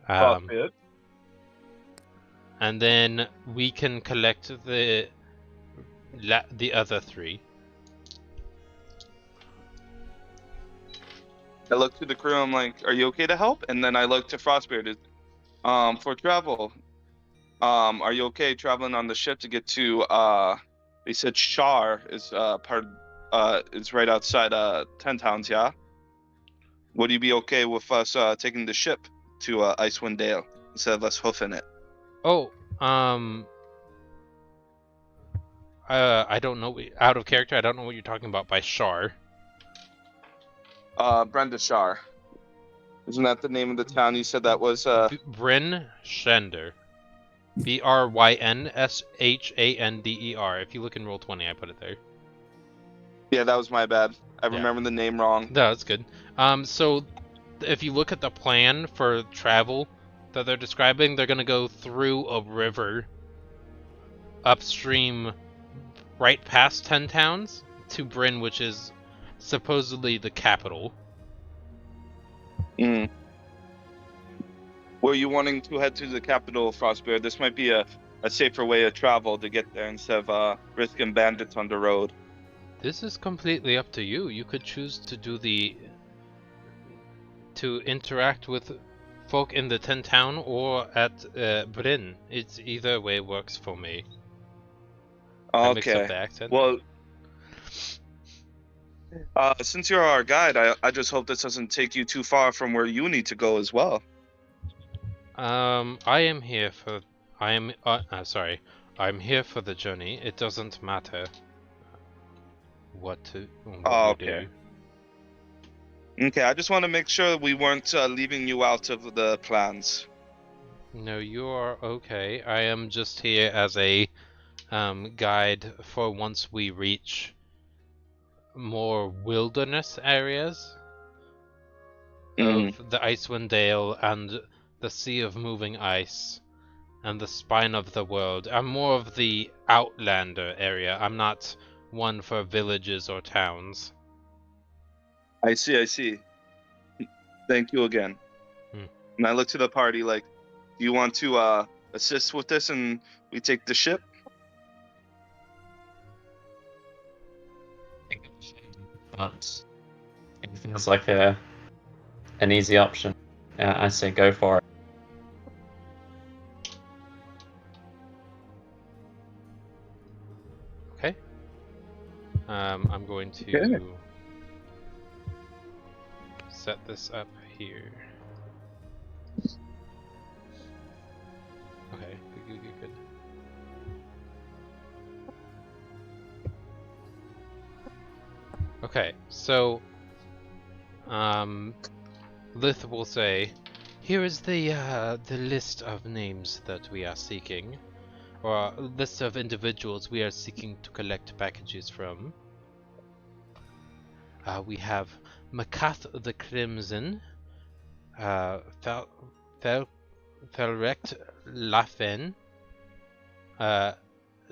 And then we can collect the other 3. I look to the crew. I'm like, "Are you okay to help?" And then I look to Frostbeard. For travel. Are you okay traveling on the ship to get to? They said Shar is is right outside 10 towns. Yeah. Would you be okay with us taking the ship to Icewind Dale instead of us hoofing it? Oh, I don't know. Out of character, I don't know what you're talking about by Shar. Brenda Shar. Isn't that the name of the town you said that was? Bryn Shander. BrynShander. If you look in Roll20, I put it there. Yeah, that was my bad. I Yeah. remember the name wrong. No, that's good. So if you look at the plan for travel that they're describing, they're gonna go through a river upstream right past 10 towns to Bryn, which is supposedly the capital. Mm. Were you wanting to head to the capital, Frostbeard? This might be a safer way of travel to get there instead of risking bandits on the road. This is completely up to you. You could choose to do to interact with folk in the 10 town or at Bryn. It's either way works for me. I mixed up the accent. Well, since you're our guide, I just hope this doesn't take you too far from where you need to go as well. I am here for. I'm here for the journey. It doesn't matter what we do. Okay, I just want to make sure we weren't leaving you out of the plans. No, you are okay. I am just here as a guide for once we reach more wilderness areas of the Icewind Dale and the Sea of Moving Ice and the Spine of the World. I'm more of the Outlander area. I'm not one for villages or towns. I see. Thank you again. And I look to the party like, do you want to assist with this and we take the ship? But it feels like an easy option. I say go for it. I'm going to Okay. set this up here. Okay, good. Okay, so Lith will say, "Here is the list of names that we are seeking, or a list of individuals we are seeking to collect packages from. We have Makath the Crimson, Felrect Lafen,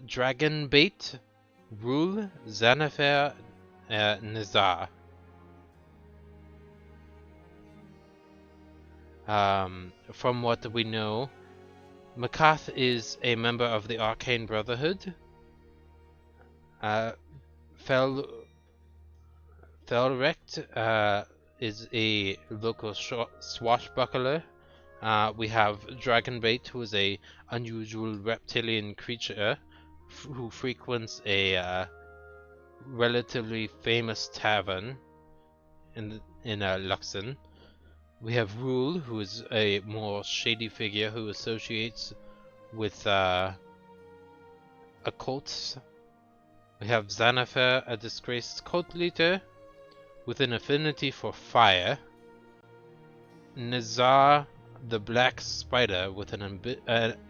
Dragonbait, Rule, Xanafer, Nizar. From what we know, Makath is a member of the Arcane Brotherhood. Felrect is a local swashbuckler. We have Dragonbait, who is a unusual reptilian creature who frequents a relatively famous tavern in Luxon. We have Rule, who is a more shady figure who associates with occults. We have Xanafer, a disgraced cult leader with an affinity for fire. Nizar, the black spider with an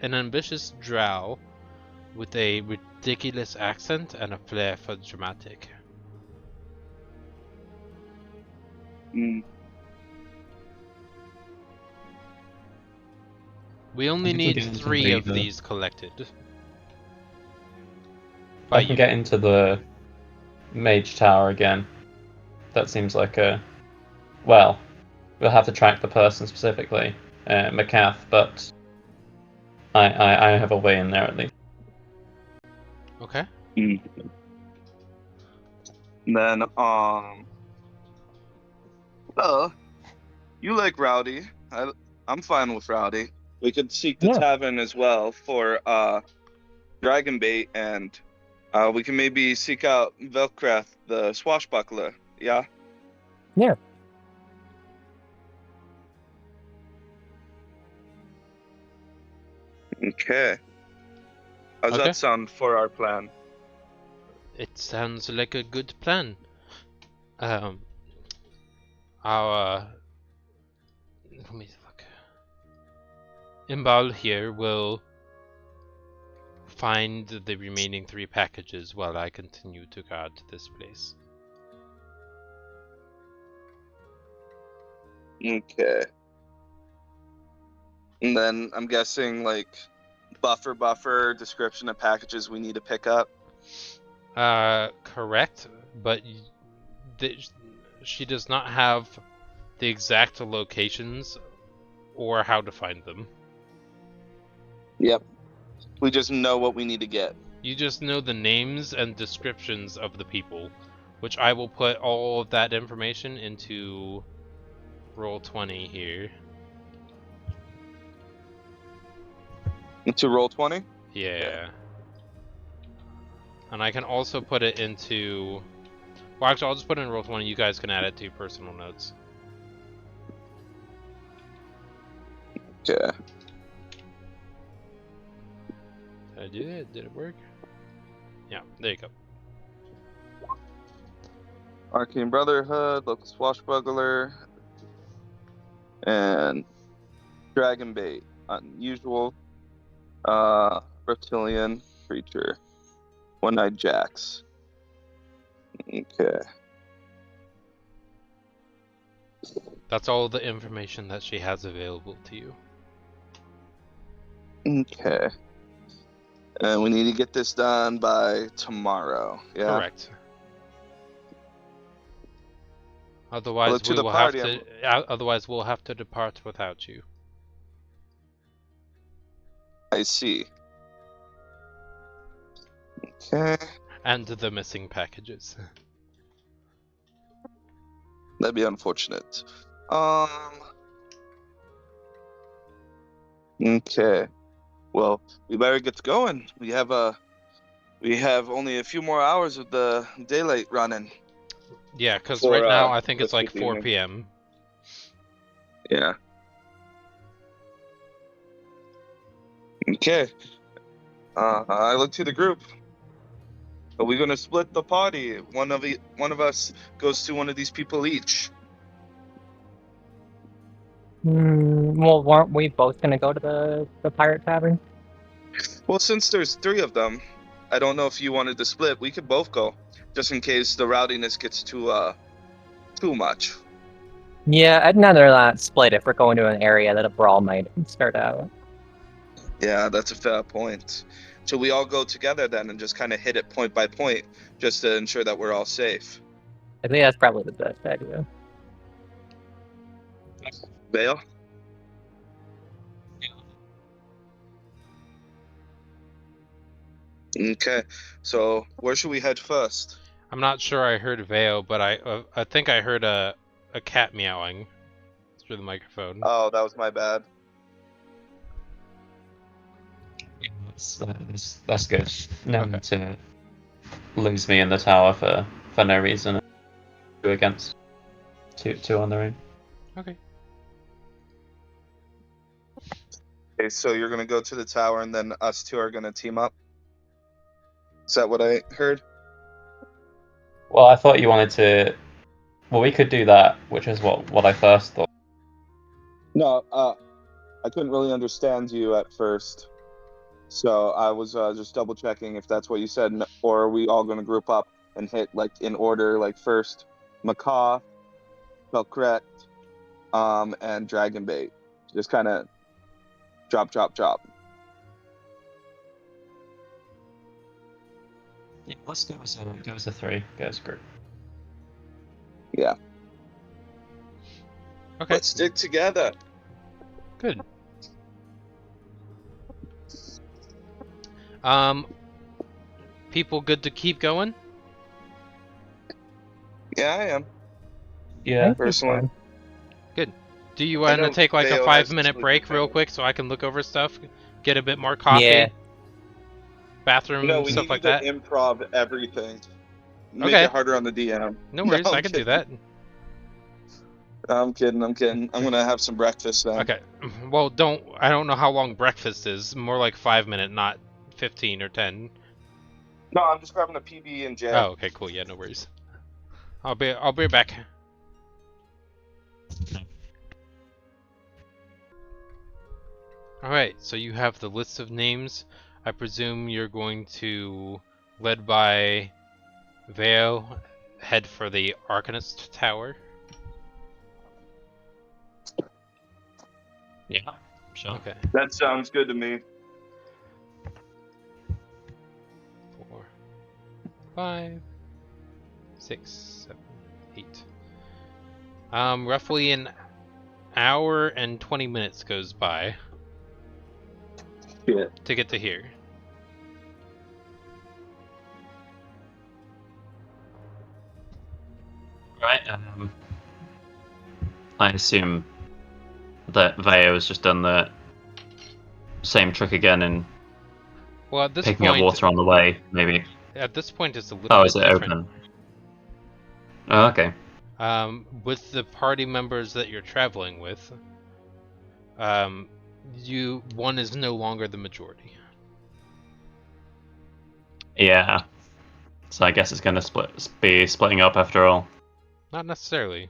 ambitious drow with a ridiculous accent and a flair for dramatic. Mm. We only I think we're need getting to 3 of the- these collected. I can get into the Mage Tower again. That seems like a... Well, we'll have to track the person specifically, Makath, but I have a way in there at least. Okay. Mm. Then, well, you like Rowdy. I'm fine with Rowdy. We could seek the Yeah. tavern as well for Dragonbait, and we can maybe seek out Velkrath, the swashbuckler. Yeah. Yeah. Okay. How's Okay. that sound for our plan? It sounds like a good plan. Our let me look. Imbal here will find the remaining 3 packages while I continue to guard this place. Okay. And then I'm guessing like buffer description of packages we need to pick up. Correct, but she does not have the exact locations or how to find them. Yep. We just know what we need to get. You just know the names and descriptions of the people, which I will put all of that information into Roll20 here. To roll 20? Yeah. And I can also put it into... Well, actually, I'll just put it in Roll20. You guys can add it to your personal notes. Okay. Did I do it? Did it work? Yeah, there you go. Arcane Brotherhood, local swashbuckler, and Dragonbait, unusual reptilian creature, one-eyed jacks. Okay. That's all the information that she has available to you. Okay. And we need to get this done by tomorrow. Yeah. Correct. Otherwise, Well, to we the will party, have to. Otherwise, we'll have to depart without you. I see. Okay. And the missing packages. That'd be unfortunate. Okay. Well, we better get going. We have We have only a few more hours of the daylight running. Yeah, because For, right now I think it's this like 4 evening. p.m. Yeah. Okay. I look to the group. Are we gonna split the party? One of us goes to one of these people each. Well, weren't we both gonna go to the pirate tavern? Well, since there's 3 of them, I don't know if you wanted to split. We could both go, just in case the rowdiness gets too much. Yeah, I'd rather not split if we're going to an area that a brawl might start out. Yeah, that's a fair point. So we all go together then and just kind of hit it point by point, just to ensure that we're all safe. I think that's probably the best idea. Vale? Okay, so where should we head first? I'm not sure I heard Veo, but I think I heard a cat meowing through the microphone. Oh, that was my bad. That's good. No Okay. one to lose me in the tower for no reason. Two against two on their own. Okay. Okay, so you're gonna go to the tower and then us 2 are gonna team up? Is that what I heard? Well, I thought you wanted to. Well, we could do that, which is what I first thought. No, I couldn't really understand you at first. So I was just double checking if that's what you said, or are we all going to group up and hit like in order, like first Macaw, Felcret, and Dragonbait. Just kind of drop. Yeah, let's go as a 3. Go as a group. Yeah. Okay. Let's stick together. Good. People good to keep going? Yeah, I am. Yeah. Personally. Do you I want to know take like a Veo has 5-minute sleeping break real thing. quick so I can look over stuff, get a bit more coffee, Yeah. bathroom, No, we stuff need like you to that? improv everything. Make Okay. it harder on the DM. No worries, I'm I can do that. I'm kidding. I'm gonna have some breakfast then. Okay. Well, I don't know how long breakfast is. More like 5-minute, not 15 or 10. No, I'm just grabbing a PB and J. Oh, okay, cool. Yeah, no worries. I'll be right back. All right. So you have the list of names. I presume you're going to, led by Veo, head for the Arcanist Tower. Yeah. Sure. Okay. That sounds good to me. 4, 5, 6, 7, 8. Roughly an hour and 20 minutes goes by Yeah. to get to here. Right. I assume that Veo has just done the same trick again and Well, at this picking up point, water on the way, maybe. it's a little Oh, bit is it different. open? Oh, okay. With the party members that you're traveling with, one is no longer the majority. Yeah. So I guess it's gonna be splitting up after all. Not necessarily,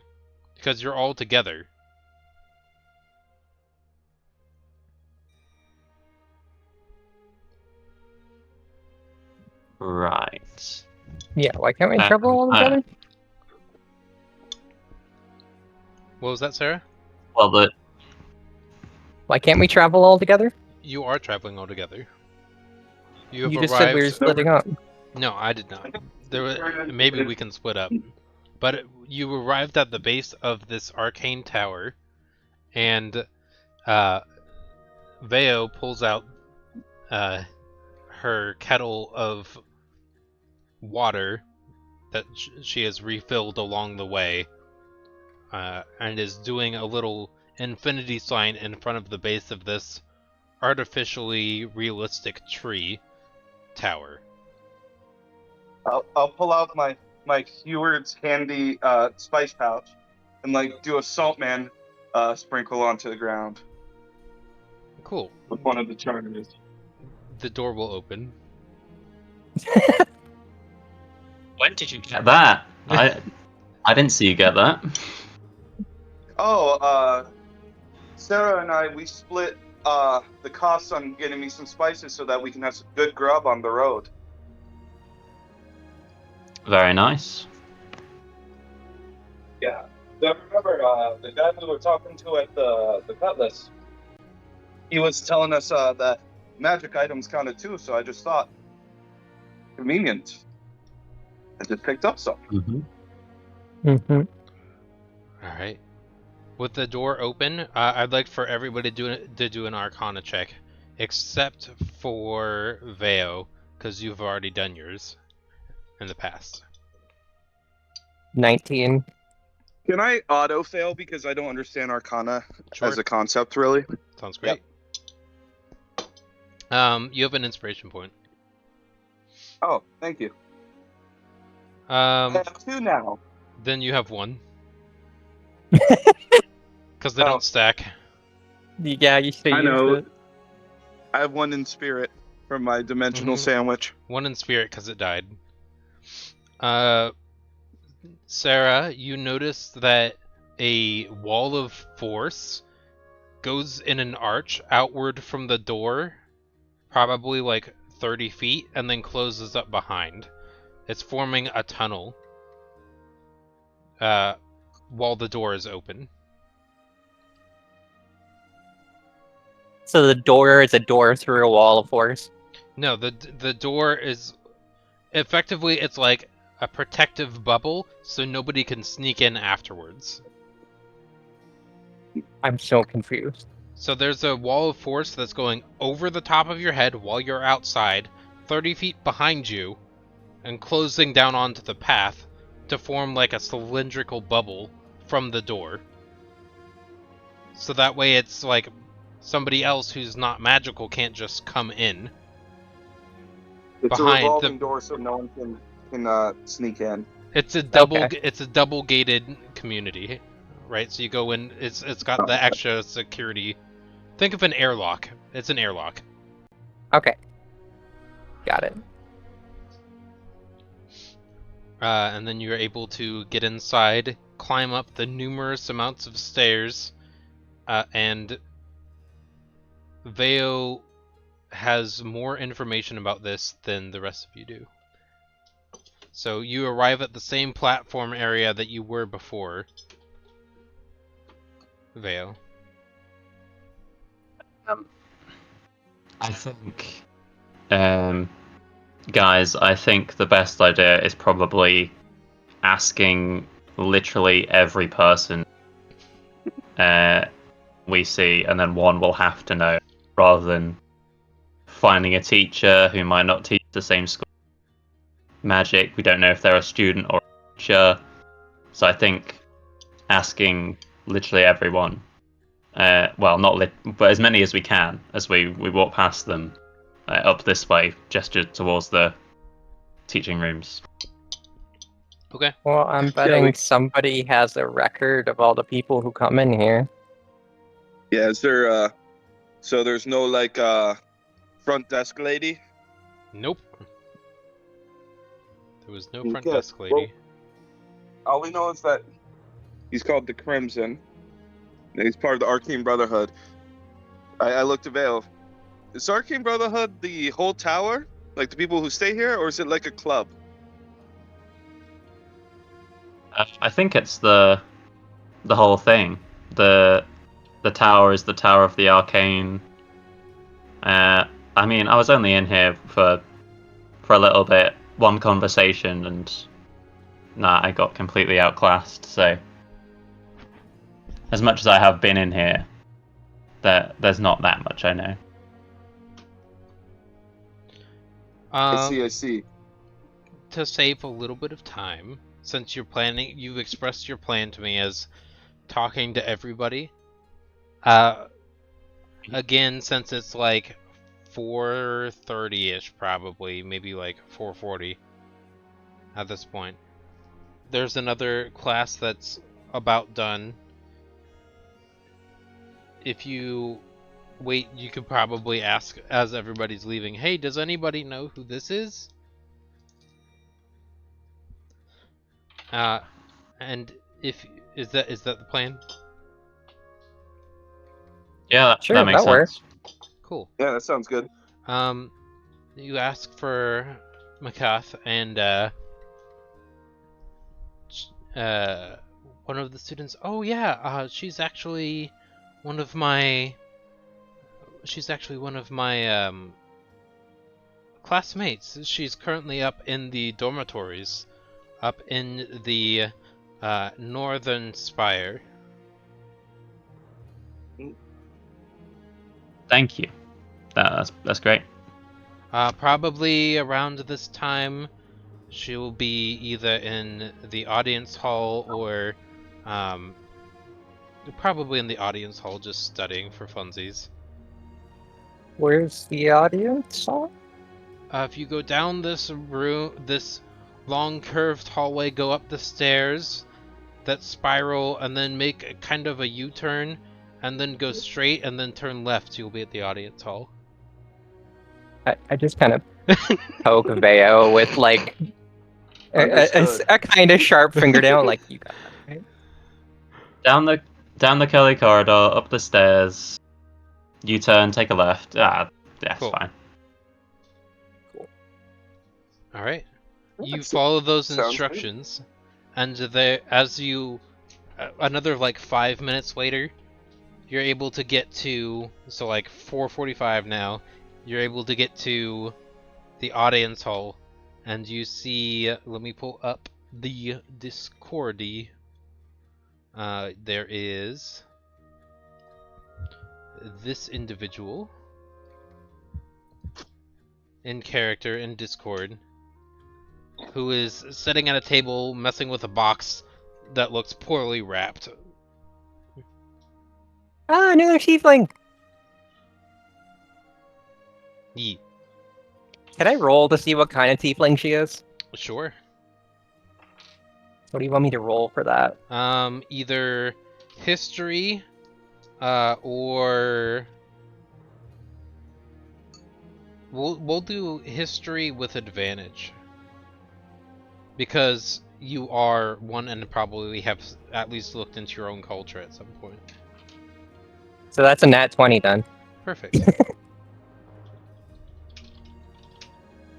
because you're all together. Right. Yeah, why can't we travel all together? What was that, Sarah? Well, Why can't we travel all together? You are traveling all together. You have You just said we were arrived. splitting up. No, I did not. Maybe we can split up. But you arrived at the base of this arcane tower, and Veo pulls out her kettle of water that she has refilled along the way, and is doing a little infinity sign in front of the base of this artificially realistic tree tower. I'll pull out my Heward's handy spice pouch and like do a salt man sprinkle onto the ground Cool. with one of the charters. The door will open. When did you get that? I didn't see you get that. Oh, Sarah and I, we split the costs on getting me some spices so that we can have some good grub on the road. Very nice. Yeah. I remember the guy we were talking to at the Cutlass, he was telling us that magic items counted too, so I just thought, convenient. I just picked up some. Mm-hmm. Alright. With the door open, I'd like for everybody to do an Arcana check. Except for Veo, because you've already done yours in the past. 19. Can I auto fail because I don't understand Arcana Sure. as a concept, really? Sounds great. You have an inspiration point. Oh, thank you. I Um, have 2 now. then you have 1. Because they Oh. don't stack. Yeah, you should I have know. used it. I have 1 in spirit from my dimensional Mhm. sandwich. 1 in spirit because it died. Sarah, you noticed that a wall of force goes in an arch outward from the door, probably like 30 feet, and then closes up behind. It's forming a tunnel while the door is open. So the door is a door through a wall of force. No, the door is effectively, it's like a protective bubble so nobody can sneak in afterwards. I'm so confused. So there's a wall of force that's going over the top of your head while you're outside, 30 feet behind you, and closing down onto the path to form like a cylindrical bubble from the door. So that way it's like somebody else who's not magical can't just come in. It's Behind a revolving the- door so no one can sneak in. It's a double Okay. it's a double gated community, right? So you go in, it's got the extra security. Think of an airlock. It's an airlock. Okay. Got it. And then you're able to get inside, climb up the numerous amounts of stairs, and Veo has more information about this than the rest of you do. So you arrive at the same platform area that you were before. Veo. I think, guys, I think the best idea is probably asking literally every person we see, and then one will have to know, rather than finding a teacher who might not teach the same school. Magic, we don't know if they're a student or a teacher. So I think asking literally everyone, well, not but as many as we can as we walk past them up this way, gesture towards the teaching rooms. Okay. Well, I'm betting somebody has a record of all the people who come in here. Yeah, is there so there's no like front desk lady? Nope. There was no front Okay, desk lady. All we know is that he's called the Crimson. And he's part of the Arcane Brotherhood. I looked at Vale. Is Arcane Brotherhood the whole tower? Like the people who stay here, or is it like a club? I think it's the whole thing. The tower is the Tower of the Arcane. I mean, I was only in here for a little bit, one conversation, and I got completely outclassed. So, as much as I have been in here, there's not that much I know. I see. To save a little bit of time, since you've expressed your plan to me as talking to everybody. Again, since it's like 4:30-ish, probably, maybe like 4:40. at this point. There's another class that's about done. If you wait, you could probably ask as everybody's leaving, hey, does anybody know who this is? And if is that the plan? Yeah, Sure, that makes that works. sense. Cool. Yeah, that sounds good. You ask for Makath, and one of the students. Oh yeah, she's actually one of my. She's actually one of my classmates. She's currently up in the dormitories, up in the northern spire. Thank you. That's great. Probably around this time, she will be either in the audience hall or probably in the audience hall just studying for funsies. Where's the audience? If you go down this room, this long curved hallway, go up the stairs that spiral, and then make a kind of a U-turn, and then go straight, and then turn left, you'll be at the audience hall. I just kind of poke Veo with like Understood. a kind of sharp fingernail, like you got that, right? Down the curly corridor, up the stairs. U-turn, take a left. Yeah, it's Cool. fine. All right. You That's- follow those Sounds good. instructions, and there, as you, another like 5 minutes later, you're able to get to, so like 4:45 now, you're able to get to the audience hall, and you see, let me pull up the Discordy. There is this individual in character in Discord who is sitting at a table messing with a box that looks poorly wrapped. Ah, another tiefling. Yeet. Can I roll to see what kind of tiefling she is? Sure. What do you want me to roll for that? Either history, or we'll do history with advantage because you are one and probably have at least looked into your own culture at some point. So that's a nat 20 then. Perfect.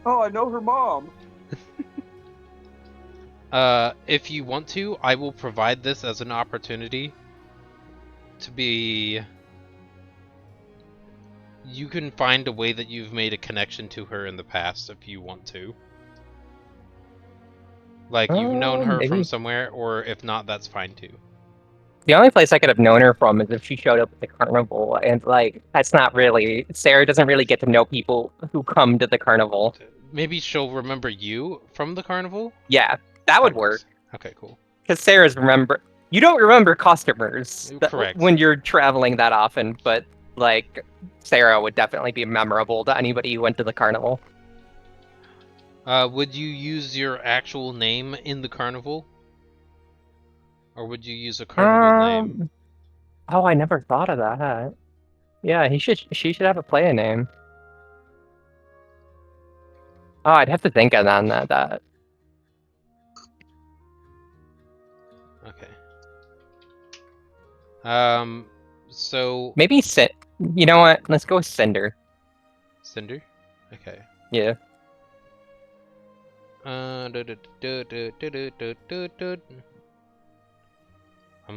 Oh, I know her mom. If you want to, I will provide this as an opportunity to be. You can find a way that you've made a connection to her in the past if you want to. Like, you've known her from Maybe. somewhere, or if not, that's fine too. The only place I could have known her from is if she showed up at the carnival, and like that's not really. Sarah doesn't really get to know people who come to the carnival. Maybe she'll remember you from the carnival? Yeah, that would works. work. Okay, cool. Because Sarah's remember. You don't remember customers Correct. when you're traveling that often, but like Sarah would definitely be memorable to anybody who went to the carnival. Would you use your actual name in the carnival? Or would you use a carnival name? Oh, I never thought of that. Yeah, she should have a play name. Oh, I'd have to think on that. Okay. So Maybe you know what? Let's go with Cinder. Cinder? Okay. Yeah. I'm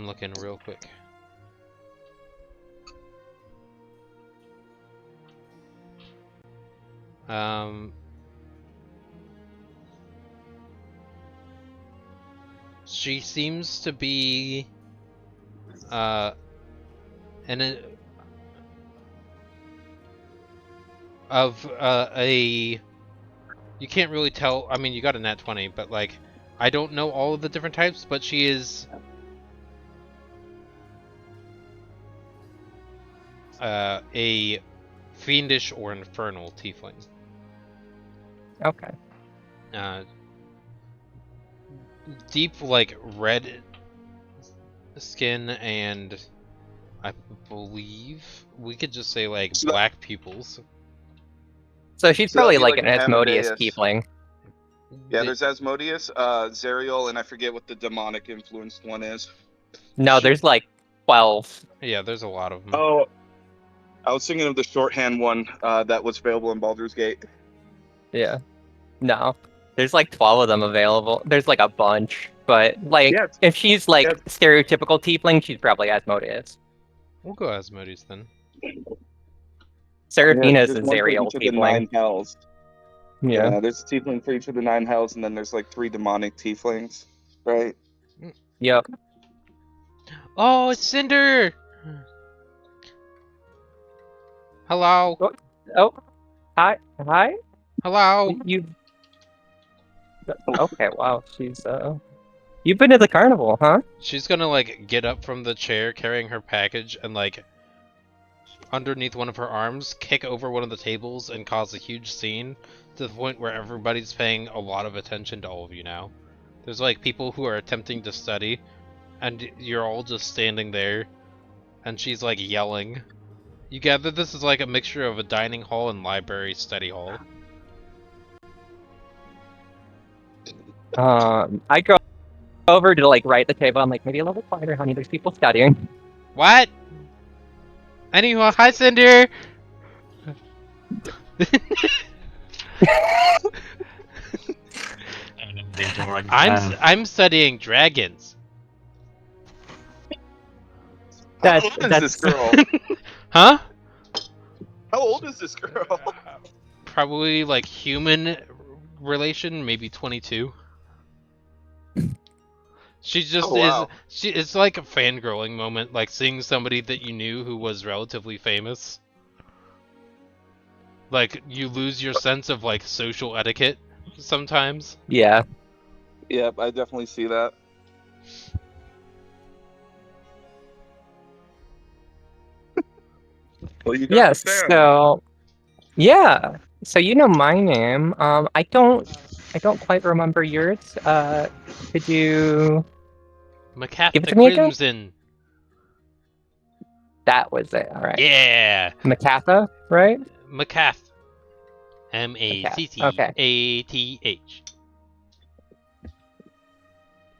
looking real quick. She seems to be you can't really tell. I mean, you got a nat 20, but like I don't know all of the different types, but she is a fiendish or infernal tiefling. Okay. deep like red skin, and I believe we could just say like So that- black pupils. So she's So that'd probably be like like an an Asmodeus Amadeus. tiefling. Yeah, The- there's Asmodeus, Zerial, and I forget what the demonic influenced one is. No, there's like 12. yeah, there's a lot of them. Oh, I was thinking of the shorthand one that was available in Baldur's Gate. Yeah. No. There's like 12 of them available. There's like a bunch. But like Yeah, if she's like yeah. stereotypical tiefling, she's probably Asmodeus. We'll go Asmodeus then. Seraphina's there's a one for Zerial each of the tiefling. 9 hells. Yeah. There's a tiefling for each of the 9 hells, and then there's like 3 demonic tieflings, right? Yep. Oh, it's Cinder! Hello. Oh. Hi. Hi. Hello. You. Okay. Wow. She's You've been to the carnival, huh? She's gonna like get up from the chair carrying her package and like underneath one of her arms kick over one of the tables and cause a huge scene to the point where everybody's paying a lot of attention to all of you now. There's like people who are attempting to study and you're all just standing there and she's like yelling. You gather this is like a mixture of a dining hall and library study hall. I go over to like right at the table. I'm like, maybe a little quieter, honey. There's people studying. What? Anyone? Hi, Cinder. I'm studying dragons. How old is this girl? Huh? How old is this girl? Probably like human relation, maybe 22. She just Oh, wow. is. It's like a fangirling moment, like seeing somebody that you knew who was relatively famous. Like you lose your sense of like social etiquette sometimes. Yeah. Yep, I definitely see that. Well, you got Yes. the fan. So. Yeah. So you know my name. I don't quite remember yours. Could you? Macath Give it the to me again? Crimson. That was it. All right. Yeah, Macatha, right? Macath. M-A-C-C-A-T-H.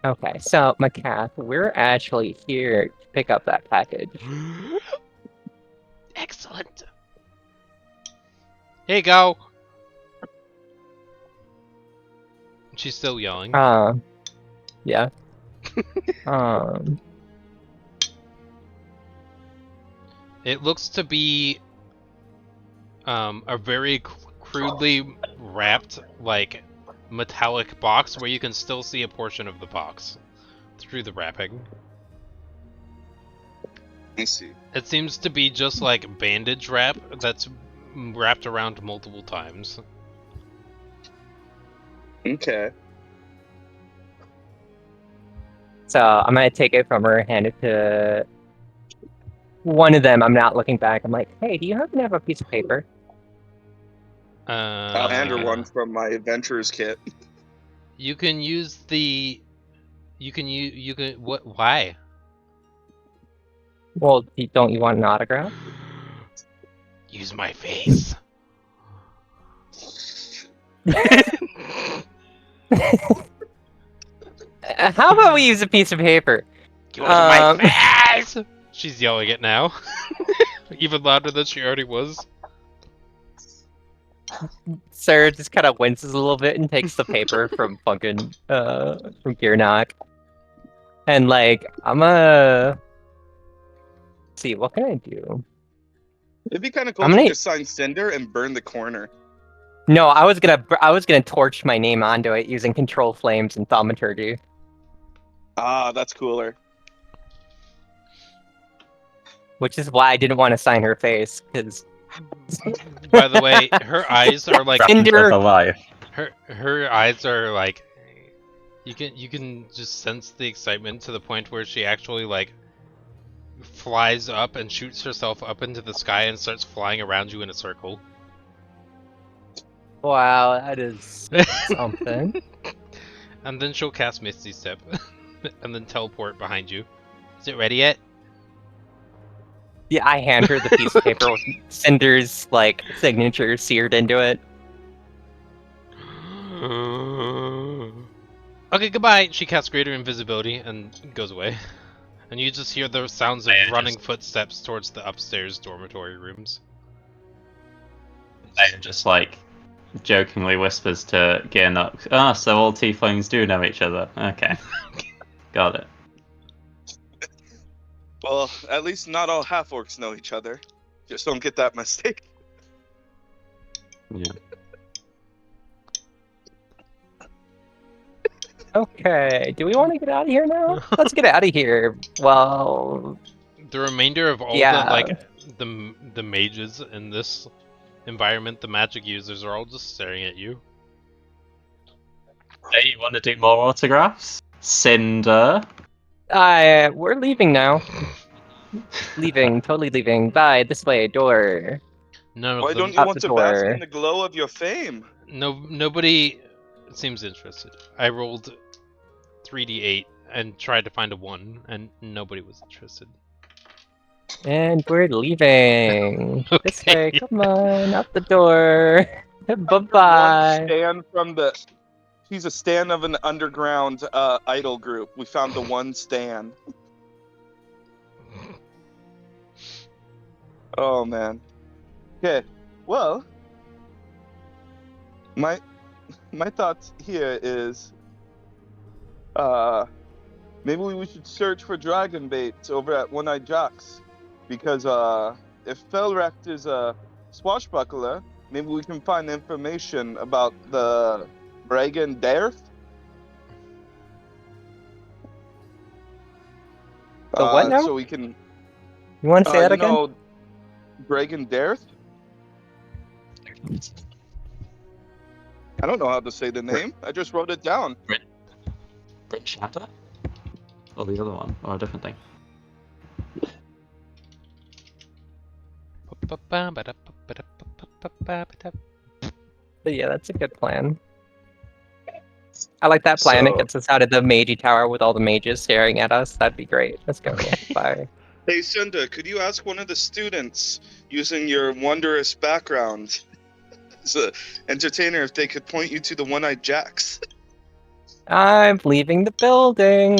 Okay. So Macath, we're actually here to pick up that package. Excellent. Here you go. She's still yelling. Yeah. It looks to be a very crudely wrapped, like, metallic box where you can still see a portion of the box through the wrapping. I see. It seems to be just like bandage wrap that's wrapped around multiple times. Okay. So I'm gonna take it from her, hand it to one of them. I'm not looking back. I'm like, hey, do you happen to have a piece of paper? I'll hand her one from my adventurer's kit. You can use the. You can. What? Why? Well, don't you want an autograph? Use my face. How about we use a piece of paper? Use my face. She's yelling it now, even louder than she already was. Sarah just kind of winces a little bit and takes the paper from fucking from Gearnock, and like I'm gonna see what can I do. It'd be kind of cool I'm if gonna- you just sign Cinder and burn the corner. No, I was gonna torch my name onto it using control flames and thaumaturgy. Ah, that's cooler. Which is why I didn't want to sign her face, because By the way, her eyes are like Cinder- alive. her eyes are like you can just sense the excitement to the point where she actually like flies up and shoots herself up into the sky and starts flying around you in a circle. wow, that is something. And then she'll cast Misty Step, and then teleport behind you. Is it ready yet? Yeah, I hand her the piece of paper with Cinder's like signature seared into it. Okay, goodbye. She casts Greater Invisibility and goes away. And you just hear the sounds of Yeah, running footsteps towards the upstairs dormitory rooms. Leia just like jokingly whispers to Gearnox, "Ah, so all tieflings do know each other. Okay, got it." Well, at least not all half orcs know each other. Just don't get that mistake. Yeah. Okay, do we want to get out of here now? Let's get out of here. Well, The remainder of all Yeah. the like the mages in this environment, the magic users are all just staring at you. Hey, you want to do more autographs? Cinder. we're leaving now. Leaving, totally leaving. Bye. This way, door. None of Why them. don't you Out want the to bask door. in the glow of your fame? Nobody seems interested. I rolled 3d8 and tried to find a 1, and nobody was interested. And we're leaving. This way, Okay. come on, out the door. Bye One bye. stand from the. He's a stand of an underground idol group. We found the one stand. Oh man. Okay. Well, my thoughts here is, maybe we should search for dragon bait over at One Eyed Jocks, because if Felrecht is a swashbuckler, maybe we can find information about the Bragan Dareth. The what now? So we can. You want to say that you again? know, Bragan Dareth. I don't know how to say the name. I just wrote it down. Brit Shatter? Or the other one? Or a different thing? But yeah, that's a good plan. I like that plan. It So- gets us out of the Meiji Tower with all the mages staring at us. That'd be great. Let's go. Bye. Hey, Cinder, could you ask one of the students, using your wondrous background as an entertainer, if they could point you to the One-Eyed Jacks? I'm leaving the building.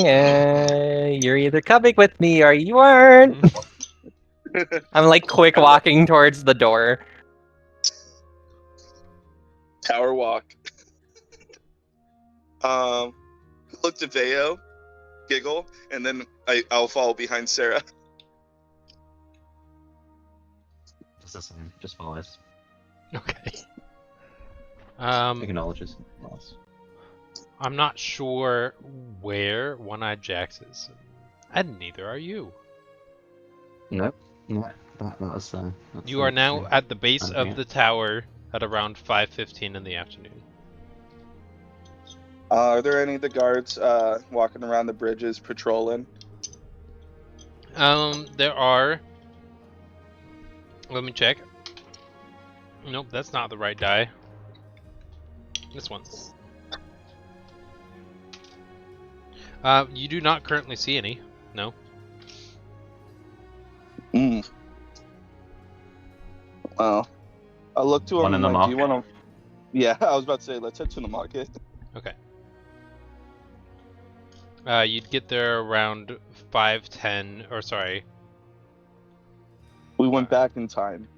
You're either coming with me or you aren't. I'm like quick walking towards the door. Power walk. Look to Veo, giggle, and then I'll follow behind Sarah. Just the same. Just follows. Okay. Acknowledges. Loss. I'm not sure where One-Eyed Jacks is. And neither are you. Nope. No, that was. That's You are now at the base Yeah. of the tower at around 5:15 in the afternoon. Are there any of the guards walking around the bridges patrolling? There are. Let me check. Nope, that's not the right die. This one. You do not currently see any. No. Mm. Well, I'll look to him. One in the like, do you market. want to? Yeah, I was about to say, let's head to the market. Okay. You'd get there around 5:10, or sorry. We went back in time.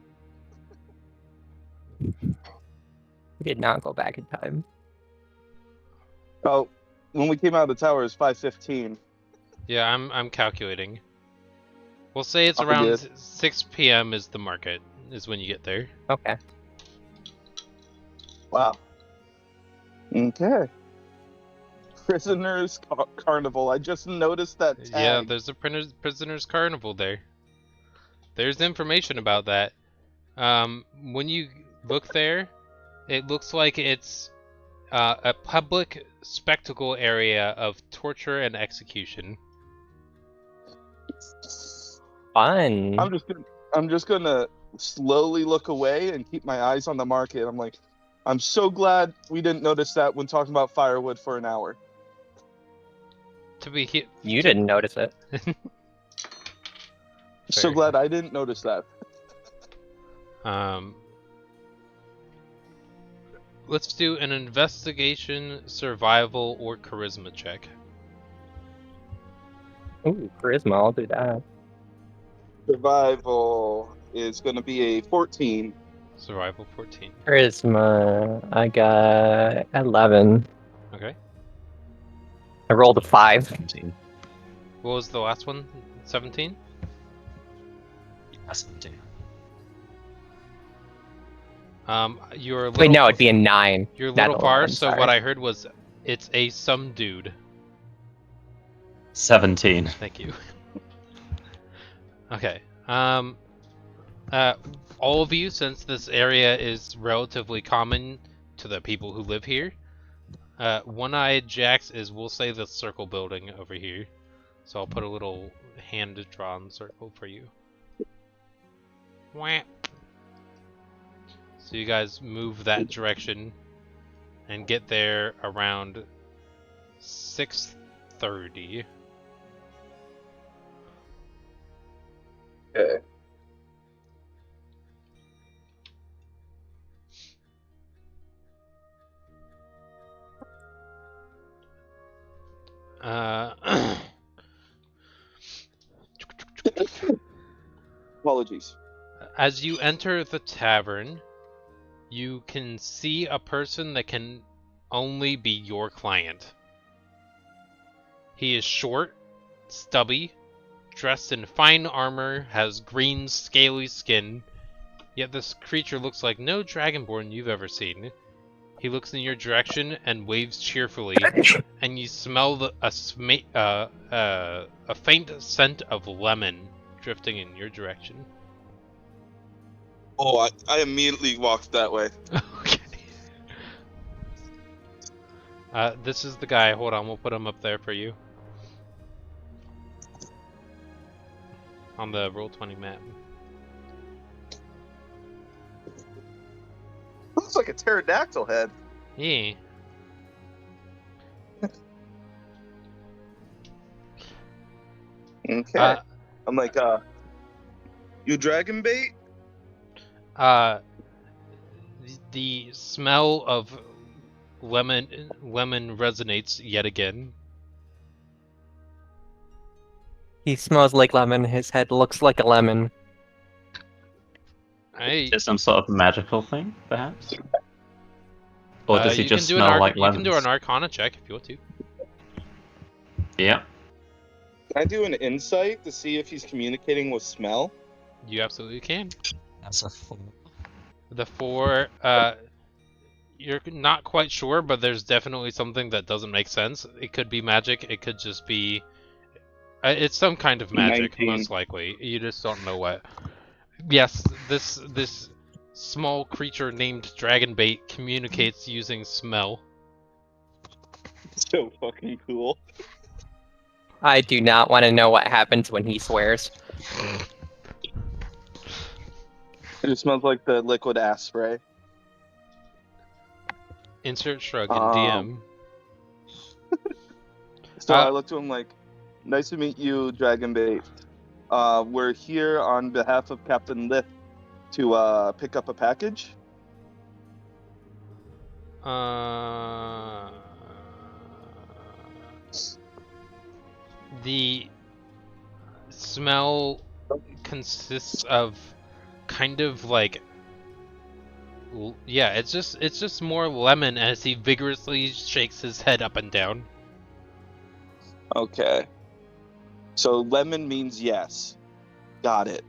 We did not go back in time. Oh, when we came out of the tower, it was 5:15. Yeah, I'm calculating. We'll say it's Oh, around good. 6 p.m. is the market, is when you get there. Okay. Wow. Okay. Prisoners Carnival. I just noticed that tag. Yeah, there's a prisoner's carnival there. There's information about that. When you look there, it looks like it's a public spectacle area of torture and execution. Fun. I'm just gonna slowly look away and keep my eyes on the market. I'm like, I'm so glad we didn't notice that when talking about firewood for an hour. To be You didn't notice it. So Fair. glad I didn't notice that. Let's do an investigation, survival, or charisma check. Ooh, charisma, I'll do that. Survival is going to be a 14. Survival 14. Charisma, I got 11. Okay. I rolled a 5. 17. What was the last one? 17? Yeah, 17. You're a little. Wait, no, it'd be a 9. You're a not little far. 11, So sorry. what I heard was it's a some dude. 17. Thank you. Okay. All of you, since this area is relatively common to the people who live here, One-Eyed Jax is, we'll say, the circle building over here. So I'll put a little hand-drawn circle for you. Wah. So you guys move that direction and get there around 6:30. Okay. Apologies. As you enter the tavern, you can see a person that can only be your client. He is short, stubby, dressed in fine armor, has green, scaly skin, yet this creature looks like no dragonborn you've ever seen. He looks in your direction and waves cheerfully, and you smell a faint scent of lemon drifting in your direction. Oh, I immediately walked that way. Okay. This is the guy. Hold on, we'll put him up there for you. On the Roll20 map. Looks like a pterodactyl head. Yeah. Okay. I'm like, you dragon bait? The smell of lemon resonates yet again. He smells like lemon. His head looks like a lemon. Hey, Is it some sort of magical thing, perhaps? Or does he you just can do smell like you lemons? can do an Arcana check if you want to. Yeah. Can I do an insight to see if he's communicating with smell? You absolutely can. That's a 4. The 4, you're not quite sure, but there's definitely something that doesn't make sense. It could be magic. It could just be. It's some kind of magic, 19. most likely. You just don't know what. Yes, this small creature named Dragonbait communicates using smell. So fucking cool. I do not want to know what happens when he swears. It just smells like the liquid ass spray. Insert shrug in DM. So I looked to him like, nice to meet you, Dragonbait. We're here on behalf of Captain Lith to pick up a package. The smell consists of kind of like, yeah, it's just more lemon as he vigorously shakes his head up and down. Okay. So lemon means yes. Got it.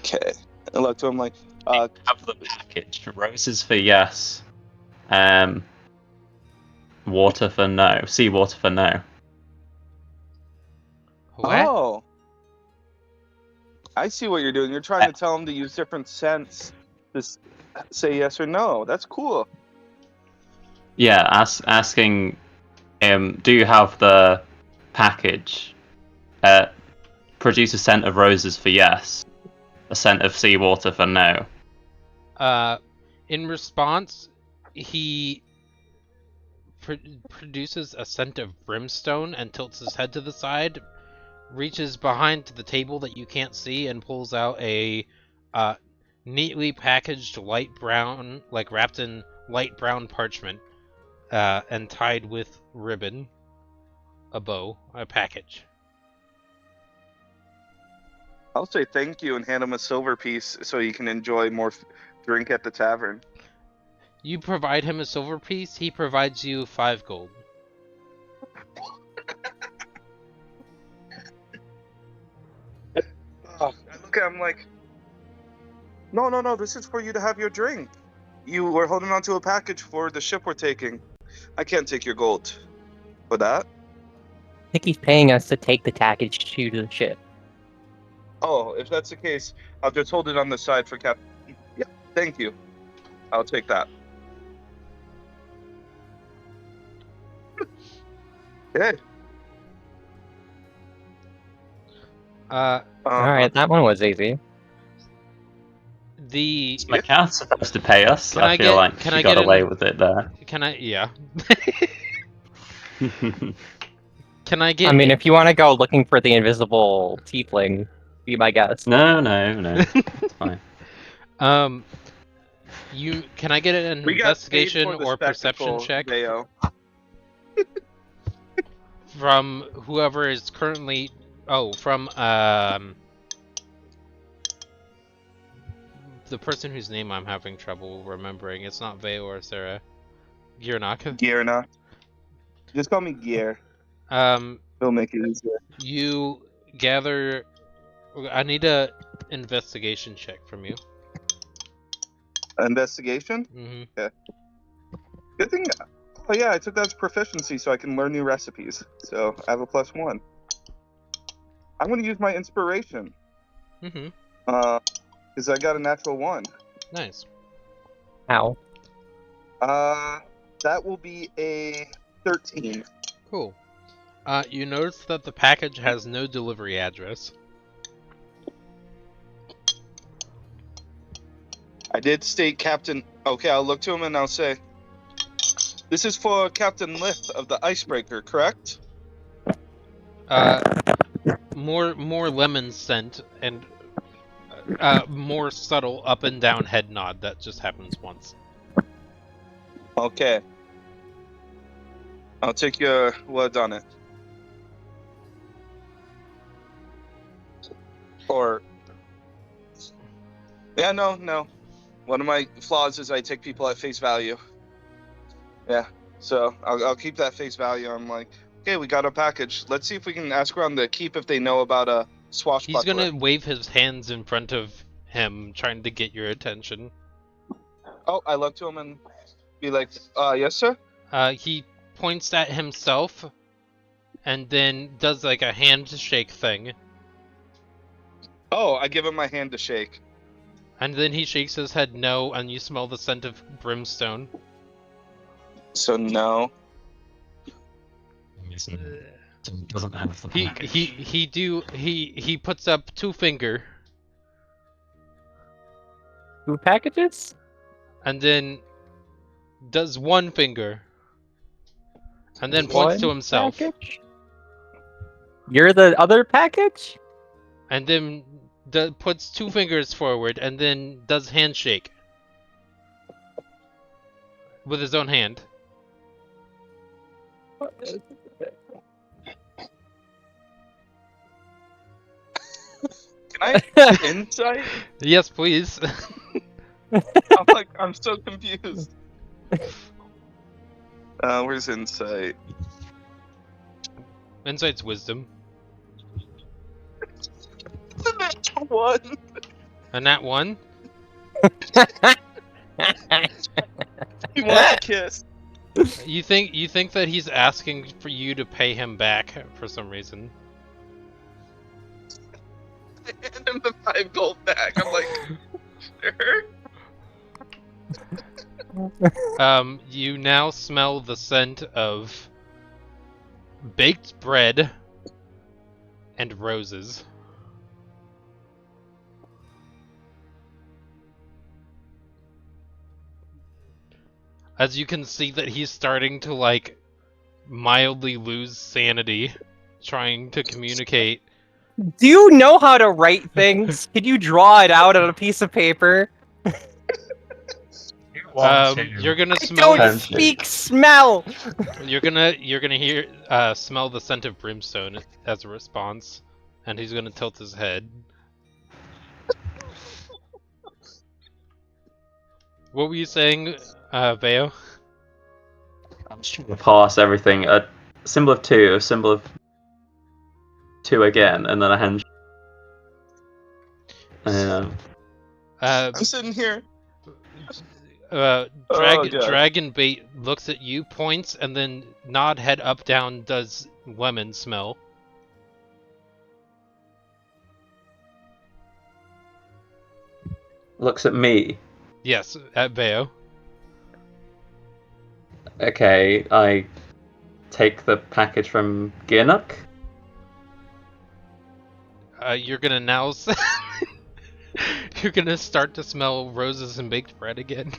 Okay. I looked to him like, Have the package. Roses for yes. Water for no. Seawater for no. What? oh. I see what you're doing. You're trying to tell him to use different scents to say yes or no. That's cool. Yeah, asking him, do you have the package? Produce a scent of roses for yes. A scent of seawater for no. In response, he produces a scent of brimstone and tilts his head to the side, reaches behind the table that you can't see, and pulls out a neatly packaged light brown, like wrapped in light brown parchment, and tied with ribbon, a bow, a package. I'll say thank you and hand him a silver piece so he can enjoy more drink at the tavern. You provide him a silver piece, he provides you 5 gold. Oh, I look at him like, no, this is for you to have your drink. You were holding on to a package for the ship we're taking. I can't take your gold for that. I think he's paying us to take the package to the ship. Oh, if that's the case, I'll just hold it on the side for Captain. Yeah, thank you. I'll take that. Okay. Alright, that one was easy. The My cat's supposed to pay us. Can I I feel get- like can she I got get away an- with it there. Can I? Yeah. Can I get? I mean, if you want to go looking for the invisible tiefling, be my guest. No, it's fine. Can I get an we got paid investigation for the or perception spectacle, check Veo. from whoever is currently? Oh, from the person whose name I'm having trouble remembering. It's not Veo or Sarah. Girnak. Gearna. Just call me Gear. It'll make it easier. You gather. I need a investigation check from you. Investigation? Mm-hmm. Good thing. Oh yeah, I took that as proficiency so I can learn new recipes. So I have a +1. I'm going to use my inspiration. Mm-hmm. Because I got a natural 1. Nice. How? That will be a 13. Cool. You notice that the package has no delivery address. I did state Captain. Okay, I'll look to him and I'll say, "This is for Captain Lith of the Icebreaker, correct?" More lemon scent and more subtle up and down head nod that just happens once. Okay. I'll take your word on it. Or, yeah, no. One of my flaws is I take people at face value. Yeah, so I'll keep that face value. I'm like, okay, we got a package. Let's see if we can ask around the keep if they know about a swashbuckler. He's gonna wave his hands in front of him, trying to get your attention. Oh, I look to him and be like, yes, sir? He points at himself, and then does like a handshake thing, Oh, I give him my hand to shake. and then he shakes his head no, and you smell the scent of brimstone. So no. Doesn't have the He puts up 2 finger, 2 packages? and then does 1 finger, and then points to One himself, package? You're the other package? and then puts 2 fingers forward, and then does handshake with his own hand. Can I insight? Yes, please. I'm so confused. Where's insight? Insight's wisdom. That's 1. And that one? He wants a kiss. You think that he's asking for you to pay him back for some reason? I hand him the 5 gold back. I'm like, sure. You now smell the scent of baked bread and roses. as you can see that he's starting to like mildly lose sanity trying to communicate. Do you know how to write things? Can you draw it out on a piece of paper? You're gonna I smell don't Handshake. speak smell. you're gonna hear smell the scent of brimstone as a response, and he's gonna tilt his head. What were you saying, Veo? I'm just trying to pass everything. A symbol of 2, a symbol of 2 again, and then a handshake. Uh, I'm sitting here. Dragon God. Dragonbait looks at you, points, and then nod head up down does lemon smell. Looks at me. Yes, at Veo. Okay, I take the package from Gearnock. You're gonna now you're gonna start to smell roses and baked bread again.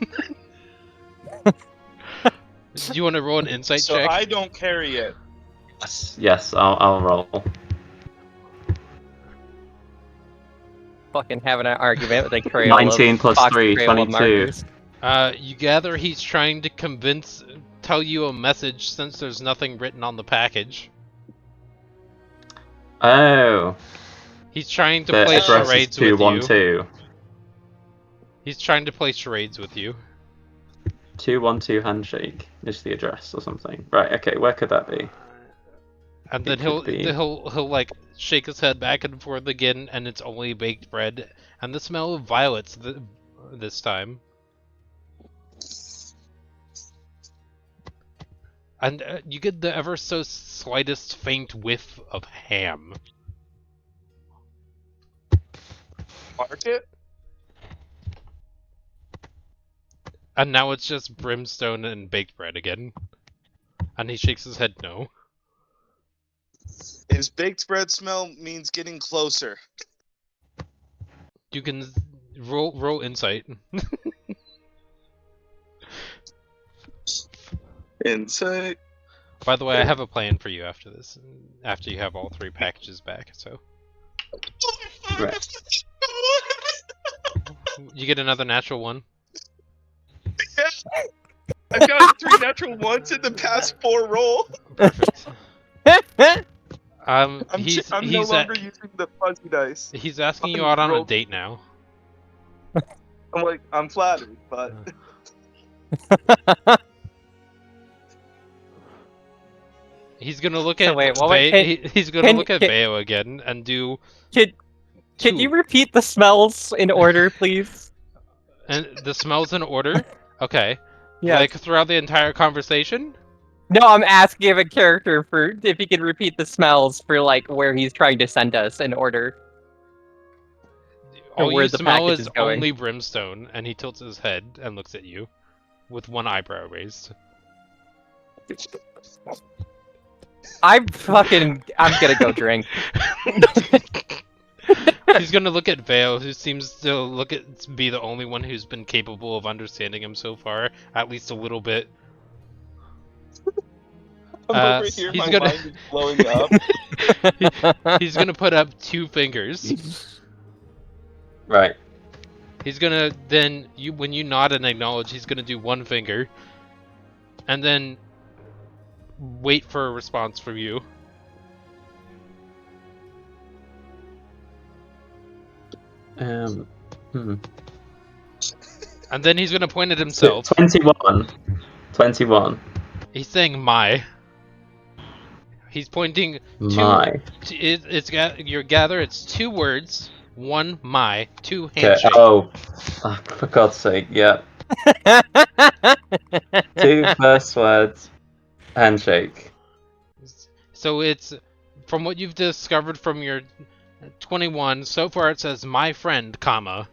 Do you want to roll an insight So check? I don't carry it. Yes, I'll roll. Fucking having an argument with a crayon. 19 plus 3, 22. You gather he's trying to tell you a message since there's nothing written on the package. Oh, He's trying to the play address is charades with you. 212. He's trying to play charades with you. 212 handshake is the address or something. Right, okay, where could that be? And then It could be. he'll like shake his head back and forth again, and it's only baked bread and the smell of violets this time. And you get the ever so slightest faint whiff of ham. Market? And now it's just brimstone and baked bread again. And he shakes his head no. His baked bread smell means getting closer. You can roll insight. Insight. By the way, I have a plan for you after this. After you have all 3 packages back, so Right. you get another natural 1. Yeah. I've got 3 natural ones in the past 4 roll. Perfect. I'm no he's longer using the fuzzy dice. he's asking you out on a Roll. date now. I'm like, I'm flattered, but He's gonna look So at wait, what wait, he's gonna can- look at can- Veo again and do Can 2. you repeat the smells in order, please? And the smells in order? Okay. Yeah. Like throughout the entire conversation? No, I'm asking of a character for if he can repeat the smells for like where he's trying to send us in order. Or All where you the smell package is is going. only brimstone, and he tilts his head and looks at you with one eyebrow raised. I'm gonna go drink. He's gonna look at Veo, who seems to be the only one who's been capable of understanding him so far, at least a little bit. I'm over here, he's my gonna- mind is blowing up. He's gonna put up 2 fingers. Right. He's gonna then when you nod and acknowledge, he's gonna do 1 finger, and then wait for a response from you. Hmm. And then he's gonna point at himself. 21. 21. He's saying "my." He's pointing. My. You gather. It's 2 words. 1 "my," 2 Okay. handshake. Oh, for God's sake, yeah. 2 first words. Handshake. So it's from what you've discovered from your 21 so far. It says "my friend," comma.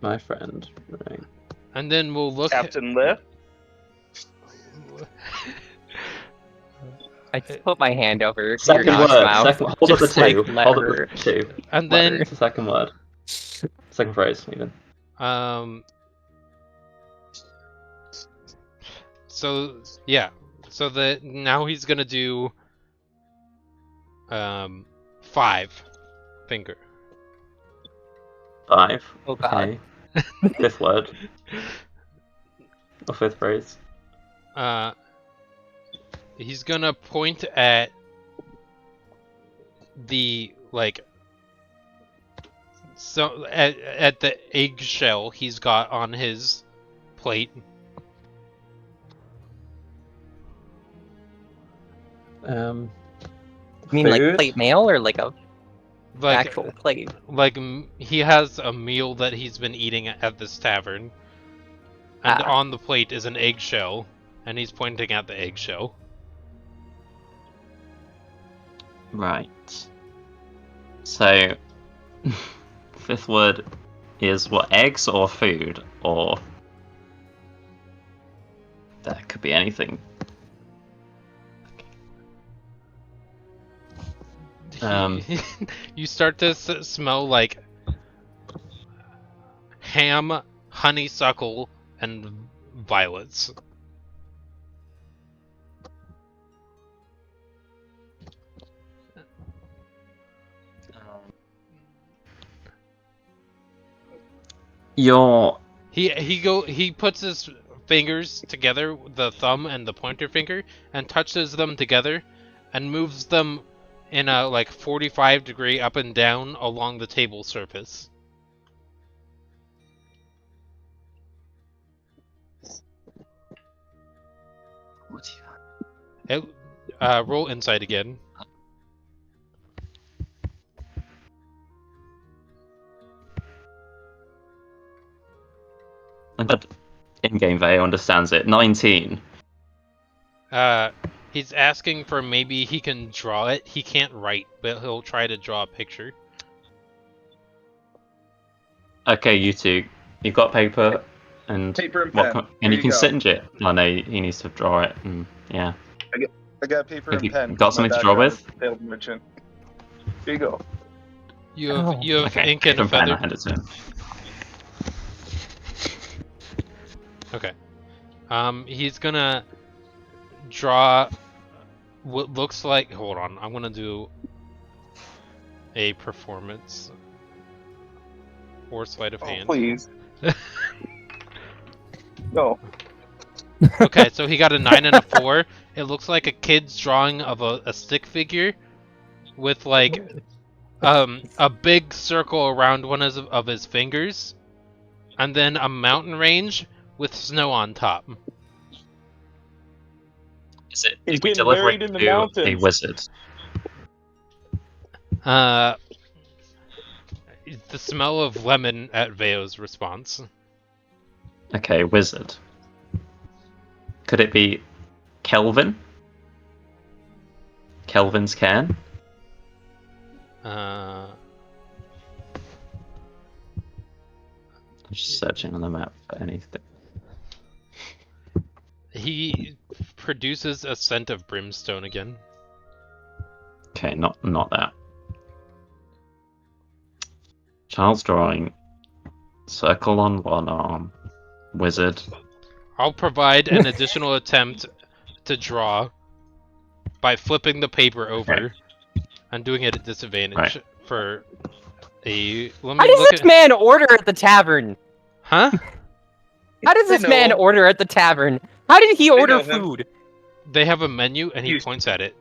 My friend. Right. And then we'll look. Captain Lift. I just put my hand over Second your word. mouth. Second, hold up the just, like, 2. let Hold her- up the 2. And then It's the second word. Second phrase, even. So yeah. So now he's gonna do 5 finger. 5. Oh god. Okay. Fifth word. Or fifth phrase. He's gonna point at the at the eggshell he's got on his plate. You mean like Food? plate mail or like a Like actual plate? he has a meal that he's been eating at this tavern, and Ah. on the plate is an eggshell, and he's pointing at the eggshell. Right. So, fifth word is what, eggs or food? Or. That could be anything. You start to smell like ham, honeysuckle, and violets. Your. He puts his fingers together, the thumb and the pointer finger, and touches them together, and moves them in a 45-degree up and down along the table surface. What do you Roll insight again. But in-game Veo understands it. 19. He's asking for maybe he can draw it. He can't write, but he'll try to draw a picture. Okay, you two. You've got paper and Paper and what pen. and Here you can go. singe it. Oh no, he needs to draw it. Yeah. I got paper Have and you pen. got My something to draw background with? is failed merchant. Here you go. You have Okay. ink and a paper pen, feather. I'll hand it to him. Okay. He's gonna draw what looks like. Hold on, I'm gonna do a performance or sleight of Oh, hand. please. No. Okay, so he got a 9 and a 4. It looks like a kid's drawing of a stick figure with a big circle around one of his fingers, and then a mountain range with snow on top. Is it? He's Did we getting deliver buried it in the to a mountains. wizard? The smell of lemon at Veo's response. Okay, wizard. Could it be Kelvin? Kelvin's cairn? Uh, I'm just searching on the map for anything. he produces a scent of brimstone again. Okay, not that. Child's drawing. Circle on one arm. Wizard. I'll provide an additional attempt to draw by flipping the paper over and doing it at disadvantage Right. for a. Let How me does look this at. man order at the tavern? Huh? How does this man order at the tavern? How did he order know him. food? They have a menu and he You- points at it.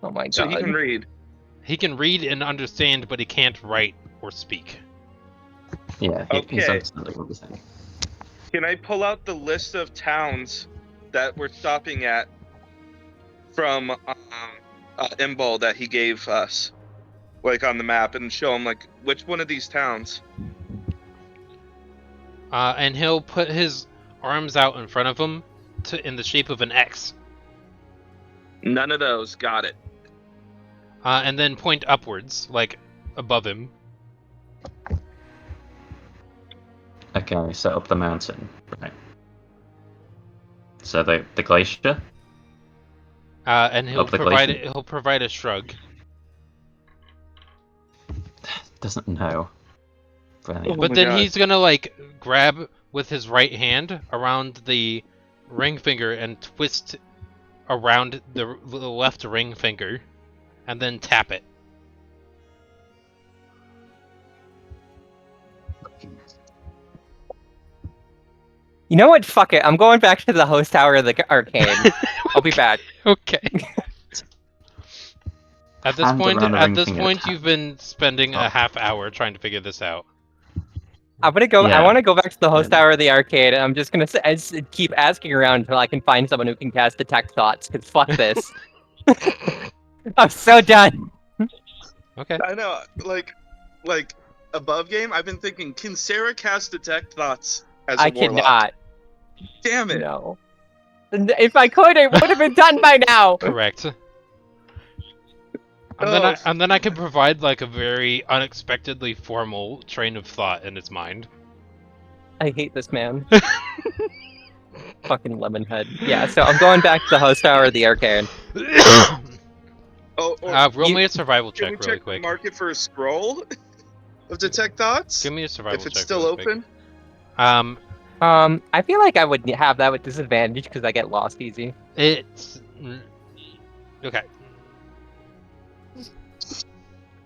Oh my god. So he can read. He can read and understand, but he can't write or speak. Yeah, he's Okay. understanding what we're saying. Can I pull out the list of towns that we're stopping at from Imbal that he gave us, on the map, and show him which one of these towns? And he'll put his arms out in front of him in the shape of an X. None of those. Got it. And then point upwards, above him. Okay, set up the mountain. Right. So the glacier? And he'll Up the provide glacier? he'll provide a shrug. Doesn't know. Brilliant. But my then God. he's gonna grab with his right hand around the ring finger and twist around the left ring finger, and then tap it. You know what? Fuck it. I'm going back to the host tower of the arcade. I'll be back. Okay. At this Hand point, around the at ring this finger point, tap. you've been spending Oh. a half hour trying to figure this out. I'm gonna go. I Yeah. want to go back to the host Yeah. tower of the arcade, and I'm just gonna keep asking around until I can find someone who can cast detect thoughts. Cause fuck this. I'm so done. Okay. I know, like above game. I've been thinking, can Sarah cast detect thoughts as a I warlock? cannot. Damn it! No. And if I could, it would have been done by now. Correct. Oh. And then I can provide like a very unexpectedly formal train of thought in its mind. I hate this man. Fucking lemonhead. Yeah. So I'm going back to the host tower of the arcade. Oh, Roll You- me a survival can we check really check the quick. market for a scroll of detect thoughts? Give me a survival If it's check still really quick. open. I feel like I would have that with disadvantage because I get lost easy. It's okay.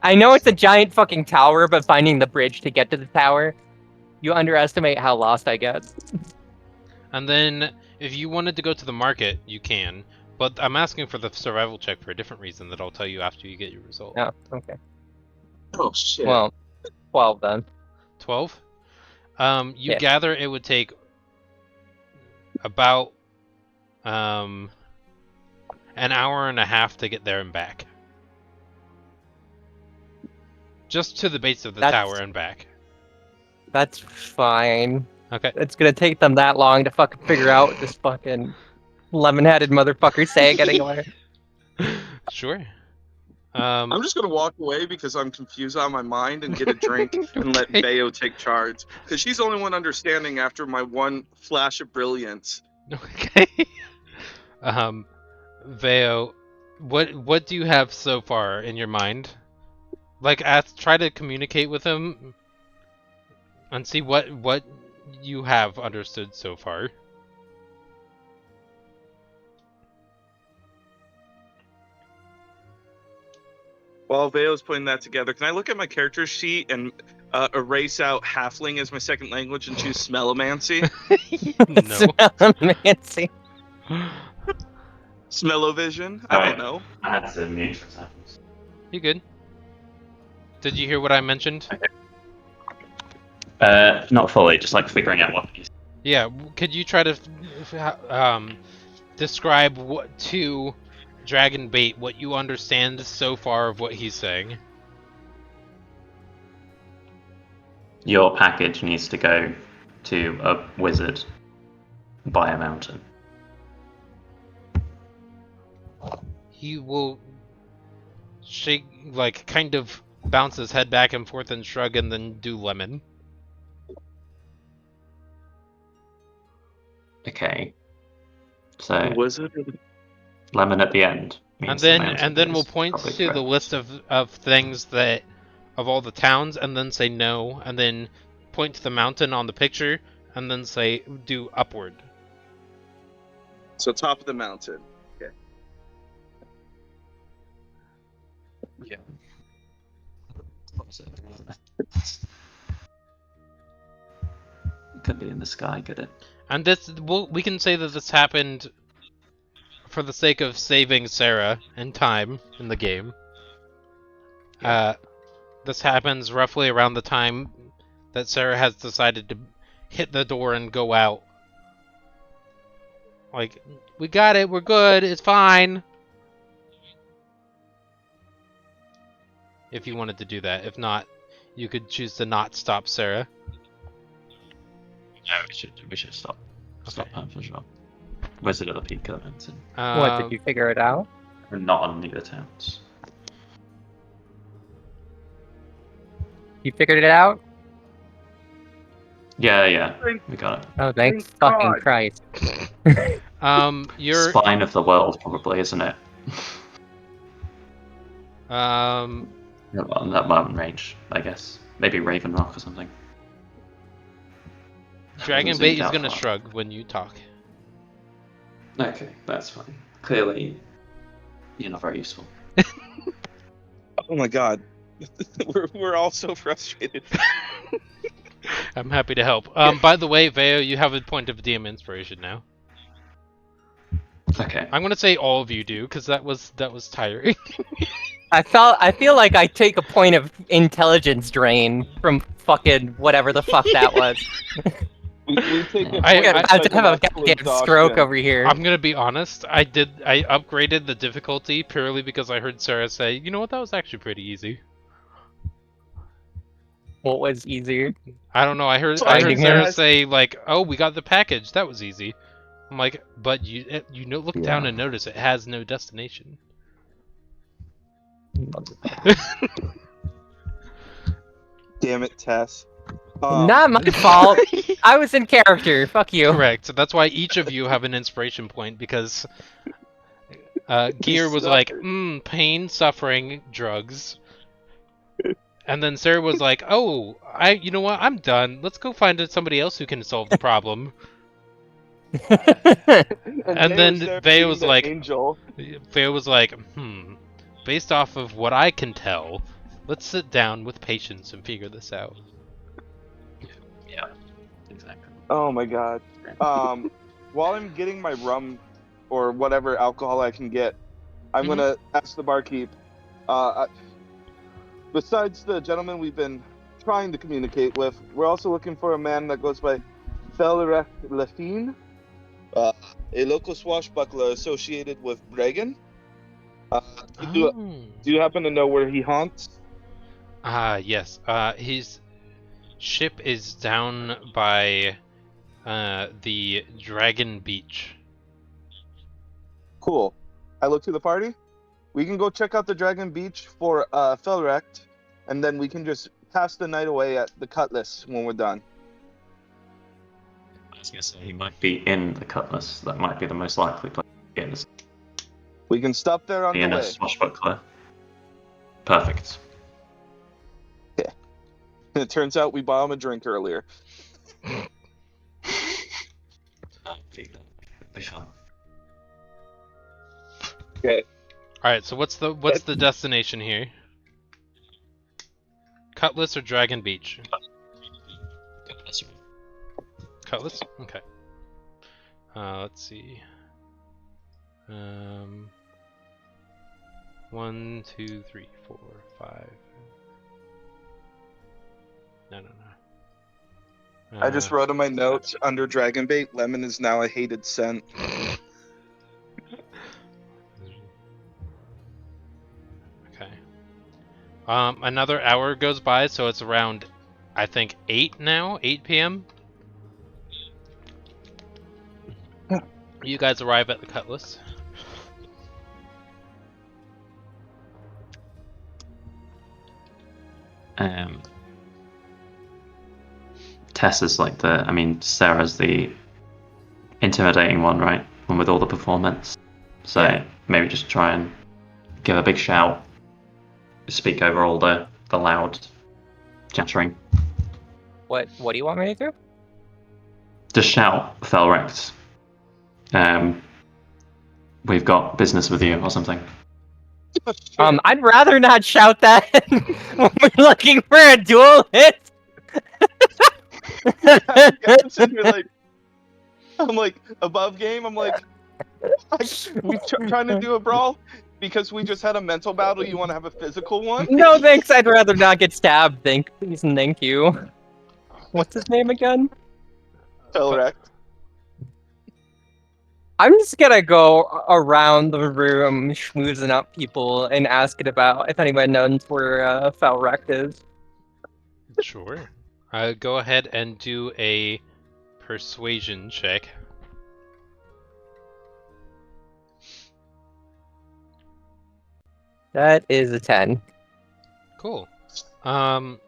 I know it's a giant fucking tower, but finding the bridge to get to the tower, you underestimate how lost I get. And then if you wanted to go to the market, you can. But I'm asking for the survival check for a different reason that I'll tell you after you get your result. Oh, okay. Oh shit! Well, 12 then. 12. You Yeah. gather it would take about an hour and a half to get there and back. Just to the base of the That's- tower and back. That's fine. Okay. It's gonna take them that long to fucking figure out what this fucking lemon-headed motherfucker saying anyway. Sure. I'm just gonna walk away because I'm confused on my mind and get a drink and let Okay. Bayo take charge because she's the only one understanding after my one flash of brilliance. Okay. Veo, what do you have so far in your mind? Like, try to communicate with him and see what you have understood so far. While Bayo's putting that together, can I look at my character sheet and erase out halfling as my second language and choose smellomancy? No. Nancy. Smellovision? I don't know. I had to mute for a second. You good? Did you hear what I mentioned? Not fully, just like figuring out what he's. Yeah. Could you try to describe to Dragon Bait what you understand so far of what he's saying? Your package needs to go to a wizard by a mountain. He will shake, like, kind of bounce his head back and forth and shrug and then do lemon. Okay. So Was it? lemon at the end. And means the then mountain we'll is point probably to the correct. list of things that of all the towns and then say no and then point to the mountain on the picture and then say do upward. So top of the mountain. Okay. Yeah. What was it? Could be in the sky, could it? And we can say that this happened for the sake of saving Sarah and time in the game. This happens roughly around the time that Sarah has decided to hit the door and go out. Like, we got it, we're good, it's fine. If you wanted to do that. If not, you could choose to not stop Sarah. No, we should stop. Stop that for sure. Wizard of the Peak of the Mountain. What, did you figure it out? We're not on neither towns. You figured it out? Yeah, we got it. Oh, thank Thank fucking God. Christ. You're Spine of the world, probably, isn't it? Yeah, well, in that mountain range, I guess. Maybe Raven Rock or something. Dragon Zoomed Bait is out gonna far. shrug when you talk. Okay, that's fine. Clearly, you're not very useful. Oh my god. we're all so frustrated. I'm happy to help. By the way, Veo, you have a point of DM inspiration now. Okay. I'm gonna say all of you do, because that was tiring. I feel like I take a point of intelligence drain from fucking whatever the fuck that was. We take a I- I'm about to have a psychological goddamn exhaustion. stroke over here. I'm gonna be honest. I upgraded the difficulty purely because I heard Sarah say, "You know what? That was actually pretty easy." What was easier? I don't know. I heard Finding Sarah him. say like, "Oh, we got the package. That was easy." I'm like, but look down and notice it has no destination. Damn it, Tess. Not my fault. I was in character. Fuck you. Correct. So that's why each of you have an inspiration point because Gear was like, Suffered. pain, suffering, drugs. And then Sarah was like, "Oh, you know what? I'm done. Let's go find somebody else who can solve the problem." And then Veo was like, Angel. Veo was like, based off of what I can tell, let's sit down with patience and figure this out. Yeah. Exactly. Oh my god. While I'm getting my rum or whatever alcohol I can get, I'm gonna ask the barkeep. Besides the gentleman we've been trying to communicate with, we're also looking for a man that goes by Felrek Lefine, a local swashbuckler associated with Bregan. Do you happen to know where he haunts? Yes. His ship is down by the Dragon Beach. Cool. I look to the party. We can go check out the Dragon Beach for Felrect, and then we can just pass the night away at the Cutlass when we're done. I was gonna say he might be in the Cutlass. That might be the most likely place to get this. We can stop there on Be the in a way. swashbuckler. Perfect. It turns out we bought him a drink earlier. Be fun. Okay. All right. So what's the destination here? Cutlass or Dragon Beach? Cutlass. Okay. Let's see. 1, 2, 3, 4, 5. No. I just wrote in my notes under Dragon Bait, lemon is now a hated scent. Okay. Another hour goes by, so it's around, I think, 8 now, 8 p.m. You guys arrive at the Cutlass. Tess is like Sarah's the intimidating one, right? One with all the performance. So maybe just try and give a big shout. Speak over all the loud chattering. What do you want me to do? Just shout, Felrect. We've got business with you or something. I'd rather not shout that when we're looking for a duel hit. I'm like above game. I'm like, we trying to do a brawl because we just had a mental battle. You want to have a physical one? No thanks, I'd rather not get stabbed. Please and thank you. What's his name again? Felrect. I'm just gonna go around the room schmoozing up people and asking about if anyone knows where Felrect is. Sure. Go ahead and do a persuasion check. That is a 10. Cool. None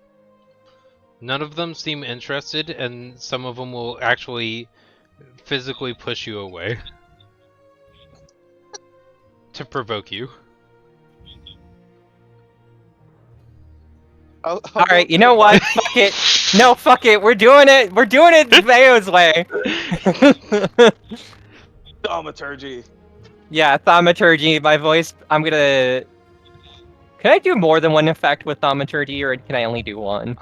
of them seem interested, and some of them will actually physically push you away to provoke you. Alright, you know what? Fuck it. No, fuck it. We're doing it. We're doing it Veo's way. Thaumaturgy. Yeah, thaumaturgy. My voice. I'm gonna. Can I do more than one effect with thaumaturgy, or can I only do one?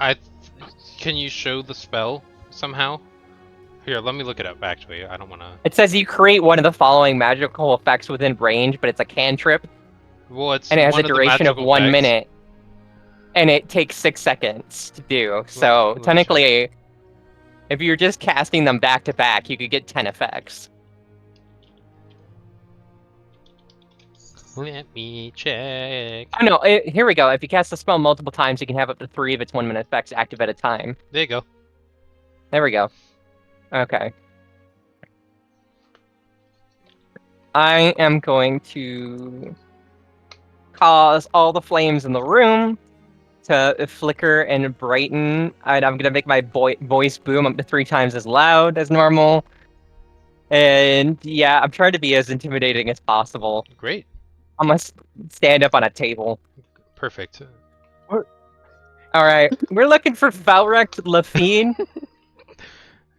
Can you show the spell somehow? Here, let me look it up. Actually, I don't want to. It says you create one of the following magical effects within range, but it's a cantrip, Well, it's and it has a one of the duration of magical 1 effects. minute, and it takes 6 seconds to do. So Let me technically, if you're just casting them back to back, you could get 10 effects. Let me check. Oh no, here we go. If you cast the spell multiple times, you can have up to 3 of its 1 minute effects active at a time. There you go. There we go. Okay. I am going to cause all the flames in the room to flicker and brighten, and I'm gonna make my voice boom up to 3 times as loud as normal. And yeah, I'm trying to be as intimidating as possible. Great. I'm gonna stand up on a table. Perfect. All right, we're looking for Falrect Lafine,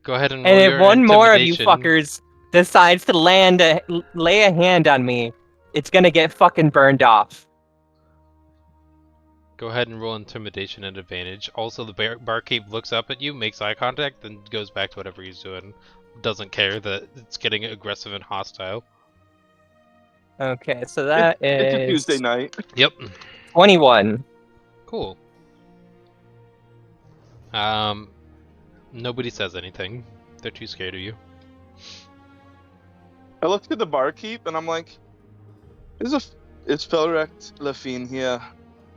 Go ahead and roll and if your one more of you intimidation. fuckers decides to lay a hand on me, it's gonna get fucking burned off. Go ahead and roll intimidation at advantage. Also, the barkeep looks up at you, makes eye contact, then goes back to whatever he's doing. Doesn't care that it's getting aggressive and hostile. Okay, so that It's a is Tuesday night. Yep. 21. Cool. Nobody says anything. They're too scared of you. I looked at the barkeep and I'm like, it's Felrect Lafine here.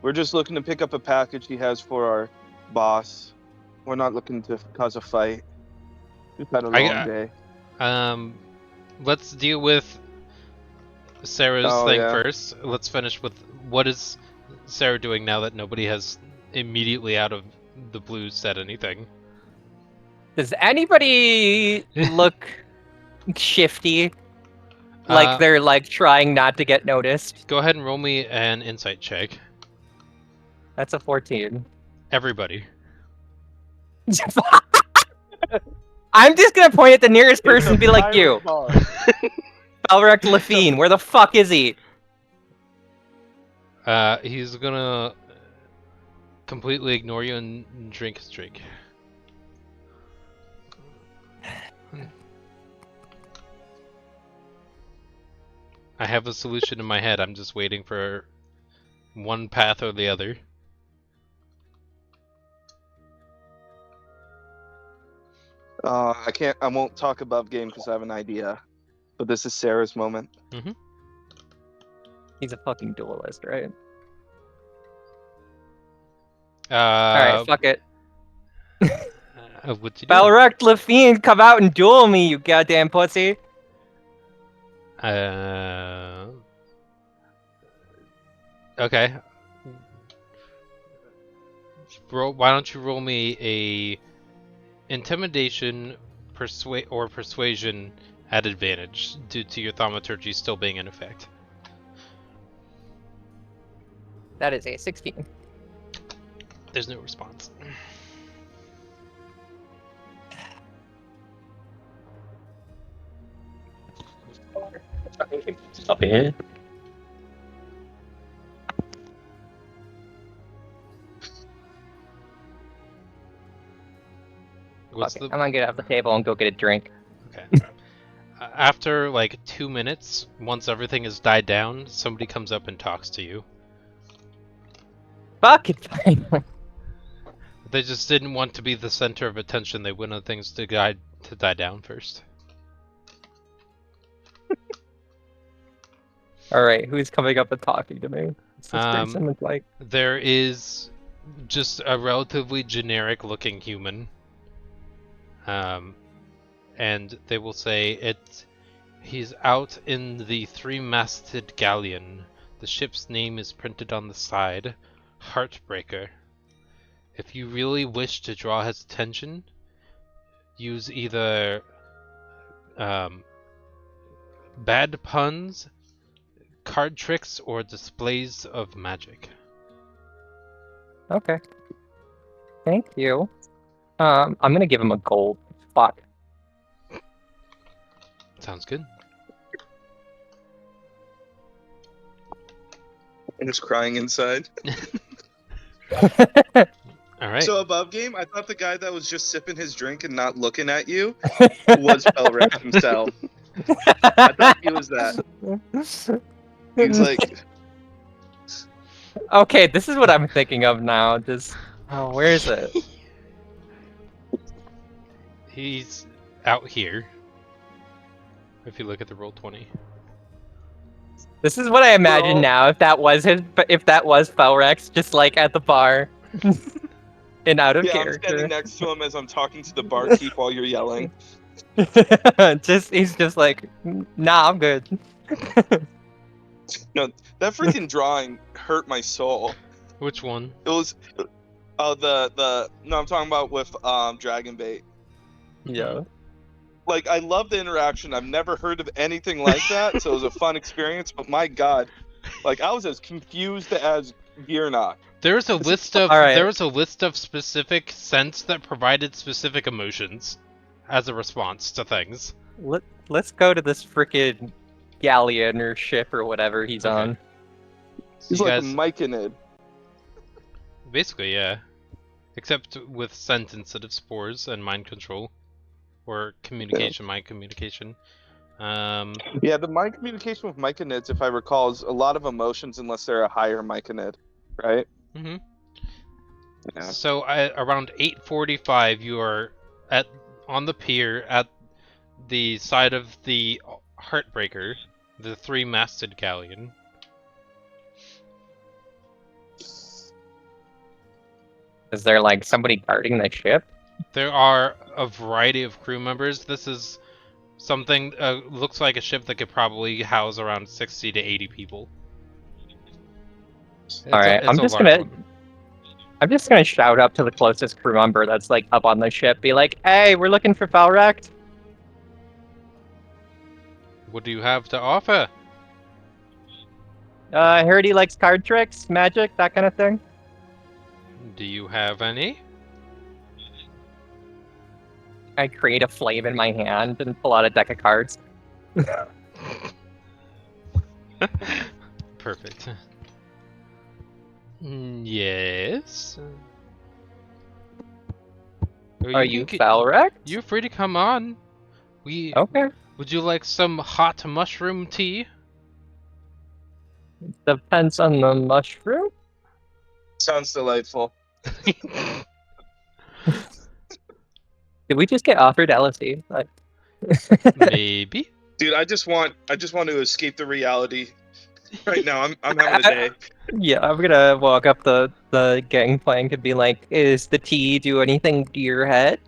We're just looking to pick up a package he has for our boss. We're not looking to cause a fight. We've had a long day. Let's deal with Sarah's Oh, thing yeah. first. Let's finish with what is Sarah doing now that nobody has immediately out of the blue said anything. Does anybody look shifty? Like they're like trying not to get noticed? Go ahead and roll me an insight check. That's a 14. Everybody. I'm just gonna point at the nearest person and be like, you, Falrect Lafine, where the fuck is he? He's gonna completely ignore you and drink his drink. I have a solution in my head. I'm just waiting for one path or the other. I won't talk above game because I have an idea. But this is Sarah's moment. He's a fucking duelist, right? Uh, Alright, fuck it. What you doing? Falrect Lafine, come out and duel me, you goddamn pussy. Okay. Why don't you roll me a intimidation, persuasion at advantage due to your thaumaturgy still being in effect. That is a 16. There's no response. Up here. What's Fuck it. the I'm gonna get off the table and go get a drink. okay? After like 2 minutes, once everything has died down, somebody comes up and talks to you. Fuck it, fine. They just didn't want to be the center of attention. They wanted things to die down first. Alright, who's coming up and talking to me? What's this person look like? There is just a relatively generic looking human. And they will say he's out in the 3-masted galleon. The ship's name is printed on the side, Heartbreaker. If you really wish to draw his attention, use either bad puns, card tricks, or displays of magic. Okay. Thank you. I'm gonna give him a gold. Fuck. Sounds good. And just crying inside. All right. So above game, I thought the guy that was just sipping his drink and not looking at you was Felrex himself. I thought he was that. He's like, Okay, this is what I'm thinking of now. Just where is it? He's out here. If you look at the roll 20. This is what I imagine Bro. now. If that was Felrex, just like at the bar, and out of yeah, I'm character. standing next to him as I'm talking to the barkeep while you're yelling. He's just like, nah, I'm good. That freaking drawing hurt my soul. Which one? It was, no, I'm talking about with Dragon Bait. Yeah. Like, I love the interaction. I've never heard of anything like that, so it was a fun experience. But my God, like I was as confused as Gearnock. There's a list of All right. there was a list of specific scents that provided specific emotions as a response to things. Let's go to this frickin' galleon or ship or whatever he's Okay. on. So He's you like guys, a Myconid. basically, yeah, except with scent instead of spores and mind control, or communication, mind communication. Yeah, the mind communication with Myconids, if I recall, is a lot of emotions unless they're a higher Myconid, right? hmm Yeah. So around 8:45, you are on the pier at the side of the Heartbreaker, the three-masted galleon. Is there like somebody guarding the ship? There are a variety of crew members. This is something looks like a ship that could probably house around 60 to 80 people. All right, I'm just gonna shout up to the closest crew member that's like up on the ship, be like, "Hey, we're looking for Felrex." What do you have to offer? I heard he likes card tricks, magic, that kind of thing. Do you have any? I create a flame in my hand and pull out a deck of cards. Perfect. Yes. Are you Felrex? You're free to come on. Okay. Would you like some hot mushroom tea? Depends on the mushroom. Sounds delightful. Did we just get offered LSD? Like... Maybe. Dude, I just want to escape the reality. Right now, I'm having a day. Yeah, I'm gonna walk up the gangplank and be like, "Is the tea do anything to your head?"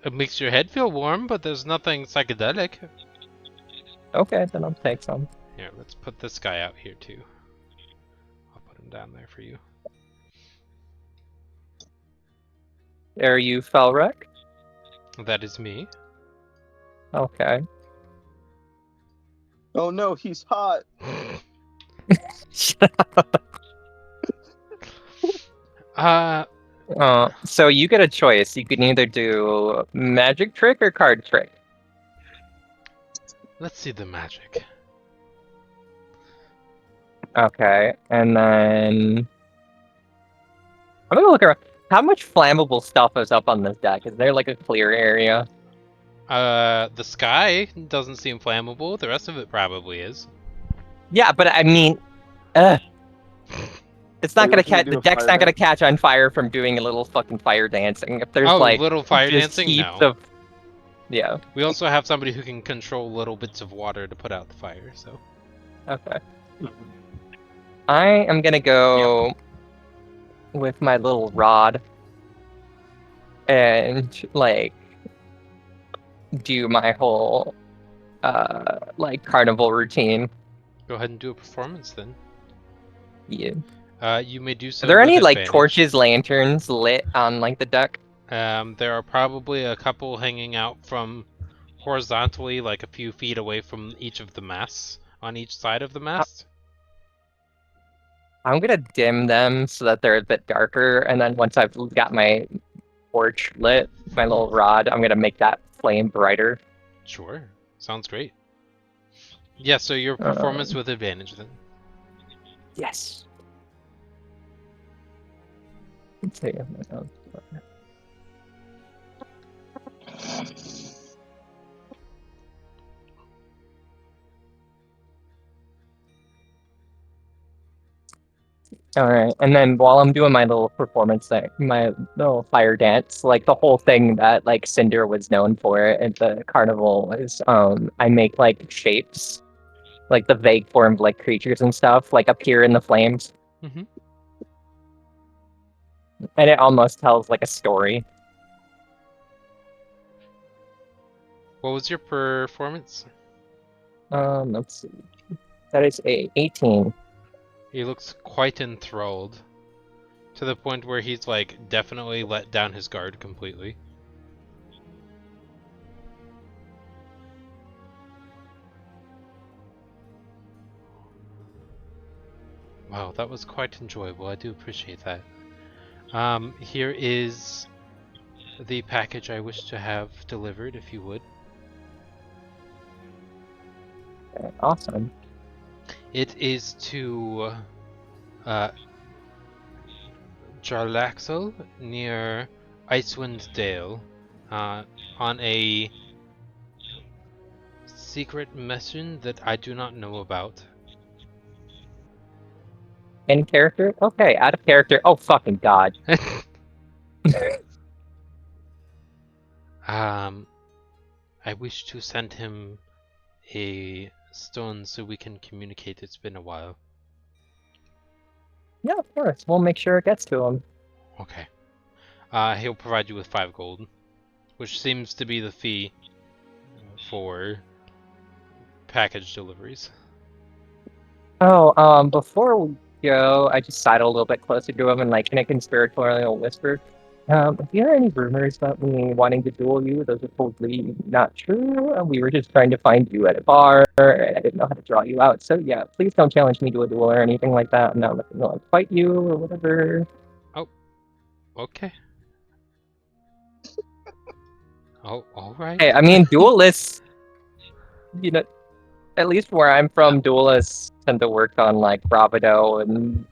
It makes your head feel warm, but there's nothing psychedelic. Okay, then I'll take some. Here, let's put this guy out here too. I'll put him down there for you. Are you Felrex? That is me. Okay. Oh no, he's hot. So you get a choice. You can either do magic trick or card trick. Let's see the magic. Okay, and then I'm gonna look around. How much flammable stuff is up on this deck? Is there like a clear area? The sky doesn't seem flammable. The rest of it probably is. Yeah, but I mean, it's not gonna catch. The deck's not gonna catch on fire from doing a little fucking fire dancing. If there's like little fire just dancing? heaps No. of, yeah. We also have somebody who can control little bits of water to put out the fire, so. Okay. I am gonna go with my little rod and like do my whole like carnival routine. Go ahead and do a performance then. Yeah. You may do so. Are there with any like advantage. torches, lanterns lit on like the deck? There are probably a couple hanging out from horizontally, like a few feet away from each of the masts on each side of the mast. I'm gonna dim them so that they're a bit darker, and then once I've got my torch lit, my little rod, I'm gonna make that flame brighter. Sure, sounds great. Yeah, so your performance with advantage then. Yes. Let's see. All right, and then while I'm doing my little performance thing, my little fire dance, like the whole thing that like Cinder was known for at the carnival is, I make like shapes, like the vague formed like creatures and stuff, like appear in the flames, Mm-hmm. and it almost tells like a story. What was your performance? Let's see, that is a 18. He looks quite enthralled, to the point where he's like definitely let down his guard completely. Wow, that was quite enjoyable. I do appreciate that. Here is the package I wish to have delivered, if you would. Okay, awesome. It is to Jarlaxle near Icewind Dale, on a secret mission that I do not know about. In character? Okay, out of character. Oh fucking god. I wish to send him a stone so we can communicate. It's been a while. Yeah, of course. We'll make sure it gets to him. Okay. He'll provide you with 5 gold, which seems to be the fee for package deliveries. Oh, before we go, I just sidle a little bit closer to him and like in a conspiratorial whisper. If you hear any rumors about me wanting to duel you, those are totally not true. We were just trying to find you at a bar, and I didn't know how to draw you out. So yeah, please don't challenge me to a duel or anything like that. I'm not looking to like fight you or whatever. Okay. Oh, alright. Hey, I mean, duelists, you know, at least where I'm from, duelists tend to work on like bravado and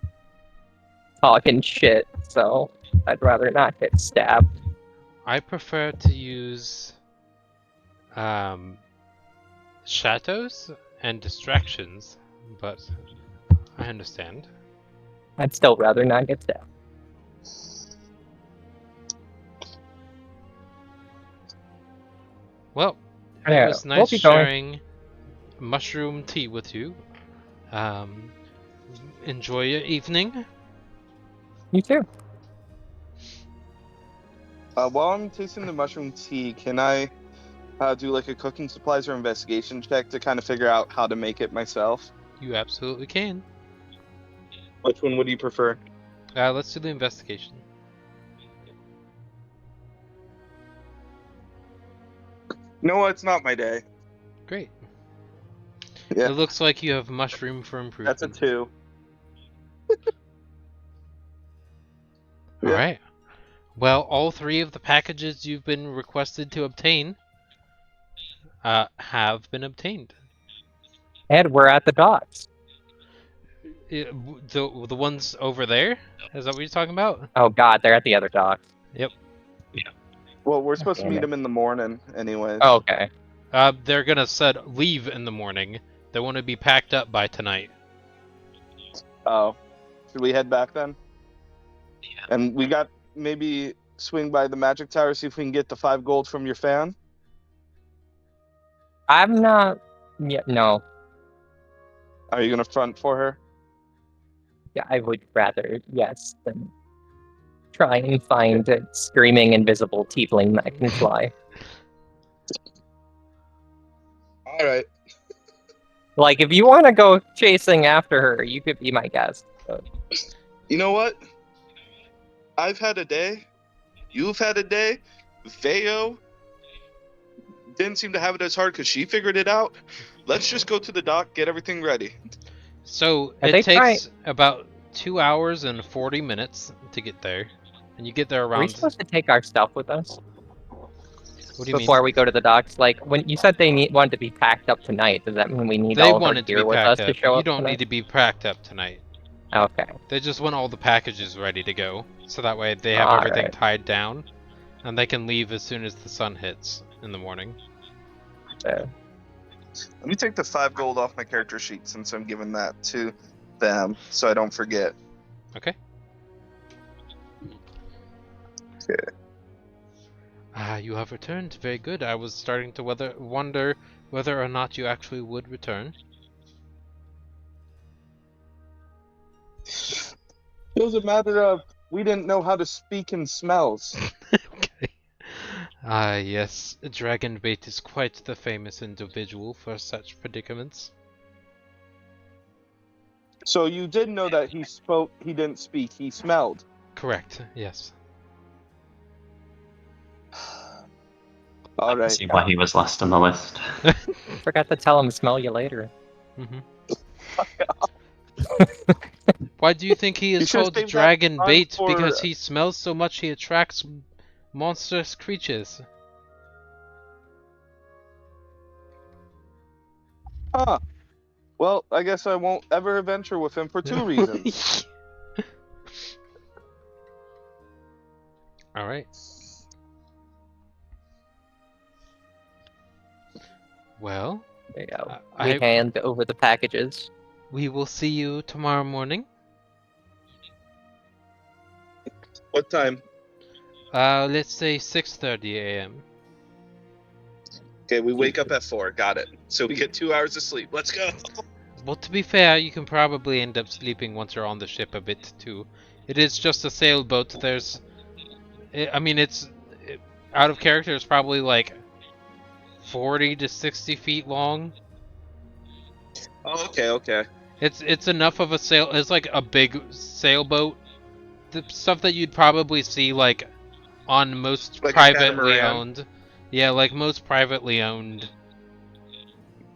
talking shit. So I'd rather not get stabbed. I prefer to use shadows and distractions, but I understand. I'd still rather not get stabbed. Well, Yeah, it was we'll nice be going. sharing mushroom tea with you. Enjoy your evening. You too. While I'm tasting the mushroom tea, can I do like a cooking supplies or investigation check to kind of figure out how to make it myself? You absolutely can. Which one would you prefer? Let's do the investigation. No, it's not my day. Great. Yeah. It looks like you have mushroom for improvement. That's a 2. Yeah. Alright. Well, all 3 of the packages you've been requested to obtain have been obtained. And we're at the docks. The ones over there? Is that what you're talking about? Oh god, they're at the other docks. Well, we're supposed to Damn meet it. them in the morning, anyways. Oh, okay. They're gonna leave in the morning. They want to be packed up by tonight. Oh. Should we head back then? Yeah. And we got maybe swing by the magic tower, see if we can get the 5 gold from your fan. I'm not. Yeah, no. Are you gonna front for her? Yeah, I would rather yes than try and find a screaming invisible tiefling that can fly. All right. Like, if you want to go chasing after her, you could be my guest. But... You know what? I've had a day. You've had a day. Veo didn't seem to have it as hard because she figured it out. Let's just go to the dock, get everything ready. So Are it they takes about 2 hours and 40 minutes to get there, and you get there Are we around. supposed to take our stuff with us What do you before mean? we go to the docks? Like, when you said they wanted to be packed up tonight, does that mean we need They all of our wanted to gear be with packed us up. to show You up don't tonight? need to be packed up tonight. Okay. They just want all the packages ready to go, so that way they have everything Alright. tied down, and they can leave as soon as the sun hits in the morning. So, Let me take the 5 gold off my character sheet since I'm giving that to them, so I don't forget. Okay. Okay. Ah, you have returned. Very good. I was starting to wonder whether or not you actually would return. It was a matter of we didn't know how to speak in smells. Okay. Ah, yes. Dragonbait is quite the famous individual for such predicaments. So you did know that he spoke. He didn't speak. He smelled. Correct. Yes. All I can right. see why he was last on the list. forgot to tell him smell you later. Mm-hmm. Why do you think he is should've called saved that Dragon time Bait? for- Because he smells so much he attracts monstrous creatures. Huh. Well, I guess I won't ever venture with him for 2 reasons. Alright. Well, There you go. I- We hand over the packages. we will see you tomorrow morning. What time? Let's say 6:30 a.m. Okay, we wake up at 4. Got it. So we get 2 hours of sleep. Let's go. Well, to be fair, you can probably end up sleeping once you're on the ship a bit too. It is just a sailboat. I mean, out of character. It's probably like 40 to 60 feet long. Oh, okay. It's enough of a sail. It's like a big sailboat. The stuff that you'd probably see like on most Like a privately catamaran? owned. Yeah, like most privately owned.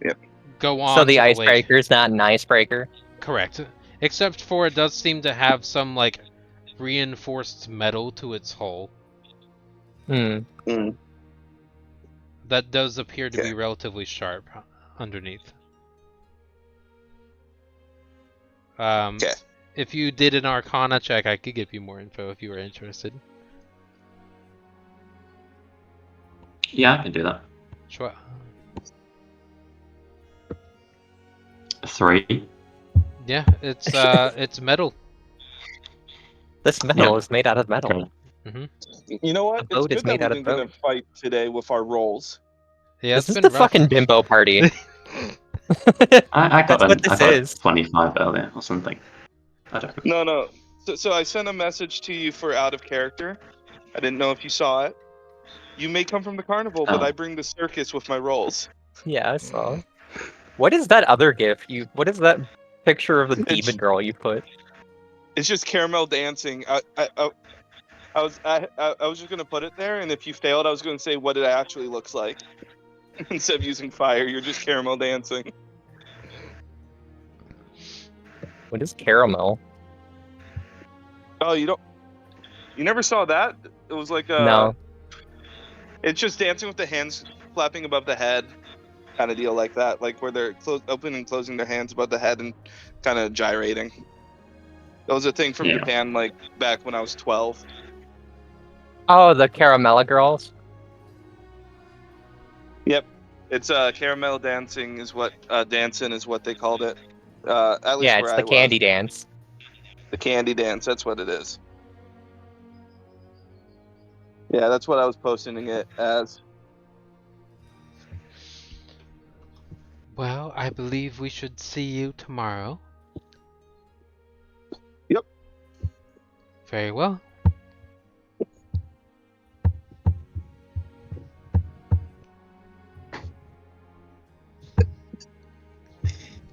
Yep. Go on. So the to lake. icebreaker is not an icebreaker. Correct. Except for it does seem to have some like reinforced metal to its hull. Hmm. That does appear to Okay. be relatively sharp underneath. Okay. If you did an Arcana check, I could give you more info if you were interested. Yeah, I can do that. Sure. 3. Yeah, it's metal. This metal Yeah. is made out of metal. Okay. You know what? The boat It's is good made that out we of didn't get in bone. a fight today with our rolls. Yeah, This it's is been the rough. fucking bimbo party. I got That's what this I got is. 25 earlier or something. I don't know. No. So I sent a message to you for out of character. I didn't know if you saw it. You may come from the carnival, but Oh. I bring the circus with my rolls. Yeah, I saw. What is that other gif? What is that picture of the It's- demon girl you put? It's just caramel dancing. I was just gonna put it there, and if you failed, I was gonna say what it actually looks like. Instead of using fire, you're just caramel dancing. What is caramel? Oh, you never saw that? It was like No. It's just dancing with the hands flapping above the head, kind of deal like that, like where they're opening and closing their hands above the head and kind of gyrating. That was a thing from Yeah. Japan, like back when I was 12. Oh, the Caramella girls. It's caramel dancing is what dancing is what they called it. At least Yeah, where it's I the was. candy dance. The candy dance. That's what it is. Yeah, that's what I was posting it as. Well, I believe we should see you tomorrow. Yep. Very well.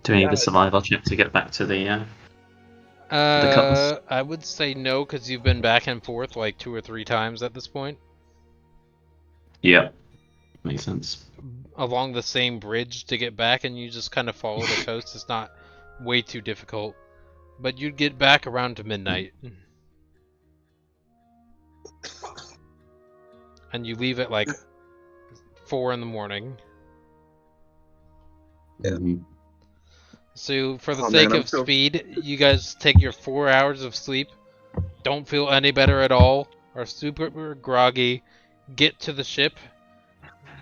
Do we need Yeah. a survival check to get back to the cutlass? I would say no, because you've been back and forth like 2 or 3 times at this point. Yeah. Makes sense. Along the same bridge to get back, and you just kind of follow the coast. It's not way too difficult. But you'd get back around to midnight. And you leave at like 4 in the morning. Um, So for the Oh, sake man, I'm of so- speed, you guys take your 4 hours of sleep. Don't feel any better at all. Are super groggy. Get to the ship.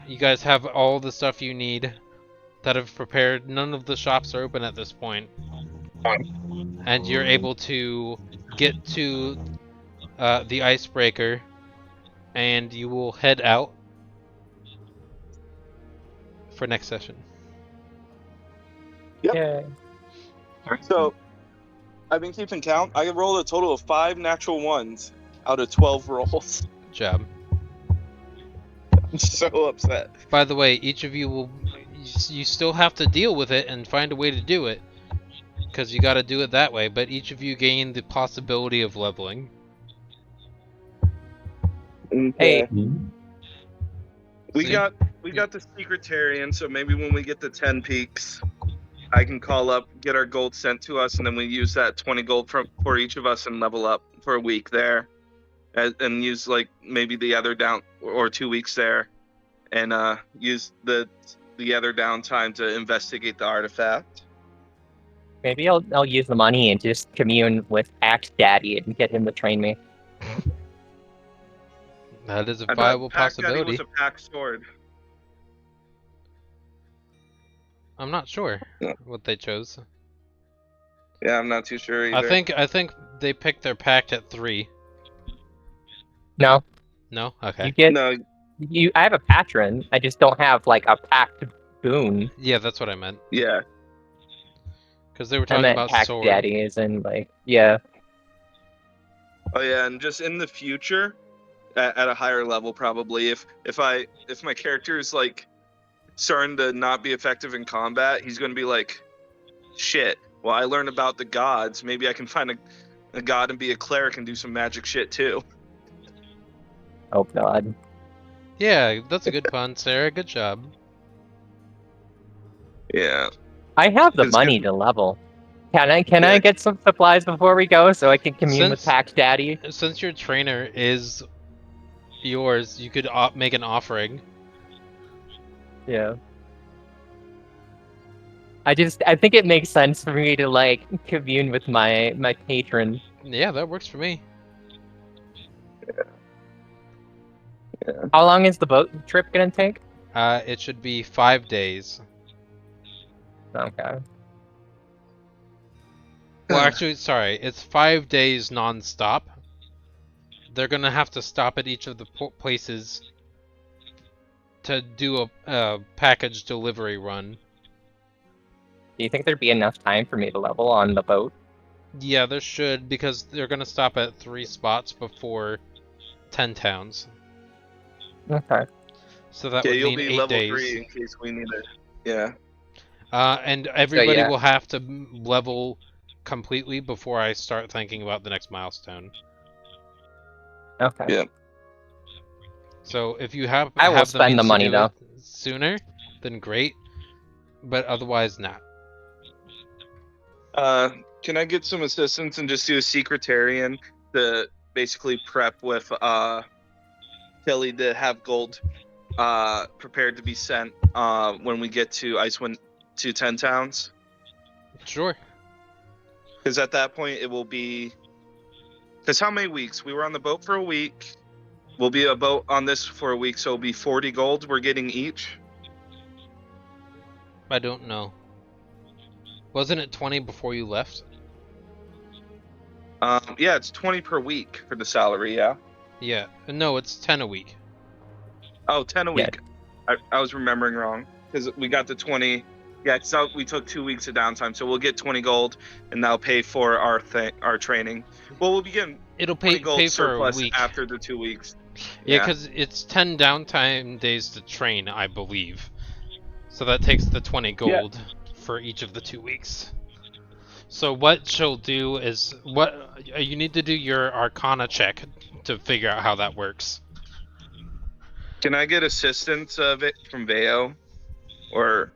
You guys have all the stuff you need that have prepared. None of the shops are open at this point. And you're able to get to the icebreaker, and you will head out for next session. Yep. Yeah. So, I've been keeping count. I rolled a total of 5 natural ones out of 12 rolls. Good job. I'm so upset. By the way, each of you will. You still have to deal with it and find a way to do it. Because you gotta do it that way, but each of you gain the possibility of leveling. Hey. We See? got the Secretarian, so maybe when we get to 10 peaks, I can call up, get our gold sent to us, and then we use that 20 gold for each of us and level up for a week there, and use like maybe the other down or 2 weeks there, and use the other downtime to investigate the artifact. Maybe I'll use the money and just commune with Axe Daddy and get him to train me. That is a I thought viable Pack Daddy possibility. was a pack sword. I'm not sure Yeah. what they chose. Yeah, I'm not too sure either. I think they picked their pact at 3. No, No? Okay. you get No, I have a patron. I just don't have like a packed boon. Yeah, that's what I meant. yeah. Because they were I talking meant about Axe sword. Daddies and like yeah. Oh yeah, and just in the future, at a higher level, probably if my character is like starting to not be effective in combat, he's going to be like, shit. Well, I learned about the gods. Maybe I can find a god and be a cleric and do some magic shit too. Oh god. Yeah, that's a good pun, Sarah. Good job. Yeah. I have the It's money good. to level. Can I Yeah. get some supplies before we go so I can commune with Since- Axe Daddy? Since your trainer is yours, you could make an offering. Yeah. I think it makes sense for me to like commune with my patron. Yeah, that works for me. How long is the boat trip gonna take? It should be 5 days. Okay. Well, actually, sorry, it's 5 days non-stop. They're gonna have to stop at each of the places to do a package delivery run. Do you think there'd be enough time for me to level on the boat? Yeah, there should, because they're gonna stop at 3 spots before 10 towns. Okay. So that Yeah, would you'll mean be 8 level days. 3 in case we need it. Yeah. And everybody yeah. will have to level completely before I start thinking about the next milestone. Okay. Yeah. So if you have I will have spend means the to money, do though. it sooner, then great. But otherwise, not. Can I get some assistance and just do a Secretarian to basically prep with Kelly to have gold prepared to be sent when we get to Icewind to 10 towns? Sure. Because at that point it will be. Because how many weeks? We were on the boat for a week. We'll be a boat on this for a week, so it'll be 40 gold we're getting each. I don't know. Wasn't it 20 before you left? Yeah, it's 20 per week for the salary. Yeah. Yeah. No, it's 10 a week. Oh, 10 a Yeah. week. I was remembering wrong because we got the 20. Yeah, so we took 2 weeks of downtime, so we'll get 20 gold, and that'll pay for our training. Well, we'll be getting It'll 20 pay gold for a surplus week. after the 2 weeks. Yeah, because it's 10 downtime days to train, I believe. So that takes the 20 gold for each of the 2 weeks. So what she'll do is you need to do your Arcana check to figure out how that works. Can I get assistance of it from Veo? Or,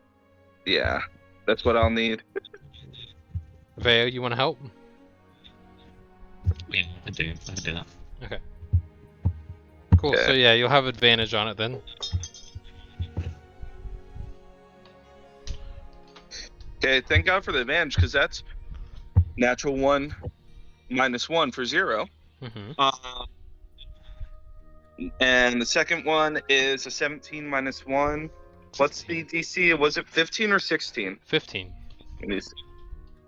yeah, that's what I'll need. Veo, you want to help? Yeah, I can do that. Cool. Okay. So yeah, you'll have advantage on it then. Okay, thank God for the advantage, because that's natural 1 -1 for 0. Mm-hmm. And the second one is a 17 -1. What's the DC? Was it 15 or 16? 15. Let me see.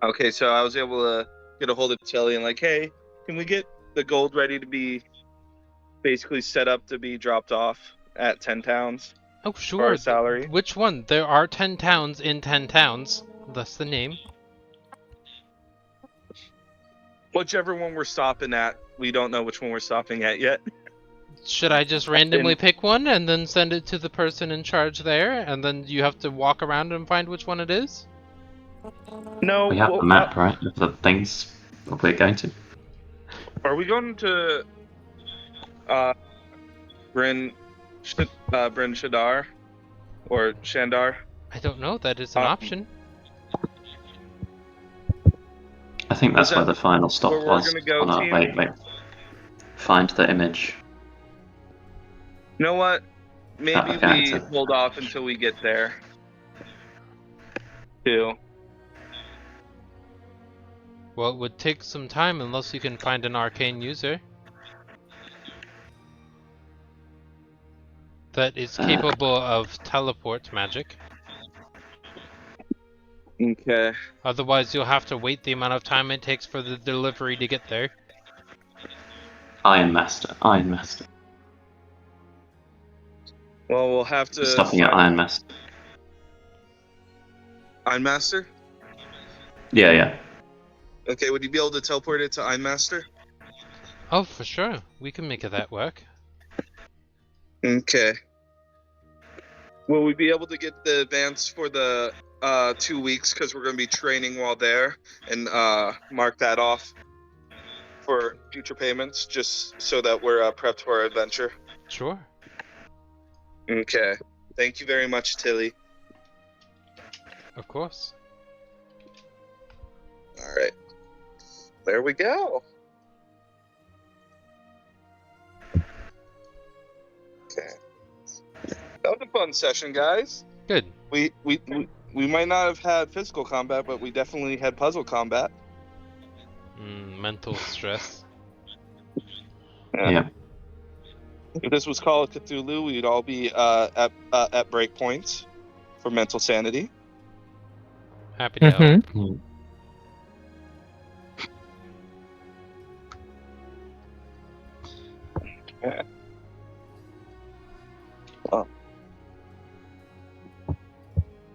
Okay, so I was able to get a hold of Tilly and like, hey, can we get the gold ready to be basically set up to be dropped off at 10 towns Oh, for sure. our salary? Which one? There are 10 towns in 10 towns. That's the name. Whichever one we're stopping at, we don't know which one we're stopping at yet. Should I just randomly pick one and then send it to the person in charge there, and then you have to walk around and find which one it is? No, We have well, the map, right, of the things we're going to. are we going to Bryn Shadar or Shandar? I don't know. That is an option. I think that's Is where that the final stop where we're was. gonna go, Oh, no, team? wait. Find the image. You know what? Maybe Okay, we so- hold off until we get there. Too. Well, it would take some time unless you can find an arcane user that is capable of teleport magic. Okay. Otherwise, you'll have to wait the amount of time it takes for the delivery to get there. Iron Master. Well, we'll have to. Stopping at Iron Master. Ironmaster? Yeah. Okay, would you be able to teleport it to Ironmaster? Oh, for sure. We can make that work. Okay. Will we be able to get the advance for the 2 weeks because we're going to be training while there and mark that off for future payments just so that we're prepped for our adventure? Sure. Okay. Thank you very much, Tilly. Of course. All right. There we go. Okay. That was a fun session, guys. Good. We might not have had physical combat, but we definitely had puzzle combat. Mental stress. Yeah. If this was Call of Cthulhu, we'd all be at breakpoints for mental sanity. Happy to help. Mhm. Yeah. Oh.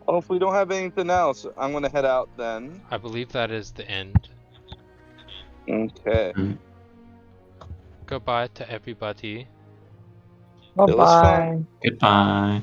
Well, if we don't have anything else, I'm gonna head out then. I believe that is the end. Okay. Goodbye to everybody. was fun. Bye-bye. Goodbye.